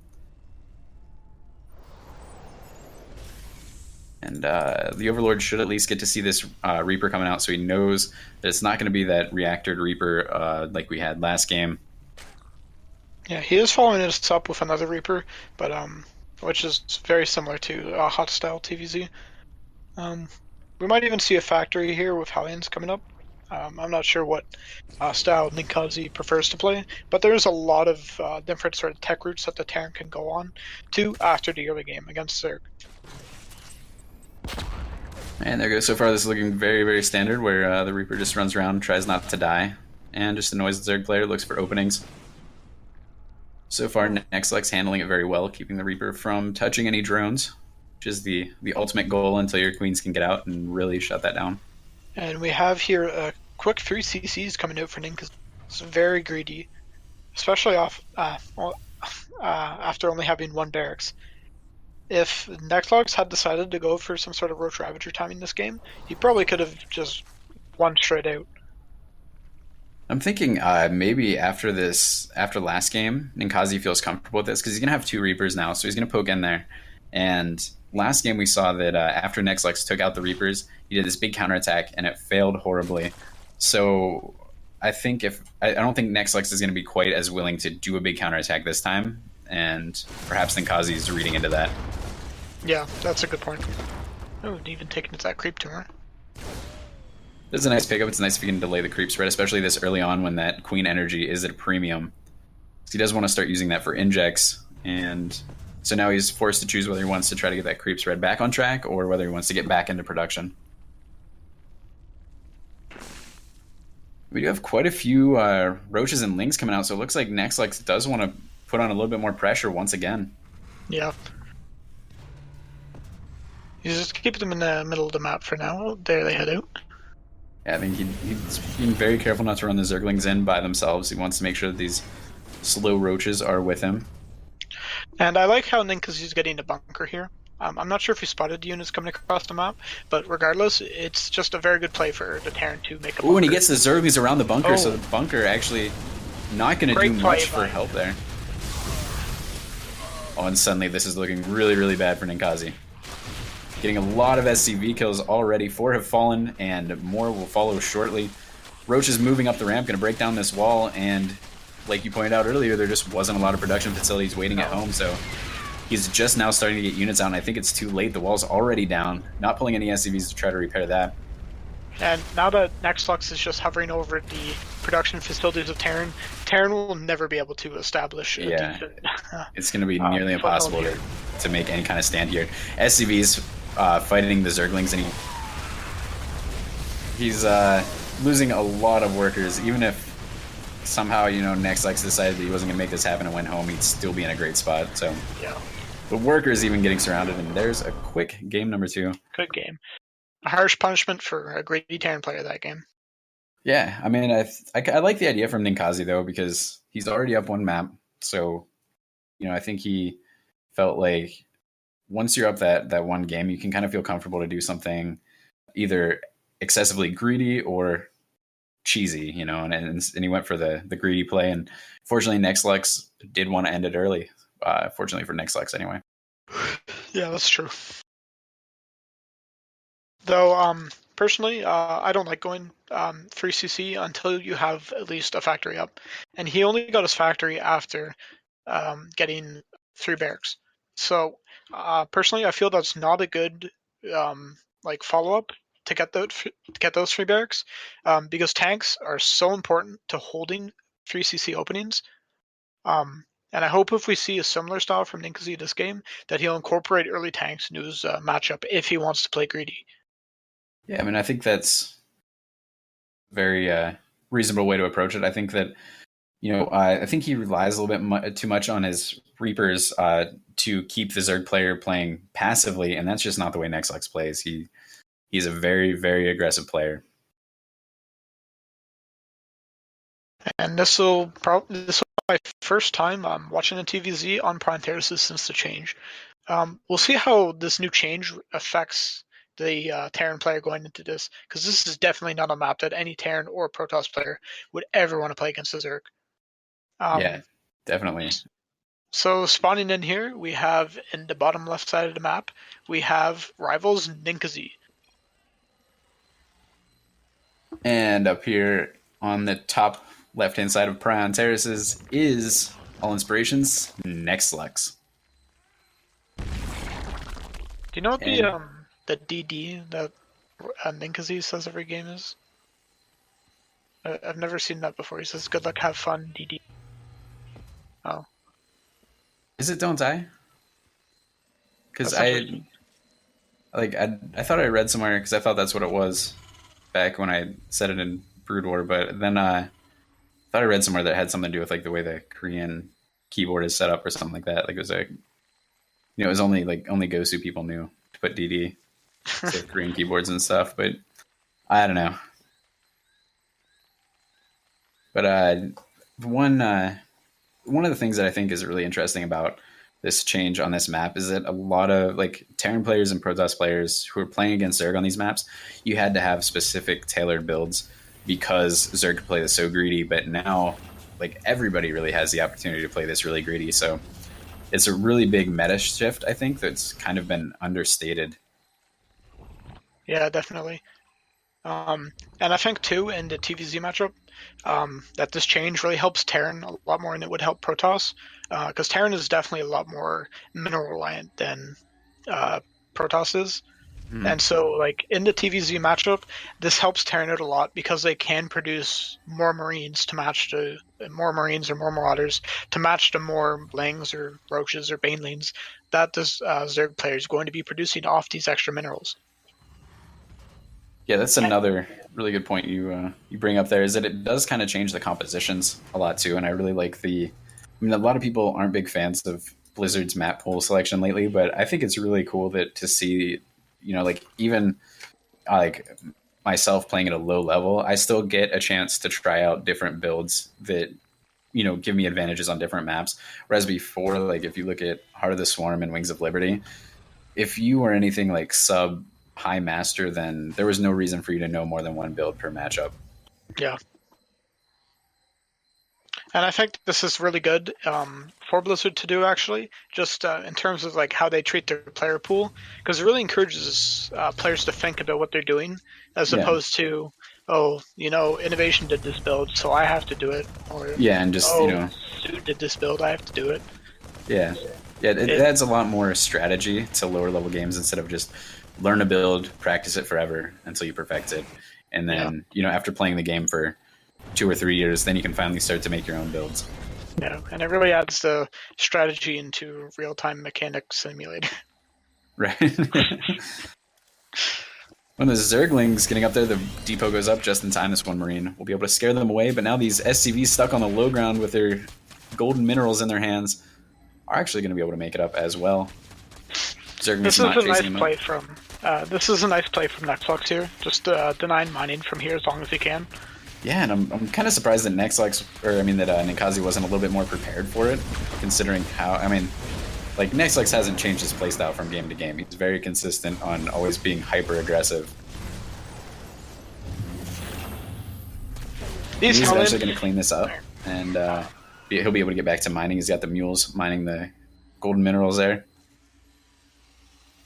Speaker 2: And the Overlord should at least get to see this Reaper coming out, so he knows that it's not going to be that reactored Reaper like we had last game.
Speaker 3: Yeah, he is following this up with another Reaper, but which is very similar to Hot Style TVZ. We might even see a factory here with Hellions coming up. I'm not sure what style Ninkazi prefers to play, but there's a lot of different sort of tech routes that the Terran can go on to after the early game against Zerg.
Speaker 2: And there goes. So far, this is looking very, very standard, where the Reaper just runs around, tries not to die, and just annoys the Zerg player, looks for openings. So far, Nexlex handling it very well, keeping the Reaper from touching any drones, which is the ultimate goal until your queens can get out and really shut that down.
Speaker 3: And we have here a quick 3 CCs coming out for Ninkazi. It's very greedy, especially off after only having 1 barracks. If Nexlox had decided to go for some sort of Roach Ravager timing this game, he probably could have just won straight out.
Speaker 2: I'm thinking maybe after last game, Ninkazi feels comfortable with this because he's going to have 2 Reapers now, so he's going to poke in there. And last game we saw that after Nexlex took out the Reapers, he did this big counterattack, and it failed horribly. So I think I don't think Nexlex is going to be quite as willing to do a big counterattack this time, and perhaps Ninkazi is reading into that.
Speaker 3: Yeah, that's a good point. Oh, even taking it that creep tumor.
Speaker 2: This is a nice pickup. It's nice if you can delay the creep spread, especially this early on when that queen energy is at a premium. So he does want to start using that for injects, and so now he's forced to choose whether he wants to try to get that creep spread back on track or whether he wants to get back into production. We do have quite a few Roaches and Lings coming out, so it looks like Nexlex does want to put on a little bit more pressure once again.
Speaker 3: Yeah. You just keep them in the middle of the map for now. There they head out.
Speaker 2: Yeah, I think he's being very careful not to run the Zerglings in by themselves. He wants to make sure that these slow Roaches are with him.
Speaker 3: And I like how Ninkazi's getting a bunker here. I'm not sure if he spotted units coming across the map, but regardless, it's just a very good play for the Terran to make a bunker.
Speaker 2: Ooh, and he gets the Zerglings around the bunker, so the bunker actually not going to do much for help there. Oh, and suddenly this is looking really, really bad for Ninkazi. Getting a lot of SCV kills already. 4 have fallen, and more will follow shortly. Roach is moving up the ramp, going to break down this wall, and like you pointed out earlier, there just wasn't a lot of production facilities waiting at home, so he's just now starting to get units out, and I think it's too late. The wall's already down. Not pulling any SCVs to try to repair that.
Speaker 3: And now that Nexlex is just hovering over the production facilities of Terran, Terran will never be able to establish a decent,
Speaker 2: it's going to be nearly impossible to make any kind of stand here. SCV's fighting the Zerglings, and he's losing a lot of workers. Even if somehow, Nexlex decided that he wasn't going to make this happen and went home, he'd still be in a great spot. So
Speaker 3: yeah,
Speaker 2: the workers even getting surrounded, and there's a quick game number 2.
Speaker 3: Good game. A harsh punishment for a greedy Terran player that game.
Speaker 2: Yeah, I mean, I like the idea from Ninkazi, though, because he's already up 1 map. So, I think he felt like once you're up that 1 game, you can kind of feel comfortable to do something either excessively greedy or cheesy, and he went for the greedy play. And fortunately, Nexlex did want to end it early. Fortunately for Nexlex, anyway.
Speaker 3: Yeah, that's true. Though, personally, I don't like going 3CC until you have at least a factory up. And he only got his factory after getting 3 barracks. So, personally, I feel that's not a good follow-up to get those 3 barracks, because tanks are so important to holding 3CC openings. And I hope if we see a similar style from Ninkazi this game, that he'll incorporate early tanks into his matchup if he wants to play greedy.
Speaker 2: Yeah, I mean, I think that's a very reasonable way to approach it. I think that, I think he relies a little bit too much on his Reapers to keep the Zerg player playing passively, and that's just not the way Nexlex plays. He's a very, very aggressive player.
Speaker 3: And this will be my first time watching a TVZ on Prime Terraces since the change. We'll see how this new change affects the Terran player going into this, because this is definitely not a map that any Terran or Protoss player would ever want to play against the Zerg.
Speaker 2: Yeah, definitely.
Speaker 3: So spawning in here, we have in the bottom left side of the map, we have Rivals Ninkazi.
Speaker 2: And up here on the top left-hand side of Prion Terraces is All Inspirations Nexlex.
Speaker 3: Do you know what the DD that Ninkazi says every game is? I've never seen that before. He says, "Good luck, have fun, DD." Oh,
Speaker 2: Is it Don't Die? Because
Speaker 3: that's interesting.
Speaker 2: I thought I read somewhere, because I thought that's what it was back when I said it in Brood War, but then I thought I read somewhere that had something to do with like the way the Korean keyboard is set up or something like that. Like it was it was only Gosu people knew to put DD to Korean keyboards and stuff, but I don't know. But one of the things that I think is really interesting about this change on this map is that a lot of like Terran players and Protoss players who are playing against Zerg on these maps, you had to have specific tailored builds because Zerg could play this so greedy. But now, like everybody really has the opportunity to play this really greedy. So it's a really big meta shift, I think, that's kind of been understated.
Speaker 3: Yeah, definitely. And I think too in the TVZ matchup, that this change really helps Terran a lot more than it would help Protoss, because Terran is definitely a lot more mineral reliant than Protoss is. And so, like in the TVZ matchup, this helps Terran out a lot because they can produce more Marines to match the more Marines or more Marauders to match the more Lings or Roaches or Banelings that this Zerg player is going to be producing off these extra minerals.
Speaker 2: Yeah, that's another really good point you bring up there, is that it does kind of change the compositions a lot too. And I really like a lot of people aren't big fans of Blizzard's map pool selection lately, but I think it's really cool to see, like even like myself playing at a low level, I still get a chance to try out different builds that, give me advantages on different maps. Whereas before, like if you look at Heart of the Swarm and Wings of Liberty, if you were anything like sub high master, then there was no reason for you to know more than one build per matchup.
Speaker 3: Yeah. And I think this is really good for Blizzard to do, actually, just in terms of like how they treat their player pool, because it really encourages players to think about what they're doing, as opposed to, Innovation did this build, so I have to do it, or
Speaker 2: and just
Speaker 3: Suit did this build, I have to do it.
Speaker 2: It adds a lot more strategy to lower level games instead of just learn a build, practice it forever until you perfect it, and then after playing the game for 2 or 3 years, then you can finally start to make your own builds.
Speaker 3: Yeah, and it really adds the strategy into real-time mechanics simulator.
Speaker 2: Right. When the Zerglings getting up there, the depot goes up just in time. This one Marine will be able to scare them away, but now these SCVs stuck on the low ground with their golden minerals in their hands are actually going to be able to make it up as well. Zerglings
Speaker 3: This is
Speaker 2: not
Speaker 3: a
Speaker 2: chasing
Speaker 3: nice
Speaker 2: them
Speaker 3: play
Speaker 2: up.
Speaker 3: from Nextflux here. Just deny mining from here as long as you can.
Speaker 2: Yeah, and I'm kind of surprised that that Ninkazi wasn't a little bit more prepared for it, considering how, Nextflux hasn't changed his playstyle from game to game. He's very consistent on always being hyper-aggressive. He's actually going to clean this up, and he'll be able to get back to mining. He's got the mules mining the golden minerals there.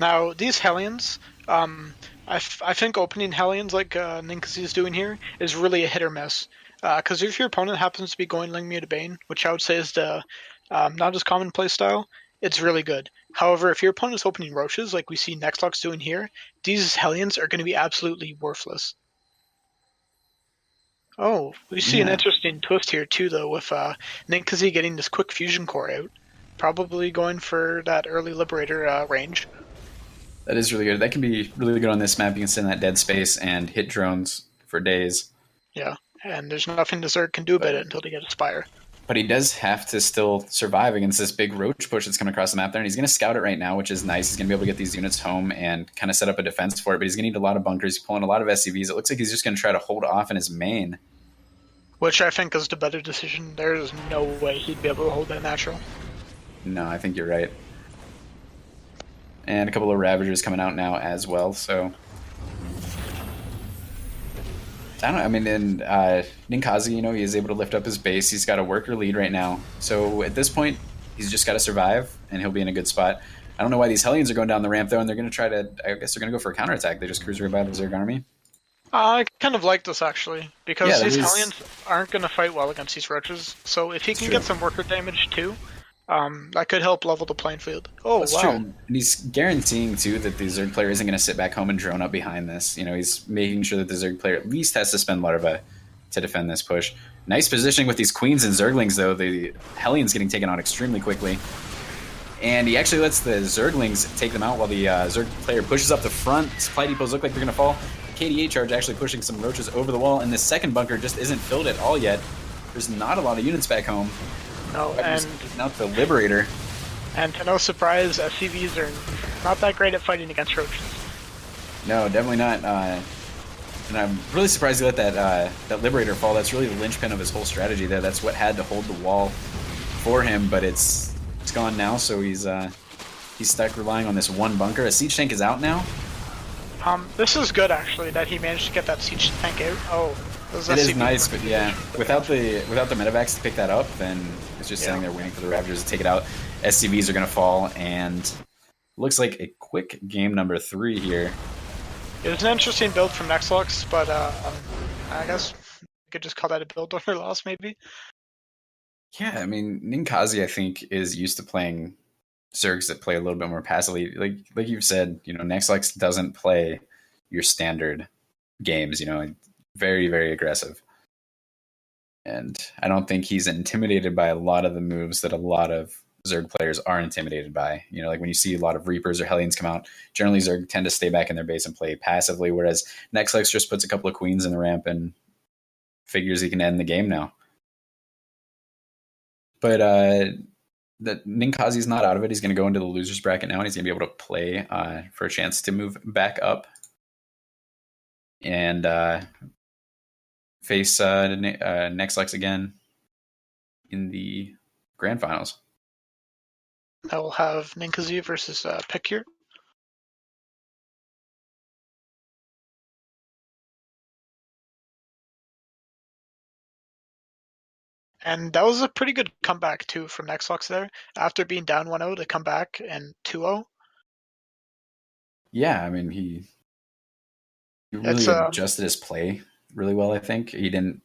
Speaker 3: Now, these Hellions, I think opening Hellions like Ninkazi is doing here is really a hit or miss. Because if your opponent happens to be going Ling Muta Bane, which I would say is the not as common play style, it's really good. However, if your opponent is opening Roaches, like we see Nextflux doing here, these Hellions are going to be absolutely worthless. Oh, we see an interesting twist here too, though, with Ninkazi getting this quick fusion core out. Probably going for that early Liberator range.
Speaker 2: That is really good. That can be really good on this map. You can sit in that dead space and hit drones for days.
Speaker 3: Yeah, and there's nothing the Zerg can do about it until they get a Spire.
Speaker 2: But he does have to still survive against this big Roach push that's coming across the map there, and he's going to scout it right now, which is nice. He's going to be able to get these units home and kind of set up a defense for it, but he's going to need a lot of bunkers. He's pulling a lot of SCVs. It looks like he's just going to try to hold off in his main.
Speaker 3: Which I think is the better decision. There's no way he'd be able to hold that natural.
Speaker 2: No, I think you're right. And a couple of Ravagers coming out now as well, so... Ninkazi, he is able to lift up his base. He's got a worker lead right now. So at this point, he's just got to survive, and he'll be in a good spot. I don't know why these Hellions are going down the ramp, though, and they're going to try to... I guess they're going to go for a counterattack. They just cruise right by the Zerg army.
Speaker 3: I kind of like this, actually, because these Hellions aren't going to fight well against these Roaches. So if he can get some worker damage, too, that could help level the playing field. Oh,
Speaker 2: that's
Speaker 3: wow.
Speaker 2: True. And he's guaranteeing, too, that the Zerg player isn't going to sit back home and drone up behind this. He's making sure that the Zerg player at least has to spend larva to defend this push. Nice positioning with these queens and zerglings, though. The Hellions getting taken on extremely quickly. And he actually lets the zerglings take them out while the Zerg player pushes up the front. Supply depots look like they're going to fall. The KDA charge actually pushing some roaches over the wall, and this second bunker just isn't filled at all yet. There's not a lot of units back home.
Speaker 3: No, and
Speaker 2: out the Liberator.
Speaker 3: And to no surprise, SCVs are not that great at fighting against roaches.
Speaker 2: No, definitely not. And I'm really surprised he let that Liberator fall. That's really the linchpin of his whole strategy there. That's what had to hold the wall for him, but it's gone now, so he's stuck relying on this one bunker. A siege tank is out now.
Speaker 3: This is good actually that he managed to get that siege tank out. Oh,
Speaker 2: it is nice, but yeah, without the medevacs to pick that up, then it's just sitting there waiting for the Ravagers to take it out. SCVs are going to fall, and looks like a quick game number 3 here.
Speaker 3: It was an interesting build from Nexlux, but I guess we could just call that a build or loss, maybe.
Speaker 2: Yeah, I mean, Ninkasi, I think, is used to playing Zergs that play a little bit more passively. Like you've said, Nexlux doesn't play your standard games, very, very aggressive. And I don't think he's intimidated by a lot of the moves that a lot of Zerg players are intimidated by. Like when you see a lot of Reapers or Hellions come out, generally Zerg tend to stay back in their base and play passively, whereas Nexlux just puts a couple of queens in the ramp and figures he can end the game now. But that Ninkasi's not out of it. He's going to go into the losers bracket now, and he's going to be able to play for a chance to move back up and face Nexlux again in the grand finals.
Speaker 3: I will have Ninkasi versus Pikir. And that was a pretty good comeback too from Nexlux there. After being down 1-0 to come back and 2-0.
Speaker 2: Yeah, I mean he really adjusted his play really well. I think he didn't.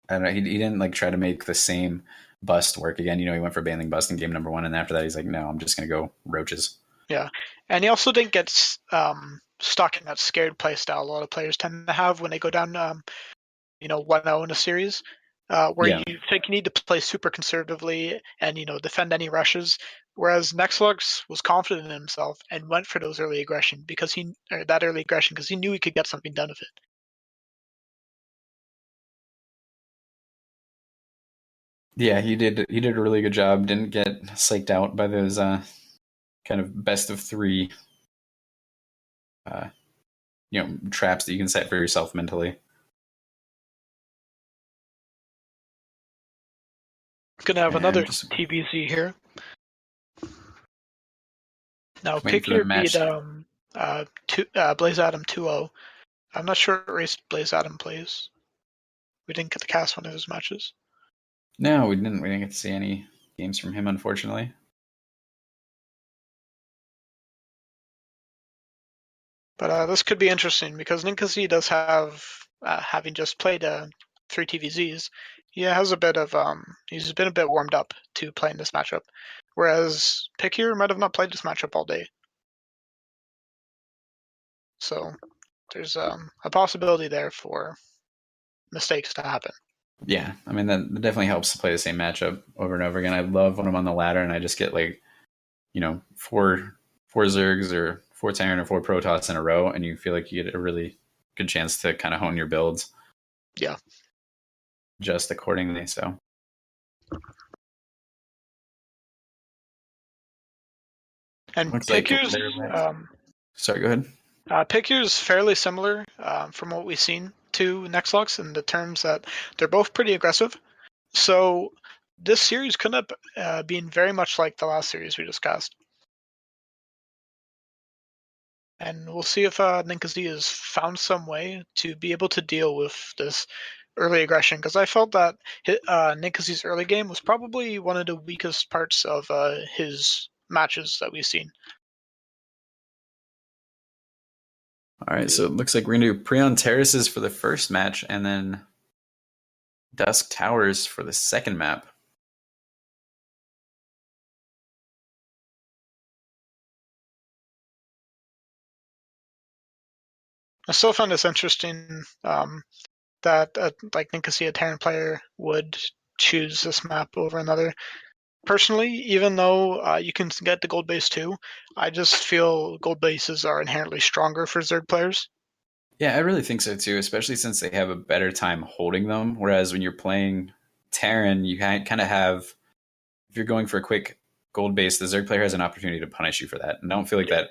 Speaker 2: I don't know. He didn't like try to make the same bust work again. He went for Baneling Bust in game number 1, and after that he's like, no, I'm just gonna go roaches.
Speaker 3: Yeah, and he also didn't get stuck in that scared play style a lot of players tend to have when they go down 1-0 in a series. Where you think you need to play super conservatively and defend any rushes, whereas Nexlux was confident in himself and went for those early aggression because he knew he could get something done with it.
Speaker 2: Yeah, he did a really good job. Didn't get psyched out by those kind of best of 3 traps that you can set for yourself mentally.
Speaker 3: Gonna have another TBZ here. Now Pikir beat Blaze Adam 2-0. I'm not sure what race Blaze Adam plays. We didn't get to cast one of his matches.
Speaker 2: No, we didn't get to see any games from him, unfortunately.
Speaker 3: But this could be interesting because Ninkasi does have, having just played 3 TVZs, he has a bit of he's been a bit warmed up to playing this matchup, whereas Pikir might have not played this matchup all day. So there's a possibility there for mistakes to happen.
Speaker 2: Yeah, I mean that definitely helps to play the same matchup over and over again. I love when I'm on the ladder and I just get 4 Zergs or 4 Terran or 4 Protoss in a row, and you feel like you get a really good chance to kind of hone your builds.
Speaker 3: Yeah.
Speaker 2: Just accordingly, so.
Speaker 3: And Pikir's
Speaker 2: sorry, go ahead.
Speaker 3: Pikir's fairly similar from what we've seen to Nexlux in the terms that they're both pretty aggressive. So this series could have been very much like the last series we discussed. And we'll see if Ninkasi has found some way to be able to deal with this early aggression, because I felt that Ninkasi's early game was probably one of the weakest parts of his matches that we've seen.
Speaker 2: All right, so it looks like we're going to do Prion Terraces for the first match and then Dusk Towers for the second map. I still found this interesting
Speaker 3: that like Ninkasi, a Terran player, would choose this map over another. Personally, even though you can get the gold base too, I just feel gold bases are inherently stronger for Zerg players.
Speaker 2: Yeah, I really think so too, especially since they have a better time holding them. Whereas when you're playing Terran, you kind of have, if you're going for a quick gold base, the Zerg player has an opportunity to punish you for that. And I don't feel like that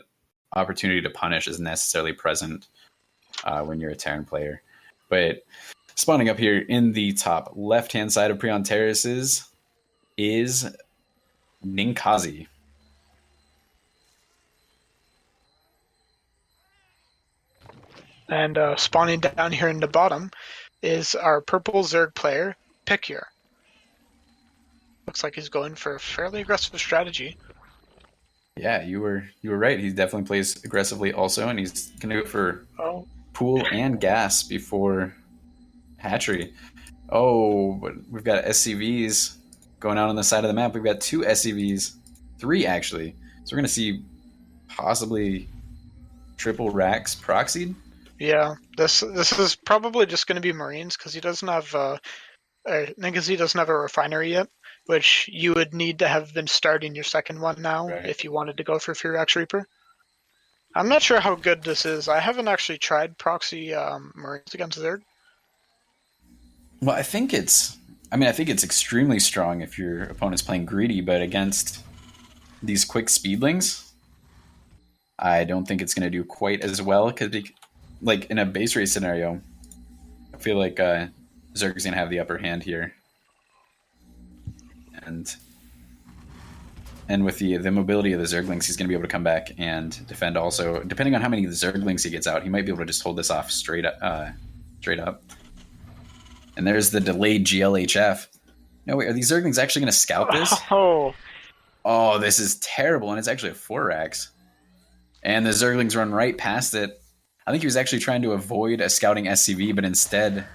Speaker 2: opportunity to punish is necessarily present when you're a Terran player. But spawning up here in the top left-hand side of Prion Terraces is Ninkasi.
Speaker 3: And spawning down here in the bottom is our purple Zerg player, Pikyur. Looks like he's going for a fairly aggressive strategy.
Speaker 2: Yeah, you were right. He definitely plays aggressively also, and he's going to go for pool and gas before hatchery. Oh, but we've got SCVs going out on the side of the map. We've got 2 SCVs, 3 actually. So we're going to see possibly triple racks proxied.
Speaker 3: Yeah, this is probably just going to be Marines because he doesn't have Ninkasi doesn't have a refinery yet, which you would need to have been starting your second one now if you wanted to go for Fury Axe Reaper. I'm not sure how good this is. I haven't actually tried proxy Marines against Zerg.
Speaker 2: Well, I think it's extremely strong if your opponent's playing greedy, but against these quick speedlings, I don't think it's going to do quite as well because, like in a base race scenario, I feel like Zerg is going to have the upper hand here, and with the mobility of the Zerglings, he's going to be able to come back and defend. Also, depending on how many Zerglings he gets out, he might be able to just hold this off straight up. And there's the delayed GLHF. No, wait, are these Zerglings actually going to scout this? Oh, this is terrible, and it's actually a 4-rax. And the Zerglings run right past it. I think he was actually trying to avoid a scouting SCV, but instead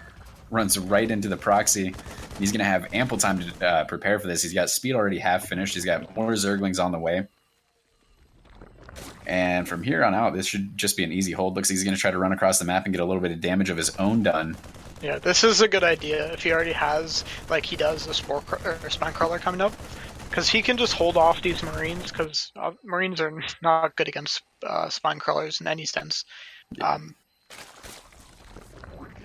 Speaker 2: runs right into the proxy. He's going to have ample time to prepare for this. He's got speed already half finished. He's got more Zerglings on the way. And from here on out, this should just be an easy hold. Looks like he's going to try to run across the map and get a little bit of damage of his own done.
Speaker 3: Yeah, this is a good idea if he already has, like he does, a spine crawler coming up. Because he can just hold off these Marines, because Marines are not good against spine crawlers in any sense.
Speaker 2: Yeah.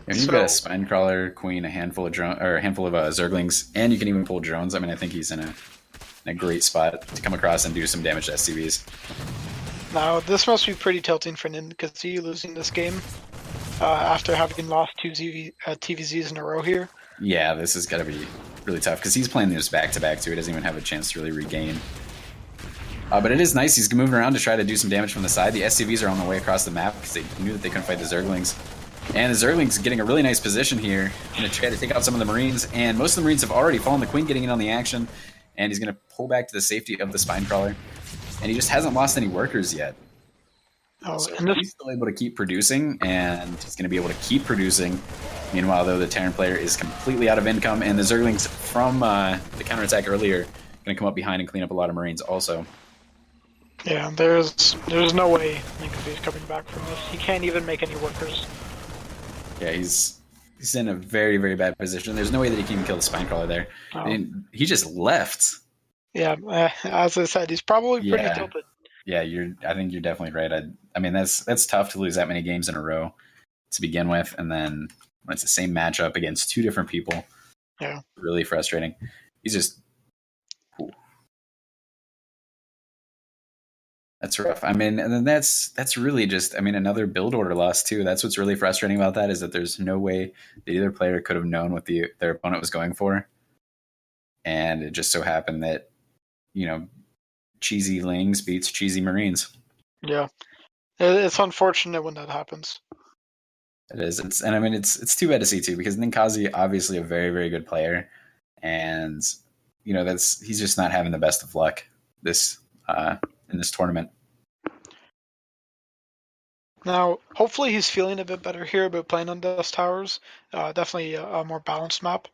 Speaker 2: And you've got a spine crawler, queen, a handful of Zerglings, and you can even pull drones. I mean, I think he's in a great spot to come across and do some damage to SCVs.
Speaker 3: Now, this must be pretty tilting for Ninkasi losing this game after having lost 2 TVZs in a row here.
Speaker 2: Yeah, this has got to be really tough because he's playing this back-to-back too. He doesn't even have a chance to really regain. But it is nice. He's moving around to try to do some damage from the side. The SCVs are on the way across the map because they knew that they couldn't fight the Zerglings. And the Zerglings getting a really nice position here. Going to try to take out some of the Marines. And most of the Marines have already fallen. The Queen getting in on the action. And he's going to pull back to the safety of the Spine Crawler. And he just hasn't lost any workers yet. So he's still able to keep producing. And he's going to be able to keep producing. Meanwhile, though, the Terran player is completely out of income. And the Zerglings from the counterattack earlier going to come up behind and clean up a lot of Marines also.
Speaker 3: Yeah, there's no way Ninkasi's coming back from this. He can't even make any workers.
Speaker 2: Yeah, he's in a very, very bad position. There's no way that he can even kill the Spine Crawler there. Oh. I mean, he just left.
Speaker 3: Yeah, as I said, he's probably pretty tilted.
Speaker 2: Yeah, I think you're definitely right. I mean, that's tough to lose that many games in a row to begin with, and then when it's the same matchup against 2 different people.
Speaker 3: Yeah,
Speaker 2: really frustrating. He's just. Ooh. That's rough. I mean, and then that's really just, I mean, another build order loss too. That's what's really frustrating about that is that there's no way that either player could have known what their opponent was going for. And it just so happened that, cheesy Lings beats cheesy Marines.
Speaker 3: Yeah. It's unfortunate when that happens.
Speaker 2: It is. It's too bad to see too, because Ninkasi obviously a very, very good player. And, he's just not having the best of luck in this tournament.
Speaker 3: Now, hopefully he's feeling a bit better here about playing on Dust Towers. Definitely a more balanced map.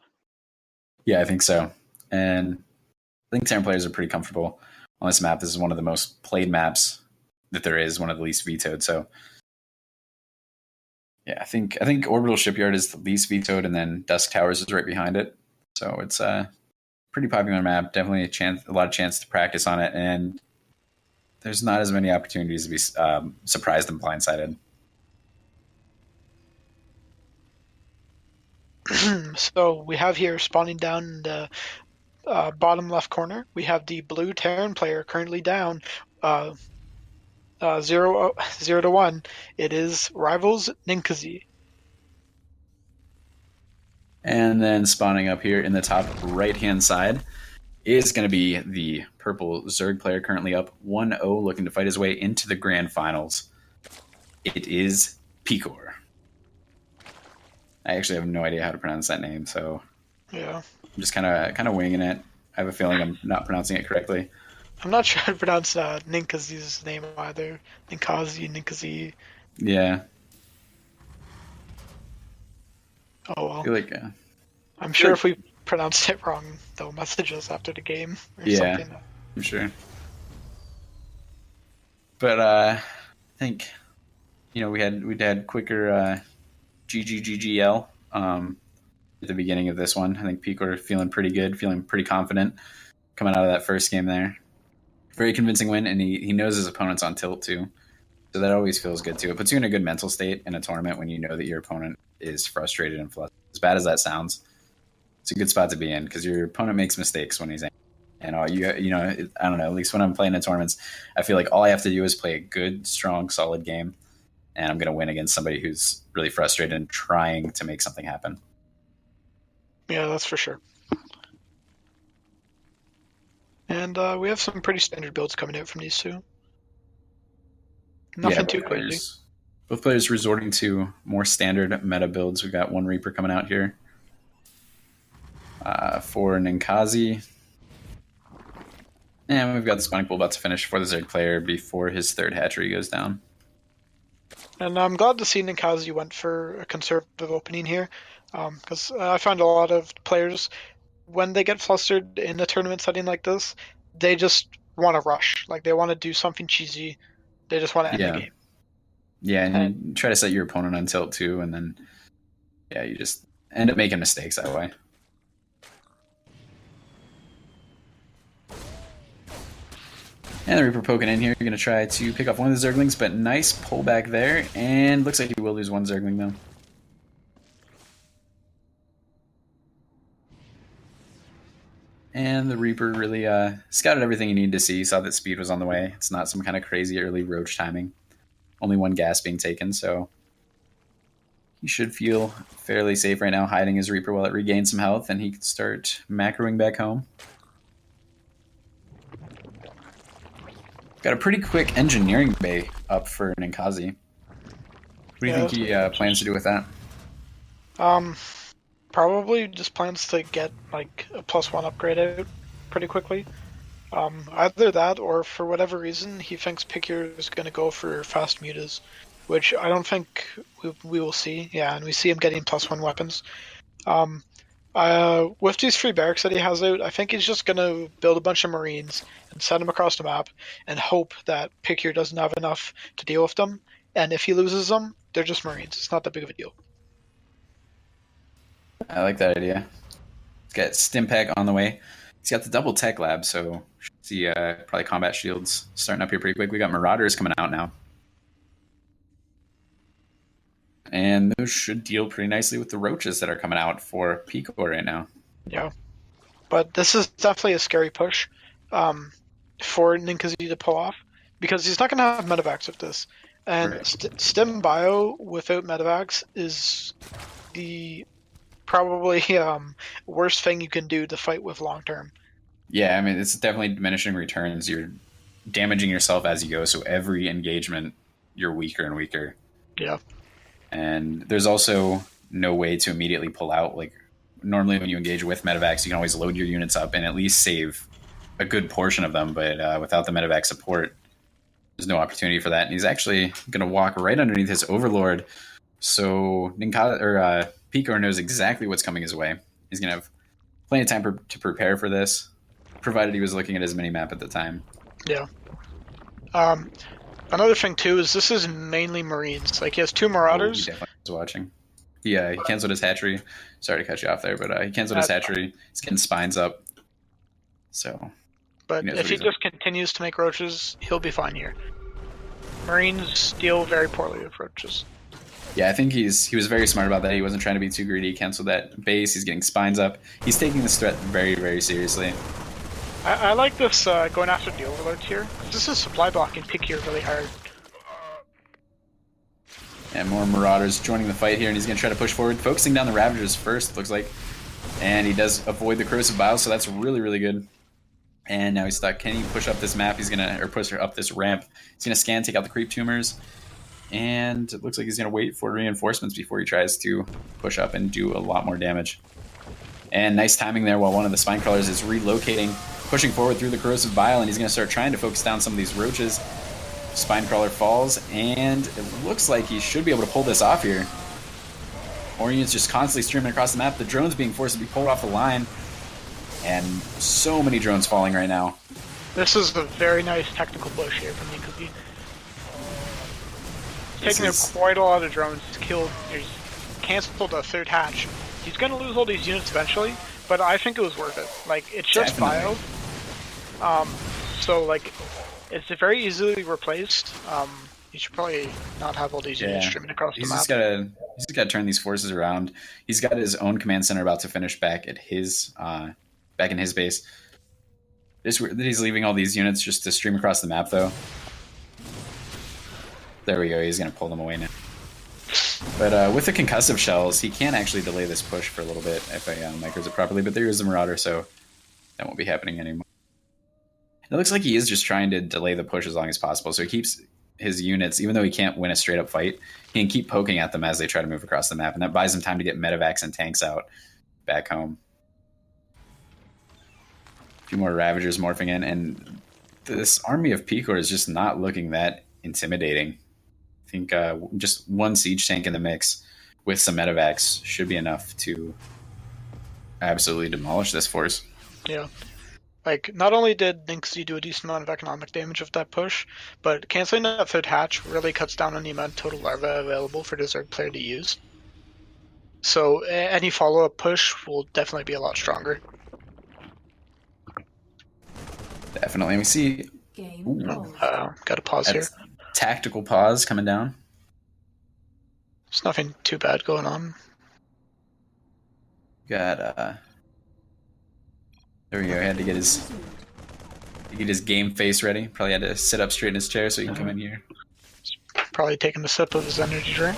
Speaker 2: Yeah, I think so. And I think Terran players are pretty comfortable on this map. This is one of the most played maps that there is, one of the least vetoed. So, Yeah, I think Orbital Shipyard is the least vetoed, and then Dusk Towers is right behind it. So it's a pretty popular map. Definitely a lot of chance to practice on it, and there's not as many opportunities to be surprised and blindsided.
Speaker 3: So we have here spawning down in the bottom left corner. We have the blue Terran player currently down 0-1. It is Rivals Ninkasi.
Speaker 2: And then spawning up here in the top right-hand side is going to be the purple Zerg player, currently up 1-0, looking to fight his way into the grand finals. It is Picor. I actually have no idea how to pronounce that name, so
Speaker 3: Yeah.
Speaker 2: I'm just kind of winging it. I have a feeling I'm not pronouncing it correctly.
Speaker 3: I'm not sure how to pronounce Ninkasi's name either. Ninkasi.
Speaker 2: Yeah.
Speaker 3: Oh well.
Speaker 2: I feel like,
Speaker 3: I'm sure if we pronounced it wrong, they'll message us after the game or
Speaker 2: yeah,
Speaker 3: something.
Speaker 2: I'm sure. But I think we'd had quicker GGGGL at the beginning of this one. I think Picor feeling pretty good, feeling pretty confident coming out of that first game there. Very convincing win, and he knows his opponent's on tilt too. So that always feels good too. It puts you in a good mental state in a tournament when you know that your opponent is frustrated and flustered. As bad as that sounds, it's a good spot to be in because your opponent makes mistakes when he's angry. And I don't know, at least when I'm playing in tournaments, I feel like all I have to do is play a good, strong, solid game, and I'm going to win against somebody who's really frustrated and trying to make something happen.
Speaker 3: Yeah, that's for sure. And we have some pretty standard builds coming out from these two. Nothing too crazy.
Speaker 2: Both players resorting to more standard meta builds. We've got one Reaper coming out here for Ninkasi. And we've got the Spawning Pool about to finish for the Zerg player before his third hatchery goes down.
Speaker 3: And I'm glad to see Ninkasi went for a conservative opening here, because I find a lot of players, when they get flustered in a tournament setting like this, they just want to rush. Like, they want to do something cheesy. They just want to end the game.
Speaker 2: Yeah, and you try to set your opponent on tilt too, and then, you just end up making mistakes that way. And the Reaper poking in here. You're going to try to pick off one of the Zerglings, but nice pullback there. And looks like he will lose one Zergling, though. And the Reaper really scouted everything he needed to see. Saw that speed was on the way. It's not some kind of crazy early roach timing. Only one gas being taken, so he should feel fairly safe right now, hiding his Reaper while it regains some health, and he can start macroing back home. Got a pretty quick engineering bay up for Ninkasi. What do you think he plans to do with that?
Speaker 3: Probably just plans to get like a +1 upgrade out pretty quickly. Either that, or for whatever reason, he thinks Picure is going to go for fast mutas, which I don't think we will see. Yeah, and we see him getting +1 weapons. With these 3 barracks that he has out, I think he's just going to build a bunch of Marines and send them across the map and hope that Picure doesn't have enough to deal with them. And if he loses them, they're just Marines. It's not that big of a deal.
Speaker 2: I like that idea. He's got Stimpack on the way. He's got the double tech lab, so should see probably combat shields starting up here pretty quick. We got Marauders coming out now. And those should deal pretty nicely with the roaches that are coming out for Picor right now.
Speaker 3: Yeah. But this is definitely a scary push for Ninkasi to pull off, because he's not going to have medevacs with this. And
Speaker 2: Right.
Speaker 3: Stim Bio without medevacs is the probably worst thing you can do to fight with long term.
Speaker 2: Yeah, I mean, it's definitely diminishing returns. You're damaging yourself as you go, so every engagement, you're weaker and weaker.
Speaker 3: Yeah.
Speaker 2: And there's also no way to immediately pull out. Like, normally when you engage with medevacs, you can always load your units up and at least save a good portion of them, but without the medevac support, there's no opportunity for that. And he's actually going to walk right underneath his Overlord, so Picor knows exactly what's coming his way. He's going to have plenty of time to prepare for this, provided he was looking at his mini-map at the time.
Speaker 3: Yeah. Another thing too is this is mainly Marines. Like he has 2
Speaker 2: Oh, he
Speaker 3: Marauders.
Speaker 2: definitely was watching. Yeah, he canceled his hatchery. Sorry to cut you off there, but he canceled his hatchery. He's getting spines up. So,
Speaker 3: But
Speaker 2: he knows
Speaker 3: if
Speaker 2: what
Speaker 3: he
Speaker 2: he's doing.
Speaker 3: just continues to make roaches, he'll be fine here. Marines deal very poorly with roaches.
Speaker 2: Yeah, I think he was very smart about that. He wasn't trying to be too greedy. He canceled that base. He's getting spines up. He's taking this threat very, very seriously.
Speaker 3: I like this going after the Overlords here. This is supply blocking pick here really hard.
Speaker 2: And more Marauders joining the fight here, and he's going to try to push forward, focusing down the Ravagers first, looks like. And he does avoid the Corrosive Bile, so that's really, really good. And now he's stuck. Can he push up this map? He's going to, or push her up this ramp. He's going to scan, take out the Creep Tumors. And it looks like he's going to wait for reinforcements before he tries to push up and do a lot more damage. And nice timing there while one of the Spine Crawlers is relocating, pushing forward through the Corrosive Bile, and he's going to start trying to focus down some of these roaches. Spine Crawler falls, and it looks like he should be able to pull this off here. Orion's just constantly streaming across the map. The drone's being forced to be pulled off the line. And so many drones falling right now.
Speaker 3: This is a very nice technical push here from Ninkazi. Taking out quite a lot of drones. He's killed. He's canceled a 3rd hatch. He's going to lose all these units eventually, but I think it was worth it. Like, it's just bio. So, like, it's very easily replaced. You should probably not have all these units streaming across the map.
Speaker 2: He's just got to turn these forces around. He's got his own command center about to finish back at his back in his base. He's leaving all these units just to stream across the map, though. There we go. He's going to pull them away now. But with the concussive shells, he can actually delay this push for a little bit if I micros it properly. But there is a Marauder, so that won't be happening anymore. It looks like he is just trying to delay the push as long as possible. So he keeps his units, even though he can't win a straight up fight, he can keep poking at them as they try to move across the map, and that buys him time to get medevacs and tanks out back home. A few more Ravagers morphing in, and this army of Picor is just not looking that intimidating. I think just one siege tank in the mix with some medevacs should be enough to absolutely demolish this force.
Speaker 3: Yeah. Like, not only did Ninkazi do a decent amount of economic damage with that push, but canceling that 3rd hatch really cuts down on the amount of total larvae available for the Zerg player to use. So any follow-up push will definitely be a lot stronger.
Speaker 2: Definitely. We see
Speaker 3: Gotta pause here.
Speaker 2: Tactical pause coming down.
Speaker 3: There's nothing too bad going on.
Speaker 2: Got there we go. He had to get his game face ready. Probably had to sit up straight in his chair so he can come in here.
Speaker 3: Probably taking a sip of his energy drink.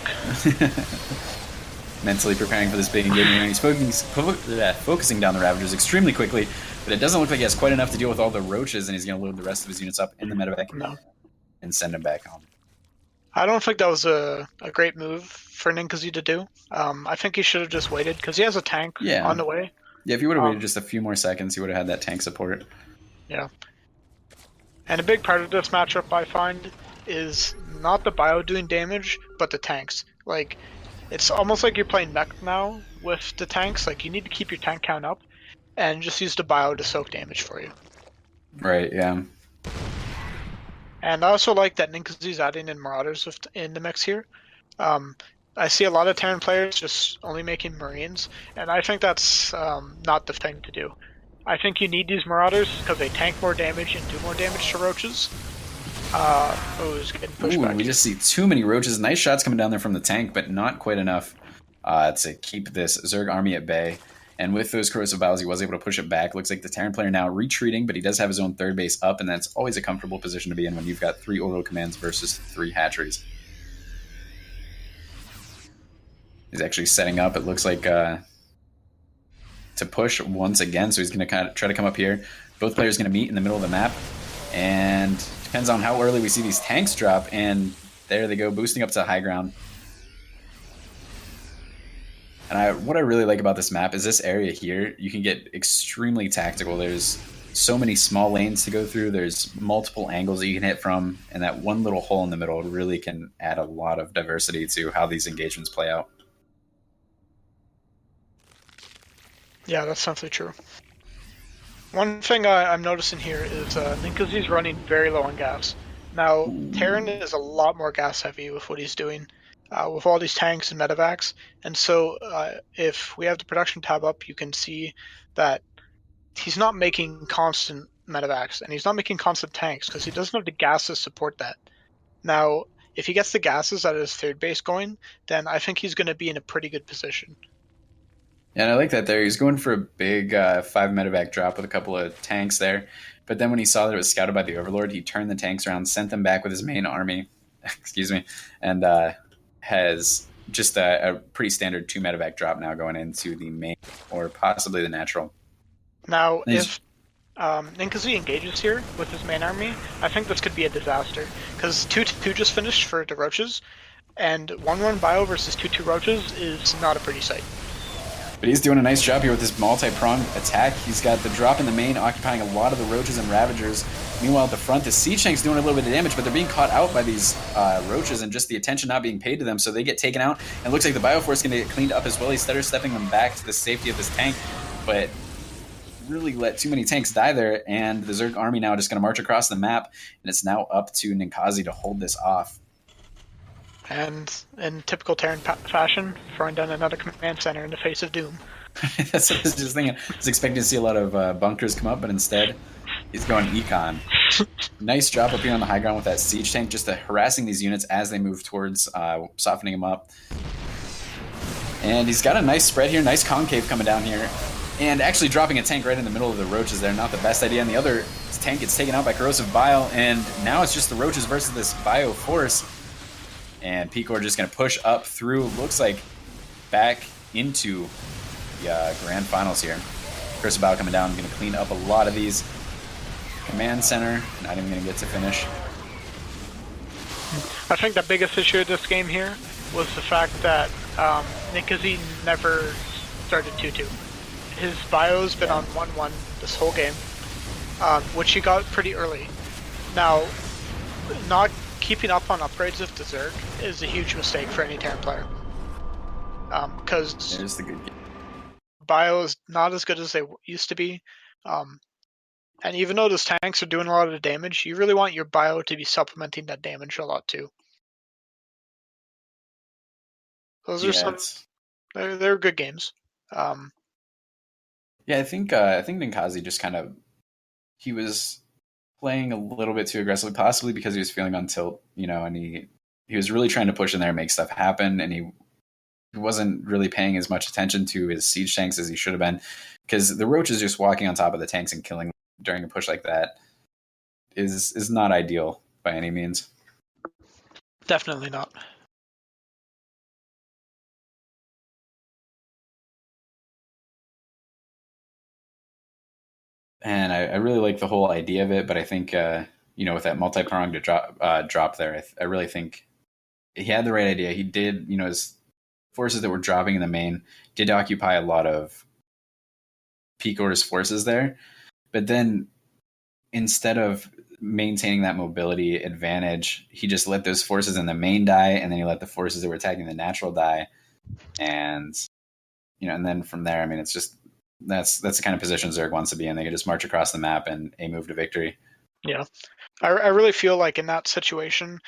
Speaker 2: Mentally preparing for this big engagement. And he's focusing down the Ravagers extremely quickly, but it doesn't look like he has quite enough to deal with all the roaches, and he's going to load the rest of his units up in the medevac and send him back home.
Speaker 3: I don't think that was a great move for Ninkazi to do. I think he should have just waited, because he has a tank on the way.
Speaker 2: Yeah, if he would have waited just a few more seconds, he would have had that tank support.
Speaker 3: Yeah. And a big part of this matchup, I find, is not the bio doing damage, but the tanks. Like, it's almost like you're playing mech now with the tanks. Like, you need to keep your tank count up, and just use the bio to soak damage for you.
Speaker 2: Right, yeah.
Speaker 3: And I also like that Ninkazi's adding in Marauders in the mix here. I see a lot of Terran players just only making Marines, and I think that's not the thing to do. I think you need these Marauders because they tank more damage and do more damage to roaches. He's getting pushed back.
Speaker 2: We just see too many roaches. Nice shots coming down there from the tank, but not quite enough to keep this Zerg army at bay. And with those Corrosive Biles, he was able to push it back. Looks like the Terran player now retreating, but he does have his own 3rd base up, and that's always a comfortable position to be in when you've got 3 orbital commands versus 3 hatcheries. He's actually setting up, it looks like, to push once again, so he's going to kind of try to come up here. Both players going to meet in the middle of the map, and depends on how early we see these tanks drop, and there they go, boosting up to high ground. And what I really like about this map is this area here, you can get extremely tactical. There's so many small lanes to go through. There's multiple angles that you can hit from, and that one little hole in the middle really can add a lot of diversity to how these engagements play out.
Speaker 3: Yeah, that's definitely true. One thing I'm noticing here is Ninkazi's running very low on gas. Now, Terran is a lot more gas heavy with what he's doing, with all these tanks and medevacs. And so, if we have the production tab up, you can see that he's not making constant medevacs and he's not making constant tanks because he doesn't have the gas to support that. Now, if he gets the gases out of his third base going, then I think he's going to be in a pretty good position.
Speaker 2: Yeah, and I like that there. He's going for a big 5 medevac drop with a couple of tanks there. But then when he saw that it was scouted by the Overlord, he turned the tanks around, sent them back with his main army, excuse me, and has just a pretty standard 2 medevac drop now going into the main or possibly the natural.
Speaker 3: Now,
Speaker 2: Nice.
Speaker 3: if Ninkasi engages here with his main army, I think this could be a disaster. Because 2-2 just finished for the Roaches, and 1-1 Bio versus 2-2 Roaches is not a pretty sight.
Speaker 2: But he's doing a nice job here with his multi-pronged attack. He's got the drop in the main, occupying a lot of the Roaches and Ravagers. Meanwhile, at the front, the Siege Tank's doing a little bit of damage, but they're being caught out by these Roaches and just the attention not being paid to them, so they get taken out. And it looks like the Bioforce is going to get cleaned up as well. He's stutter stepping them back to the safety of this tank, but really let too many tanks die there, and the Zerg army now just going to march across the map, and it's now up to Ninkasi to hold this off.
Speaker 3: And in typical Terran fashion, throwing down another command center in the face of doom.
Speaker 2: That's what I was just thinking. I was expecting to see a lot of bunkers come up, but instead, he's going econ. Nice job up here on the high ground with that siege tank, just harassing these units as they move towards softening them up. And he's got a nice spread here, nice concave coming down here. And actually dropping a tank right in the middle of the Roaches there, not the best idea. And the other tank gets taken out by Corrosive Bile, and now it's just the Roaches versus this Bio Force. And Picor just going to push up through, looks like, back into the grand finals here. Corrosive Bile coming down, going to clean up a lot of these. Command center, not even going to get to finish.
Speaker 3: I think the biggest issue of this game here was the fact that Ninkasi never started 2-2. His bio's been on 1-1 this whole game, which he got pretty early. Now, not keeping up on upgrades of the Zerg is a huge mistake for any Terran player. Because
Speaker 2: There's the good game.
Speaker 3: bio is not as good as they used to be. And even though those tanks are doing a lot of the damage, you really want your bio to be supplementing that damage a lot too. Those are some. They're good games.
Speaker 2: Yeah, I think Ninkasi just kind of, he was playing a little bit too aggressively, possibly because he was feeling on tilt, and he was really trying to push in there and make stuff happen, and he wasn't really paying as much attention to his siege tanks as he should have been, because the Roaches just walking on top of the tanks and killing them during a push like that is not ideal by any means.
Speaker 3: Definitely not.
Speaker 2: And I really like the whole idea of it, but I think with that multi-pronged drop there, I really think he had the right idea. He did, his forces that were dropping in the main did occupy a lot of Picor's forces there, but then instead of maintaining that mobility advantage, he just let those forces in the main die, and then he let the forces that were attacking the natural die, and and then from there, I mean, it's just that's the kind of position Zerg wants to be in. They can just march across the map and a move to victory.
Speaker 3: Yeah, I really feel like in that situation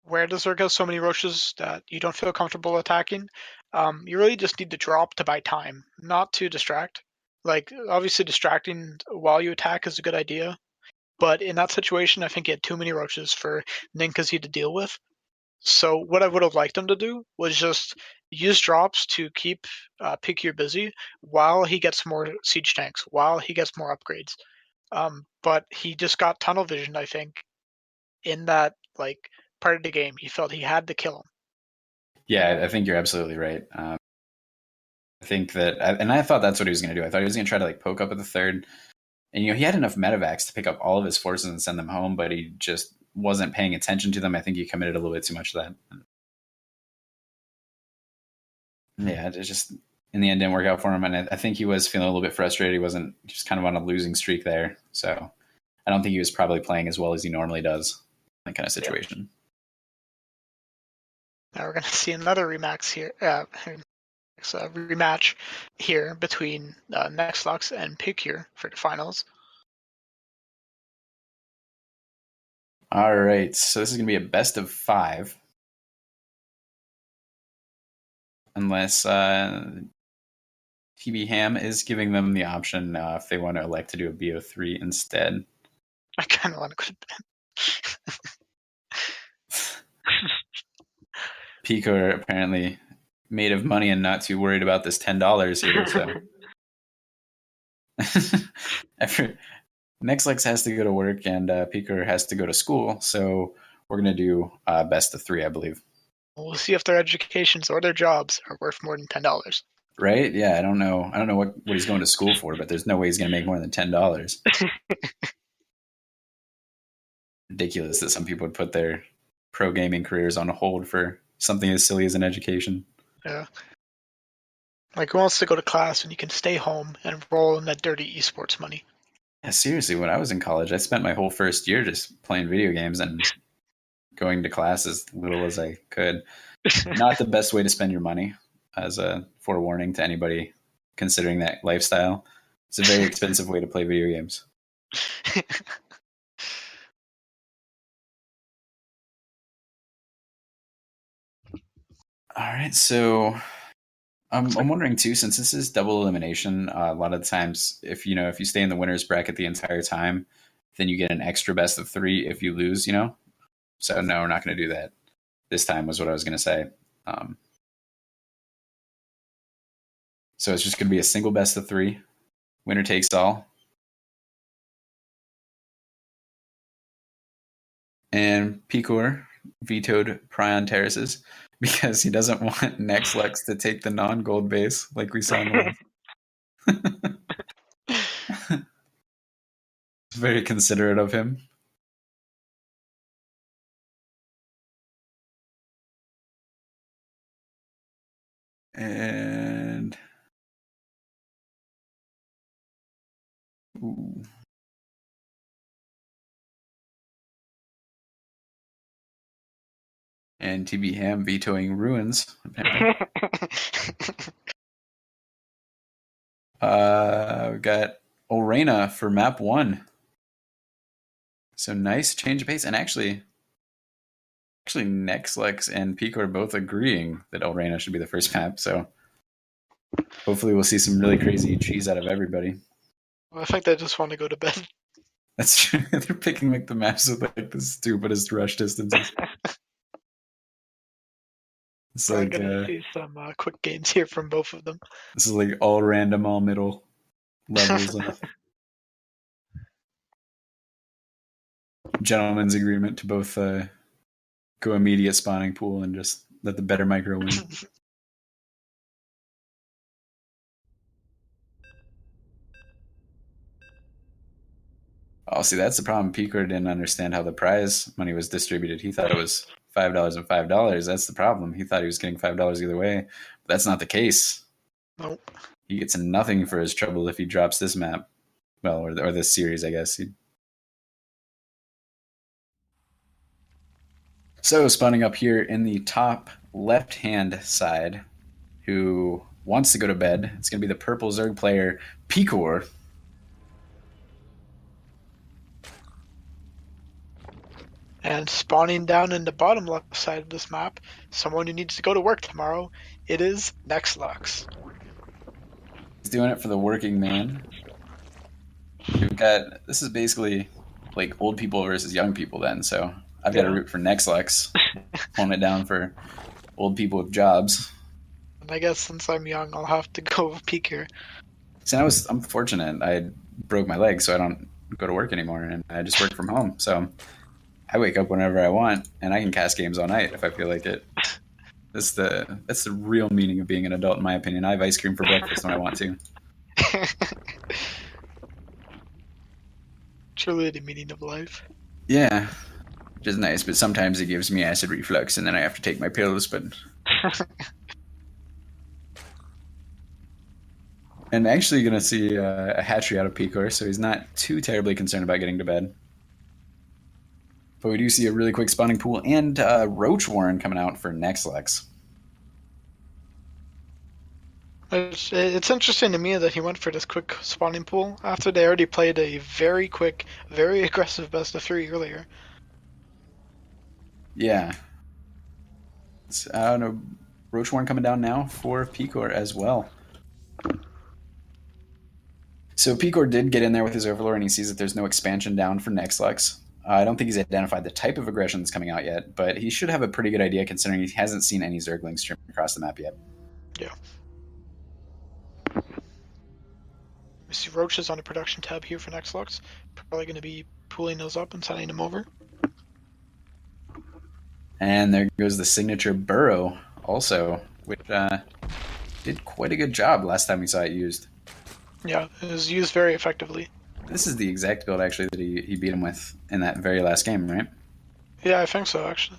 Speaker 3: where the Zerg has so many Roaches that you don't feel comfortable attacking, you really just need to drop to buy time, not to distract. Like, obviously distracting while you attack is a good idea, but in that situation, I think he had too many Roaches for Ninkasi to deal with. So what I would have liked him to do was just use drops to keep Picure busy while he gets more siege tanks, while he gets more upgrades. But he just got tunnel vision, I think, in that part of the game. He felt he had to kill him.
Speaker 2: Yeah, I think you're absolutely right. I think that, and I thought that's what he was going to do. I thought he was going to try to poke up at the third, and he had enough medevacs to pick up all of his forces and send them home, but he just wasn't paying attention to them. I think he committed a little bit too much to that. Yeah, it just in the end didn't work out for him, and I think he was feeling a little bit frustrated. He wasn't just kind of on a losing streak there, so I don't think he was probably playing as well as he normally does in that kind of situation.
Speaker 3: Yeah. Now we're going to see another rematch here between Nexlux and Picure for the finals.
Speaker 2: All right, so this is going to be a best of 5. Unless TB Ham is giving them the option if they want to elect to do a BO3 instead.
Speaker 3: I kind of want to go to bed.
Speaker 2: Picor apparently made of money and not too worried about this $10 here. So Nexlex has to go to work and Picor has to go to school. So we're gonna do best of 3, I believe.
Speaker 3: We'll see if their educations or their jobs are worth more than $10.
Speaker 2: Right? Yeah, I don't know what he's going to school for, but there's no way he's gonna make more than $10. Ridiculous that some people would put their pro gaming careers on hold for something as silly as an education.
Speaker 3: Yeah. Like, who wants to go to class when you can stay home and roll in that dirty esports money?
Speaker 2: Yeah, seriously, when I was in college, I spent my whole first year just playing video games and going to class as little as I could. Not the best way to spend your money, as a forewarning to anybody considering that lifestyle. It's a very expensive way to play video games. All right, so I'm wondering too, since this is double elimination, a lot of the times, if you stay in the winners bracket the entire time, then you get an extra best of 3 if you lose. So no, we're not going to do that this time. Was what I was going to say. So it's just going to be a single best of 3, winner takes all. And Picor vetoed Prion Terraces because he doesn't want Nexlex to take the non-gold base like we saw in the It's very considerate of him. And ooh. And TB Ham vetoing Ruins. We got Orena for map 1. So nice change of pace. And actually Nexlex and Pico are both agreeing that Orena should be the first map. So hopefully we'll see some really crazy cheese out of everybody.
Speaker 3: Well, I think they just want to go to bed.
Speaker 2: That's true. They're picking like the maps with like the stupidest rush distances. It's
Speaker 3: We're
Speaker 2: like
Speaker 3: gonna see some quick games here from both of them.
Speaker 2: This is like all random, all middle levels of gentleman's agreement to both go immediate spawning pool and just let the better micro win. Oh, see, that's the problem. Picor didn't understand how the prize money was distributed. He thought it was $5 and $5. That's the problem. He thought he was getting $5 either way. But that's not the case.
Speaker 3: Nope.
Speaker 2: He gets nothing for his trouble if he drops this map. Well, or this series, I guess. So, spawning up here in the top left-hand side, who wants to go to bed, it's going to be the purple Zerg player, Picor.
Speaker 3: And spawning down in the bottom left side of this map, someone who needs to go to work tomorrow, it is Nexlex.
Speaker 2: He's doing it for the working man. This is basically like old people versus young people then, so I've got to root for Nexlex, pulling it down for old people with jobs.
Speaker 3: And I guess since I'm young, I'll have to go with Picor.
Speaker 2: See, I'm fortunate. I broke my leg, so I don't go to work anymore, and I just work from home. So I wake up whenever I want, and I can cast games all night if I feel like it. That's the real meaning of being an adult, in my opinion. I have ice cream for breakfast when I want to.
Speaker 3: Truly the meaning of life.
Speaker 2: Yeah, which is nice, but sometimes it gives me acid reflux, and then I have to take my pills. But and actually going to see a hatchery out of Picor, so he's not too terribly concerned about getting to bed. But we do see a really quick spawning pool and Roach Warren coming out for Nexlex.
Speaker 3: It's interesting to me that he went for this quick spawning pool after they already played a very quick, very aggressive best of 3 earlier.
Speaker 2: Yeah. I don't know. Roach Warren coming down now for Picor as well. So Picor did get in there with his Overlord, and he sees that there's no expansion down for Nexlux. I don't think he's identified the type of aggression that's coming out yet, but he should have a pretty good idea considering he hasn't seen any Zerglings stream across the map yet.
Speaker 3: Yeah. We see Roaches on the production tab here for Nexlux. Probably going to be pulling those up and sending them over.
Speaker 2: And there goes the signature Burrow also, which did quite a good job last time we saw it used.
Speaker 3: Yeah, it was used very effectively.
Speaker 2: This is the exact build, actually, that he beat him with in that very last game, right?
Speaker 3: Yeah, I think so, actually.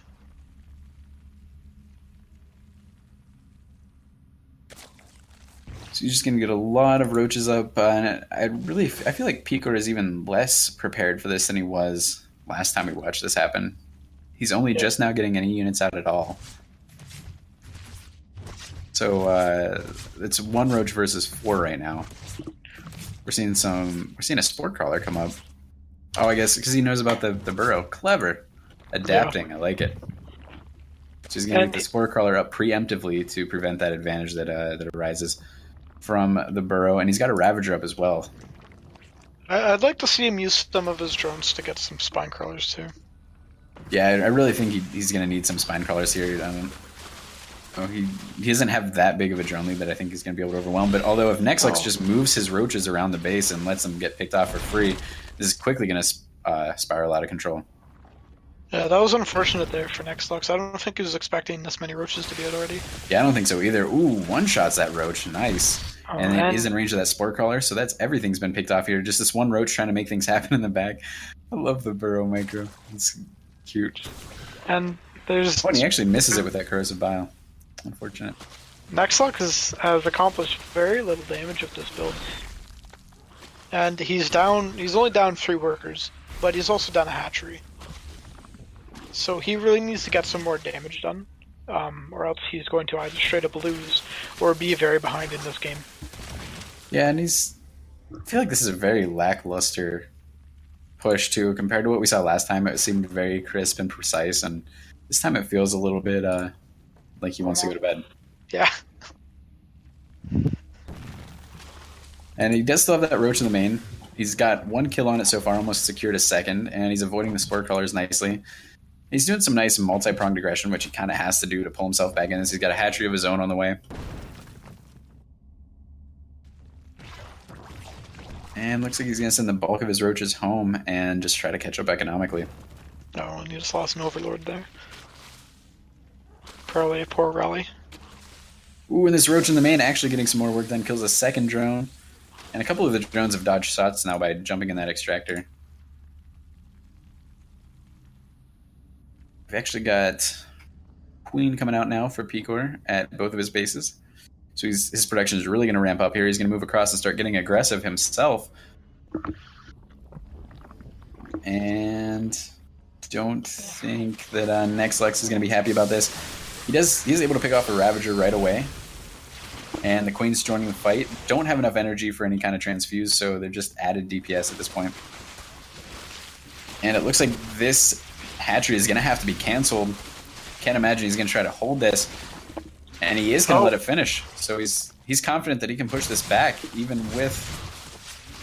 Speaker 2: So you're just going to get a lot of roaches up. And I feel like Picor is even less prepared for this than he was last time we watched this happen. He's only just now getting any units out at all. So it's 1 roach versus 4 right now. We're seeing a sport crawler come up. Oh, I guess because he knows about the burrow. Clever. Adapting. Yeah. I like it. So he's going to get the sport crawler up preemptively to prevent that advantage that arises from the burrow, and he's got a Ravager up as well.
Speaker 3: I'd like to see him use some of his drones to get some spine crawlers too.
Speaker 2: Yeah, I really think he's going to need some spine crawlers here. He doesn't have that big of a drone lead that I think he's going to be able to overwhelm. But although if Nexlux just moves his roaches around the base and lets them get picked off for free, this is quickly going to spiral out of control.
Speaker 3: Yeah, that was unfortunate there for Nexlux. I don't think he was expecting this many roaches to be out already.
Speaker 2: Yeah, I don't think so either. Ooh, one-shots that roach. Nice. And it is in range of that sport crawler, so everything's been picked off here. Just this one roach trying to make things happen in the back. I love the burrow micro. It's cute.
Speaker 3: And there's...
Speaker 2: he actually misses it with that corrosive bile. Unfortunate.
Speaker 3: Nexlux has accomplished very little damage with this build. And he's only down 3 workers, but he's also down a hatchery. So he really needs to get some more damage done, or else he's going to either straight up lose or be very behind in this game.
Speaker 2: Yeah, and I feel like this is a very lackluster push too, compared to what we saw last time. It seemed very crisp and precise, and this time it feels a little bit like he wants to go to bed.
Speaker 3: Yeah.
Speaker 2: And he does still have that roach in the main. He's got 1 kill on it so far, almost secured a second, and he's avoiding the sport crawlers nicely. He's doing some nice multi-pronged aggression, which he kind of has to do to pull himself back in. He's got a hatchery of his own on the way. And looks like he's going to send the bulk of his roaches home and just try to catch up economically.
Speaker 3: No, he just lost an overlord there. Probably a poor rally.
Speaker 2: Ooh, and this roach in the main actually getting some more work done. Kills a second drone. And a couple of the drones have dodged shots now by jumping in that extractor. We've actually got Queen coming out now for Picor at both of his bases. So his production is really going to ramp up here. He's going to move across and start getting aggressive himself. And don't think that Nexlux is going to be happy about this. He's able to pick off a Ravager right away. And the Queen's joining the fight. Don't have enough energy for any kind of transfuse, so they're just added DPS at this point. And it looks like this hatchery is going to have to be canceled. Can't imagine he's going to try to hold this. And he is going to let it finish. So he's confident that he can push this back, even with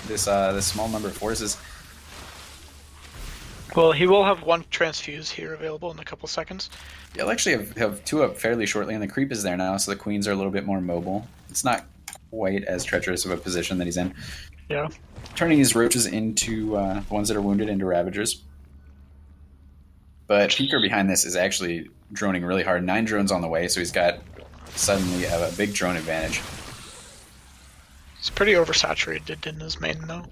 Speaker 2: this small number of forces.
Speaker 3: Well, he will have 1 transfuse here available in a couple seconds.
Speaker 2: He'll actually have 2 up fairly shortly, and the creep is there now, so the Queens are a little bit more mobile. It's not quite as treacherous of a position that he's in.
Speaker 3: Yeah.
Speaker 2: Turning his roaches into the ones that are wounded into Ravagers. But Picor behind this is actually droning really hard. 9 drones on the way, so he's got suddenly a big drone advantage.
Speaker 3: He's pretty oversaturated in his main, though.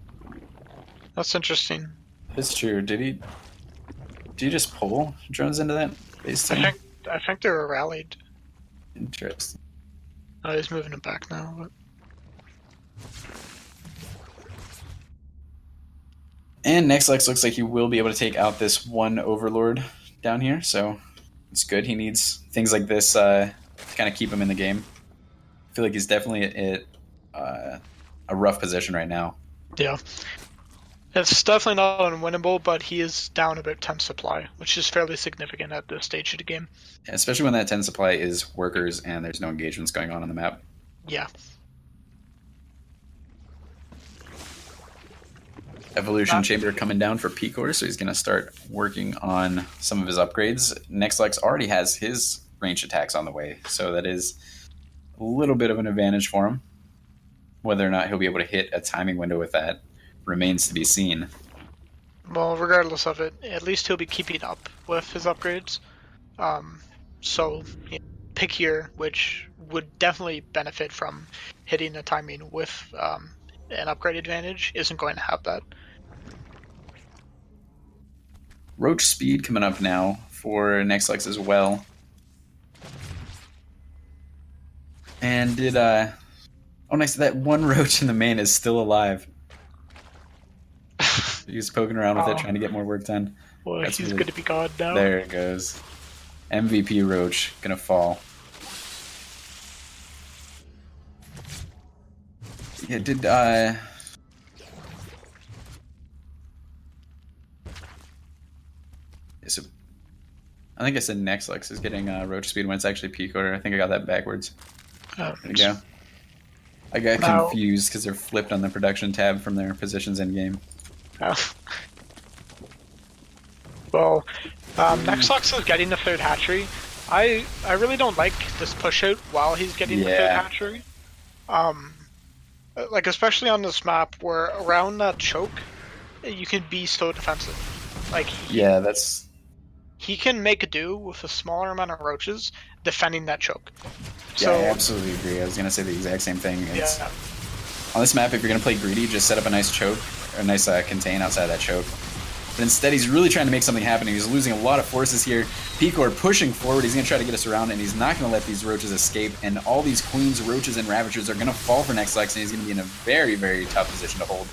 Speaker 3: That's interesting.
Speaker 2: It's true. Did he just pull drones into that base team?
Speaker 3: I think they were rallied.
Speaker 2: Interesting.
Speaker 3: Oh, he's moving it back now. But...
Speaker 2: And Nexlux looks like he will be able to take out this 1 Overlord down here, so it's good. He needs things like this to kind of keep him in the game. I feel like he's definitely at a rough position right now.
Speaker 3: Yeah. It's definitely not unwinnable, but he is down about 10 supply, which is fairly significant at this stage of the game.
Speaker 2: Especially when that 10 supply is workers and there's no engagements going on the map.
Speaker 3: Yeah.
Speaker 2: Evolution Chamber coming down for Picor, so he's going to start working on some of his upgrades. Nexlex already has his ranged attacks on the way, so that is a little bit of an advantage for him. Whether or not he'll be able to hit a timing window with that remains to be seen.
Speaker 3: Well, regardless of it, at least he'll be keeping up with his upgrades. So, pick here, which would definitely benefit from hitting the timing with an upgrade advantage, isn't going to have that.
Speaker 2: Roach speed coming up now for Nexlex as well. And did oh nice, that one roach in the main is still alive. He's poking around with it, trying to get more work done.
Speaker 3: Well,
Speaker 2: That's
Speaker 3: he's
Speaker 2: really-
Speaker 3: going to be gone now.
Speaker 2: There it goes. MVP Roach gonna fall. Yeah, did so I think I said Nexlex is getting Roach speed when it's actually peak order. I think I got that backwards. There we go. I got
Speaker 3: Now-
Speaker 2: confused because they're flipped on the production tab from their positions in game.
Speaker 3: Well, Nexlex is getting the third hatchery. I really don't like this push out while he's getting the third
Speaker 2: Yeah.
Speaker 3: hatchery. Like especially on this map where around that choke, you can be so defensive. Like
Speaker 2: Yeah, that's
Speaker 3: he can make a do with a smaller amount of roaches defending that choke.
Speaker 2: yeah, I absolutely agree. I was gonna say the exact same thing. It's,
Speaker 3: Yeah,
Speaker 2: on this map, if you're gonna play greedy, just set up a nice choke or a nice contain outside of that choke. But instead, he's really trying to make something happen. He's losing a lot of forces here. Picor pushing forward. He's going to try to get us around, and he's not going to let these roaches escape. And all these queens, roaches, and ravagers are going to fall for Nexlex, and he's going to be in a very, very tough position to hold.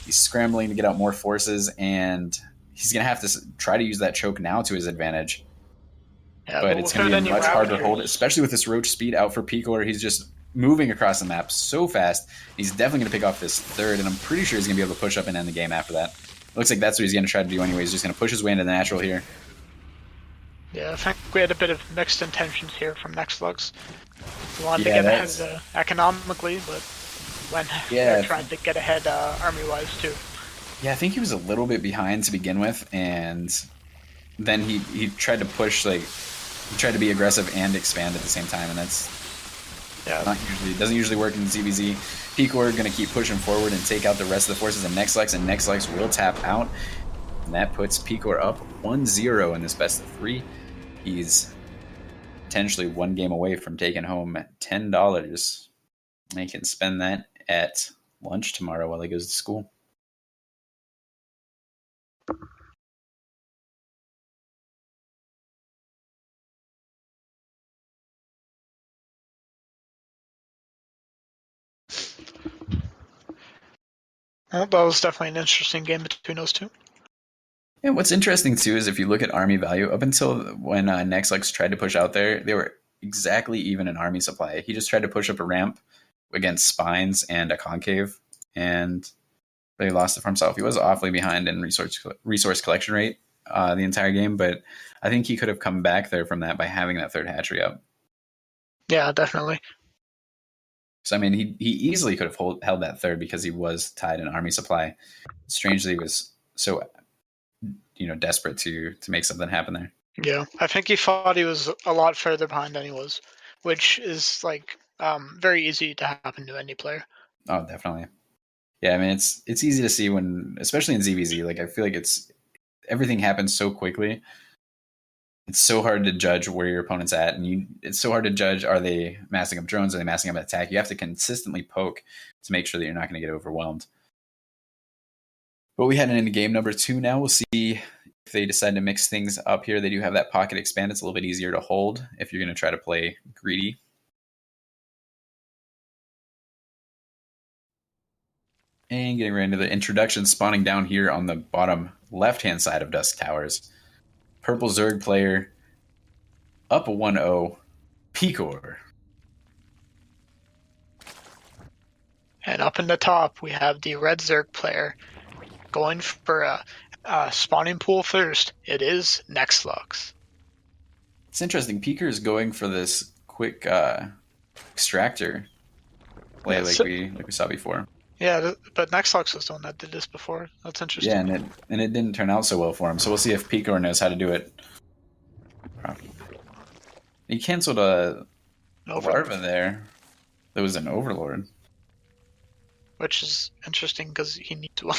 Speaker 2: He's scrambling to get out more forces, and he's going to have to try to use that choke now to his advantage.
Speaker 3: yeah,
Speaker 2: But it's going
Speaker 3: without
Speaker 2: to be
Speaker 3: any
Speaker 2: much harder to hold,
Speaker 3: Ravagers-
Speaker 2: especially with this roach speed out for Picor. He's just moving across the map so fast. He's definitely going to pick off this third, and I'm pretty sure he's going to be able to push up and end the game after that. Looks like that's what he's going to try to do anyway. He's just going to push his way into the natural here.
Speaker 3: Yeah, I think we had a bit of mixed intentions here from Nexlex. We wanted
Speaker 2: Yeah,
Speaker 3: to get ahead
Speaker 2: that's-
Speaker 3: economically, but when
Speaker 2: Yeah.
Speaker 3: they're trying to get ahead army-wise too.
Speaker 2: Yeah, I think he was a little bit behind to begin with, and then he tried to push, like, he tried to be aggressive and expand at the same time, and that's
Speaker 3: Yeah,
Speaker 2: doesn't usually work in ZVZ. Picor going to keep pushing forward and take out the rest of the forces of Nexlex, and Nexlex will tap out. And that puts Picor up 1-0 in this best of 3. He's potentially one game away from taking home $10. And he can spend that at lunch tomorrow while he goes to school.
Speaker 3: well, that was definitely an interesting game between those two.
Speaker 2: And what's interesting too is if you look at army value, up until when Nexlex tried to push out there, they were exactly even in army supply. He just tried to push up a ramp against spines and a concave, and they lost it for himself. He was awfully behind in resource collection rate the entire game, but I think he could have come back there from that by having that third hatchery up.
Speaker 3: Yeah, definitely.
Speaker 2: So I mean, he easily could have held that third because he was tied in army supply. Strangely, he was so desperate to make something happen there.
Speaker 3: Yeah, I think he thought he was a lot further behind than he was, which is like very easy to happen to any player.
Speaker 2: Oh, definitely. Yeah, I mean it's easy to see when, especially in ZVZ, like I feel like everything happens so quickly. It's so hard to judge where your opponent's at, and it's so hard to judge, are they massing up drones, are they massing up attack? You have to consistently poke to make sure that you're not going to get overwhelmed. But we head into game number 2 now. We'll see if they decide to mix things up here. They do have that pocket expand. It's a little bit easier to hold if you're going to try to play greedy. And getting right into the introduction, spawning down here on the bottom left-hand side of Dusk Towers. Purple Zerg player, up a 1-0, Picor.
Speaker 3: And up in the top, we have the red Zerg player, going for a spawning pool first, it is Nexlux.
Speaker 2: It's interesting. Peeker is going for this quick extractor play
Speaker 3: Yeah,
Speaker 2: like
Speaker 3: so-
Speaker 2: we saw before.
Speaker 3: Yeah, but Nexlux was the one that did this before. That's interesting.
Speaker 2: Yeah, and it didn't turn out so well for him. So we'll see if Peeker knows how to do it. He canceled a larva there. There was an overlord.
Speaker 3: Which is interesting because he needs one.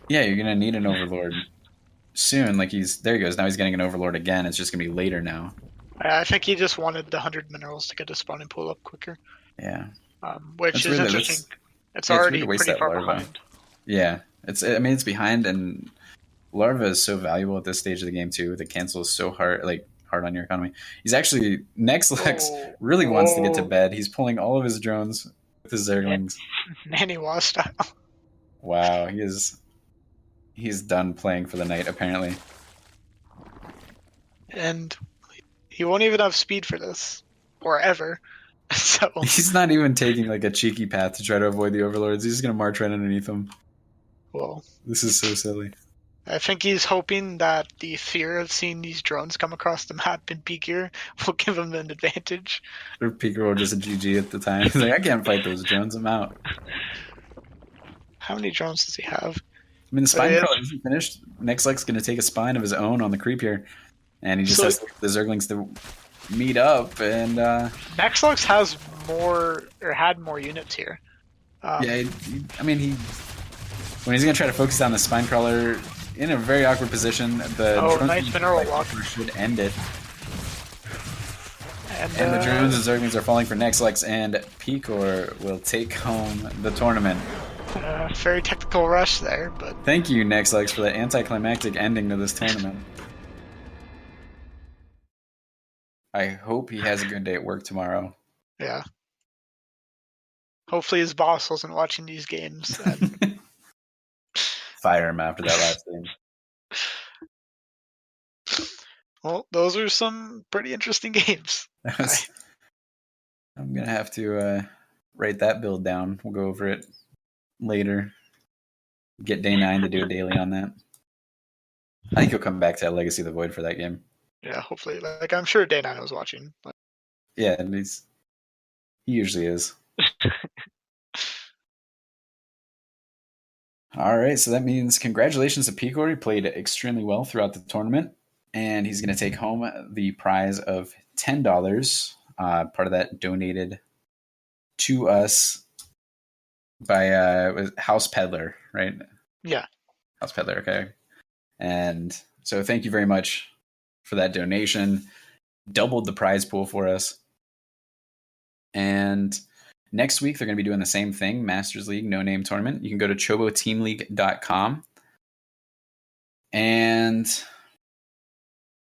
Speaker 2: Yeah, you're gonna need an overlord soon. Like there he goes. Now he's getting an overlord again. It's just gonna be later now.
Speaker 3: I think he just wanted the 100 minerals to get his spawning pool up quicker.
Speaker 2: Yeah.
Speaker 3: Which
Speaker 2: That's
Speaker 3: is
Speaker 2: weird,
Speaker 3: interesting. It's
Speaker 2: weird
Speaker 3: already
Speaker 2: to waste
Speaker 3: pretty
Speaker 2: that
Speaker 3: far
Speaker 2: larva.
Speaker 3: behind.
Speaker 2: Yeah. It's behind, and larva is so valuable at this stage of the game too. The cancel is so hard on your economy. He's actually Nexlex really wants to get to bed. He's pulling all of his drones with his Zerglings.
Speaker 3: Naniwa style.
Speaker 2: Wow, he's done playing for the night apparently.
Speaker 3: And he won't even have speed for this. Or ever. So
Speaker 2: He's not even taking like a cheeky path to try to avoid the overlords. He's just gonna march right underneath them.
Speaker 3: well,
Speaker 2: This is so silly.
Speaker 3: I think he's hoping that the fear of seeing these drones come across the map in Peeker will give him an advantage.
Speaker 2: Or Peeker will just a GG at the time. He's like, I can't fight those drones. I'm out.
Speaker 3: How many drones does he have?
Speaker 2: I mean, the spine
Speaker 3: Yeah.
Speaker 2: crawler isn't finished. Nexlex going to take a spine of his own on the creep here, and he just
Speaker 3: So-
Speaker 2: has the Zerglings to meet up. And
Speaker 3: Nexlux has more, or had more units here.
Speaker 2: yeah, when he's going to try to focus on the spine crawler in a very awkward position, the drones
Speaker 3: nice mineral lock.
Speaker 2: should end it.
Speaker 3: And,
Speaker 2: And the drones and Zerglings are falling for Nexlex, and Peekor will take home the tournament.
Speaker 3: very technical rush there, but
Speaker 2: Thank you, Nexlex, for that anticlimactic ending to this tournament. I hope he has a good day at work tomorrow.
Speaker 3: yeah. Hopefully his boss wasn't watching these games. And
Speaker 2: Fire him after that last game.
Speaker 3: well, those are some pretty interesting games.
Speaker 2: I'm gonna have to write that build down. We'll go over it later. Get Day 9 to do a daily on that. I think he'll come back to Legacy of the Void for that game.
Speaker 3: Yeah, hopefully. Like I'm sure Day 9 was watching. But
Speaker 2: Yeah, and he usually is. All right, so that means congratulations to Peekor. He played extremely well throughout the tournament, and he's going to take home the prize of $10. Part of that donated to us by House Peddler, right?
Speaker 3: yeah.
Speaker 2: House Peddler, okay. And so thank you very much for that donation. Doubled the prize pool for us. And next week, they're going to be doing the same thing, Masters League No Name Tournament. You can go to choboteamleague.com. And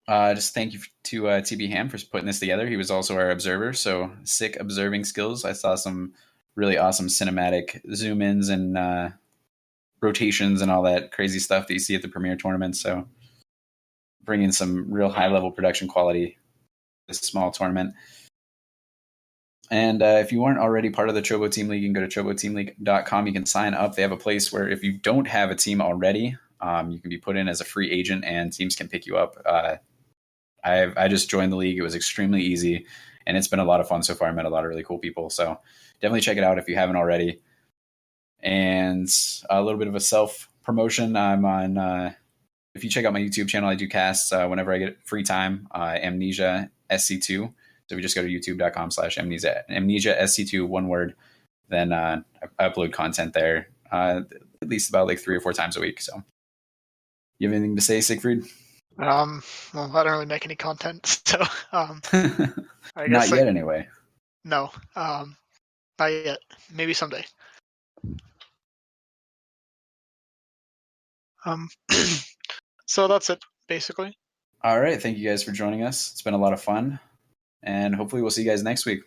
Speaker 2: just thank you to TB Ham for putting this together. He was also our observer, so sick observing skills. I saw some really awesome cinematic zoom-ins and rotations and all that crazy stuff that you see at the Premier tournament. So bringing some real high-level production quality to this small tournament. And if you weren't already part of the Chobo Team League, you can go to choboteamleague.com. You can sign up. They have a place where if you don't have a team already, you can be put in as a free agent and teams can pick you up. I just joined the league. It was extremely easy, and it's been a lot of fun so far. I met a lot of really cool people. So definitely check it out if you haven't already. And a little bit of a self-promotion. I'm on, if you check out my YouTube channel, I do casts whenever I get free time, Amnesia SC2. So we just go to youtube.com/amnesia SC2, one word. Then I upload content there at least about like 3 or 4 times a week. So you have anything to say, Siegfried?
Speaker 3: Well, I don't really make any content, so I
Speaker 2: Not
Speaker 3: guess
Speaker 2: yet, anyway.
Speaker 3: no. Not yet. Maybe someday. So that's it, basically.
Speaker 2: All right. Thank you guys for joining us. It's been a lot of fun. And hopefully we'll see you guys next week.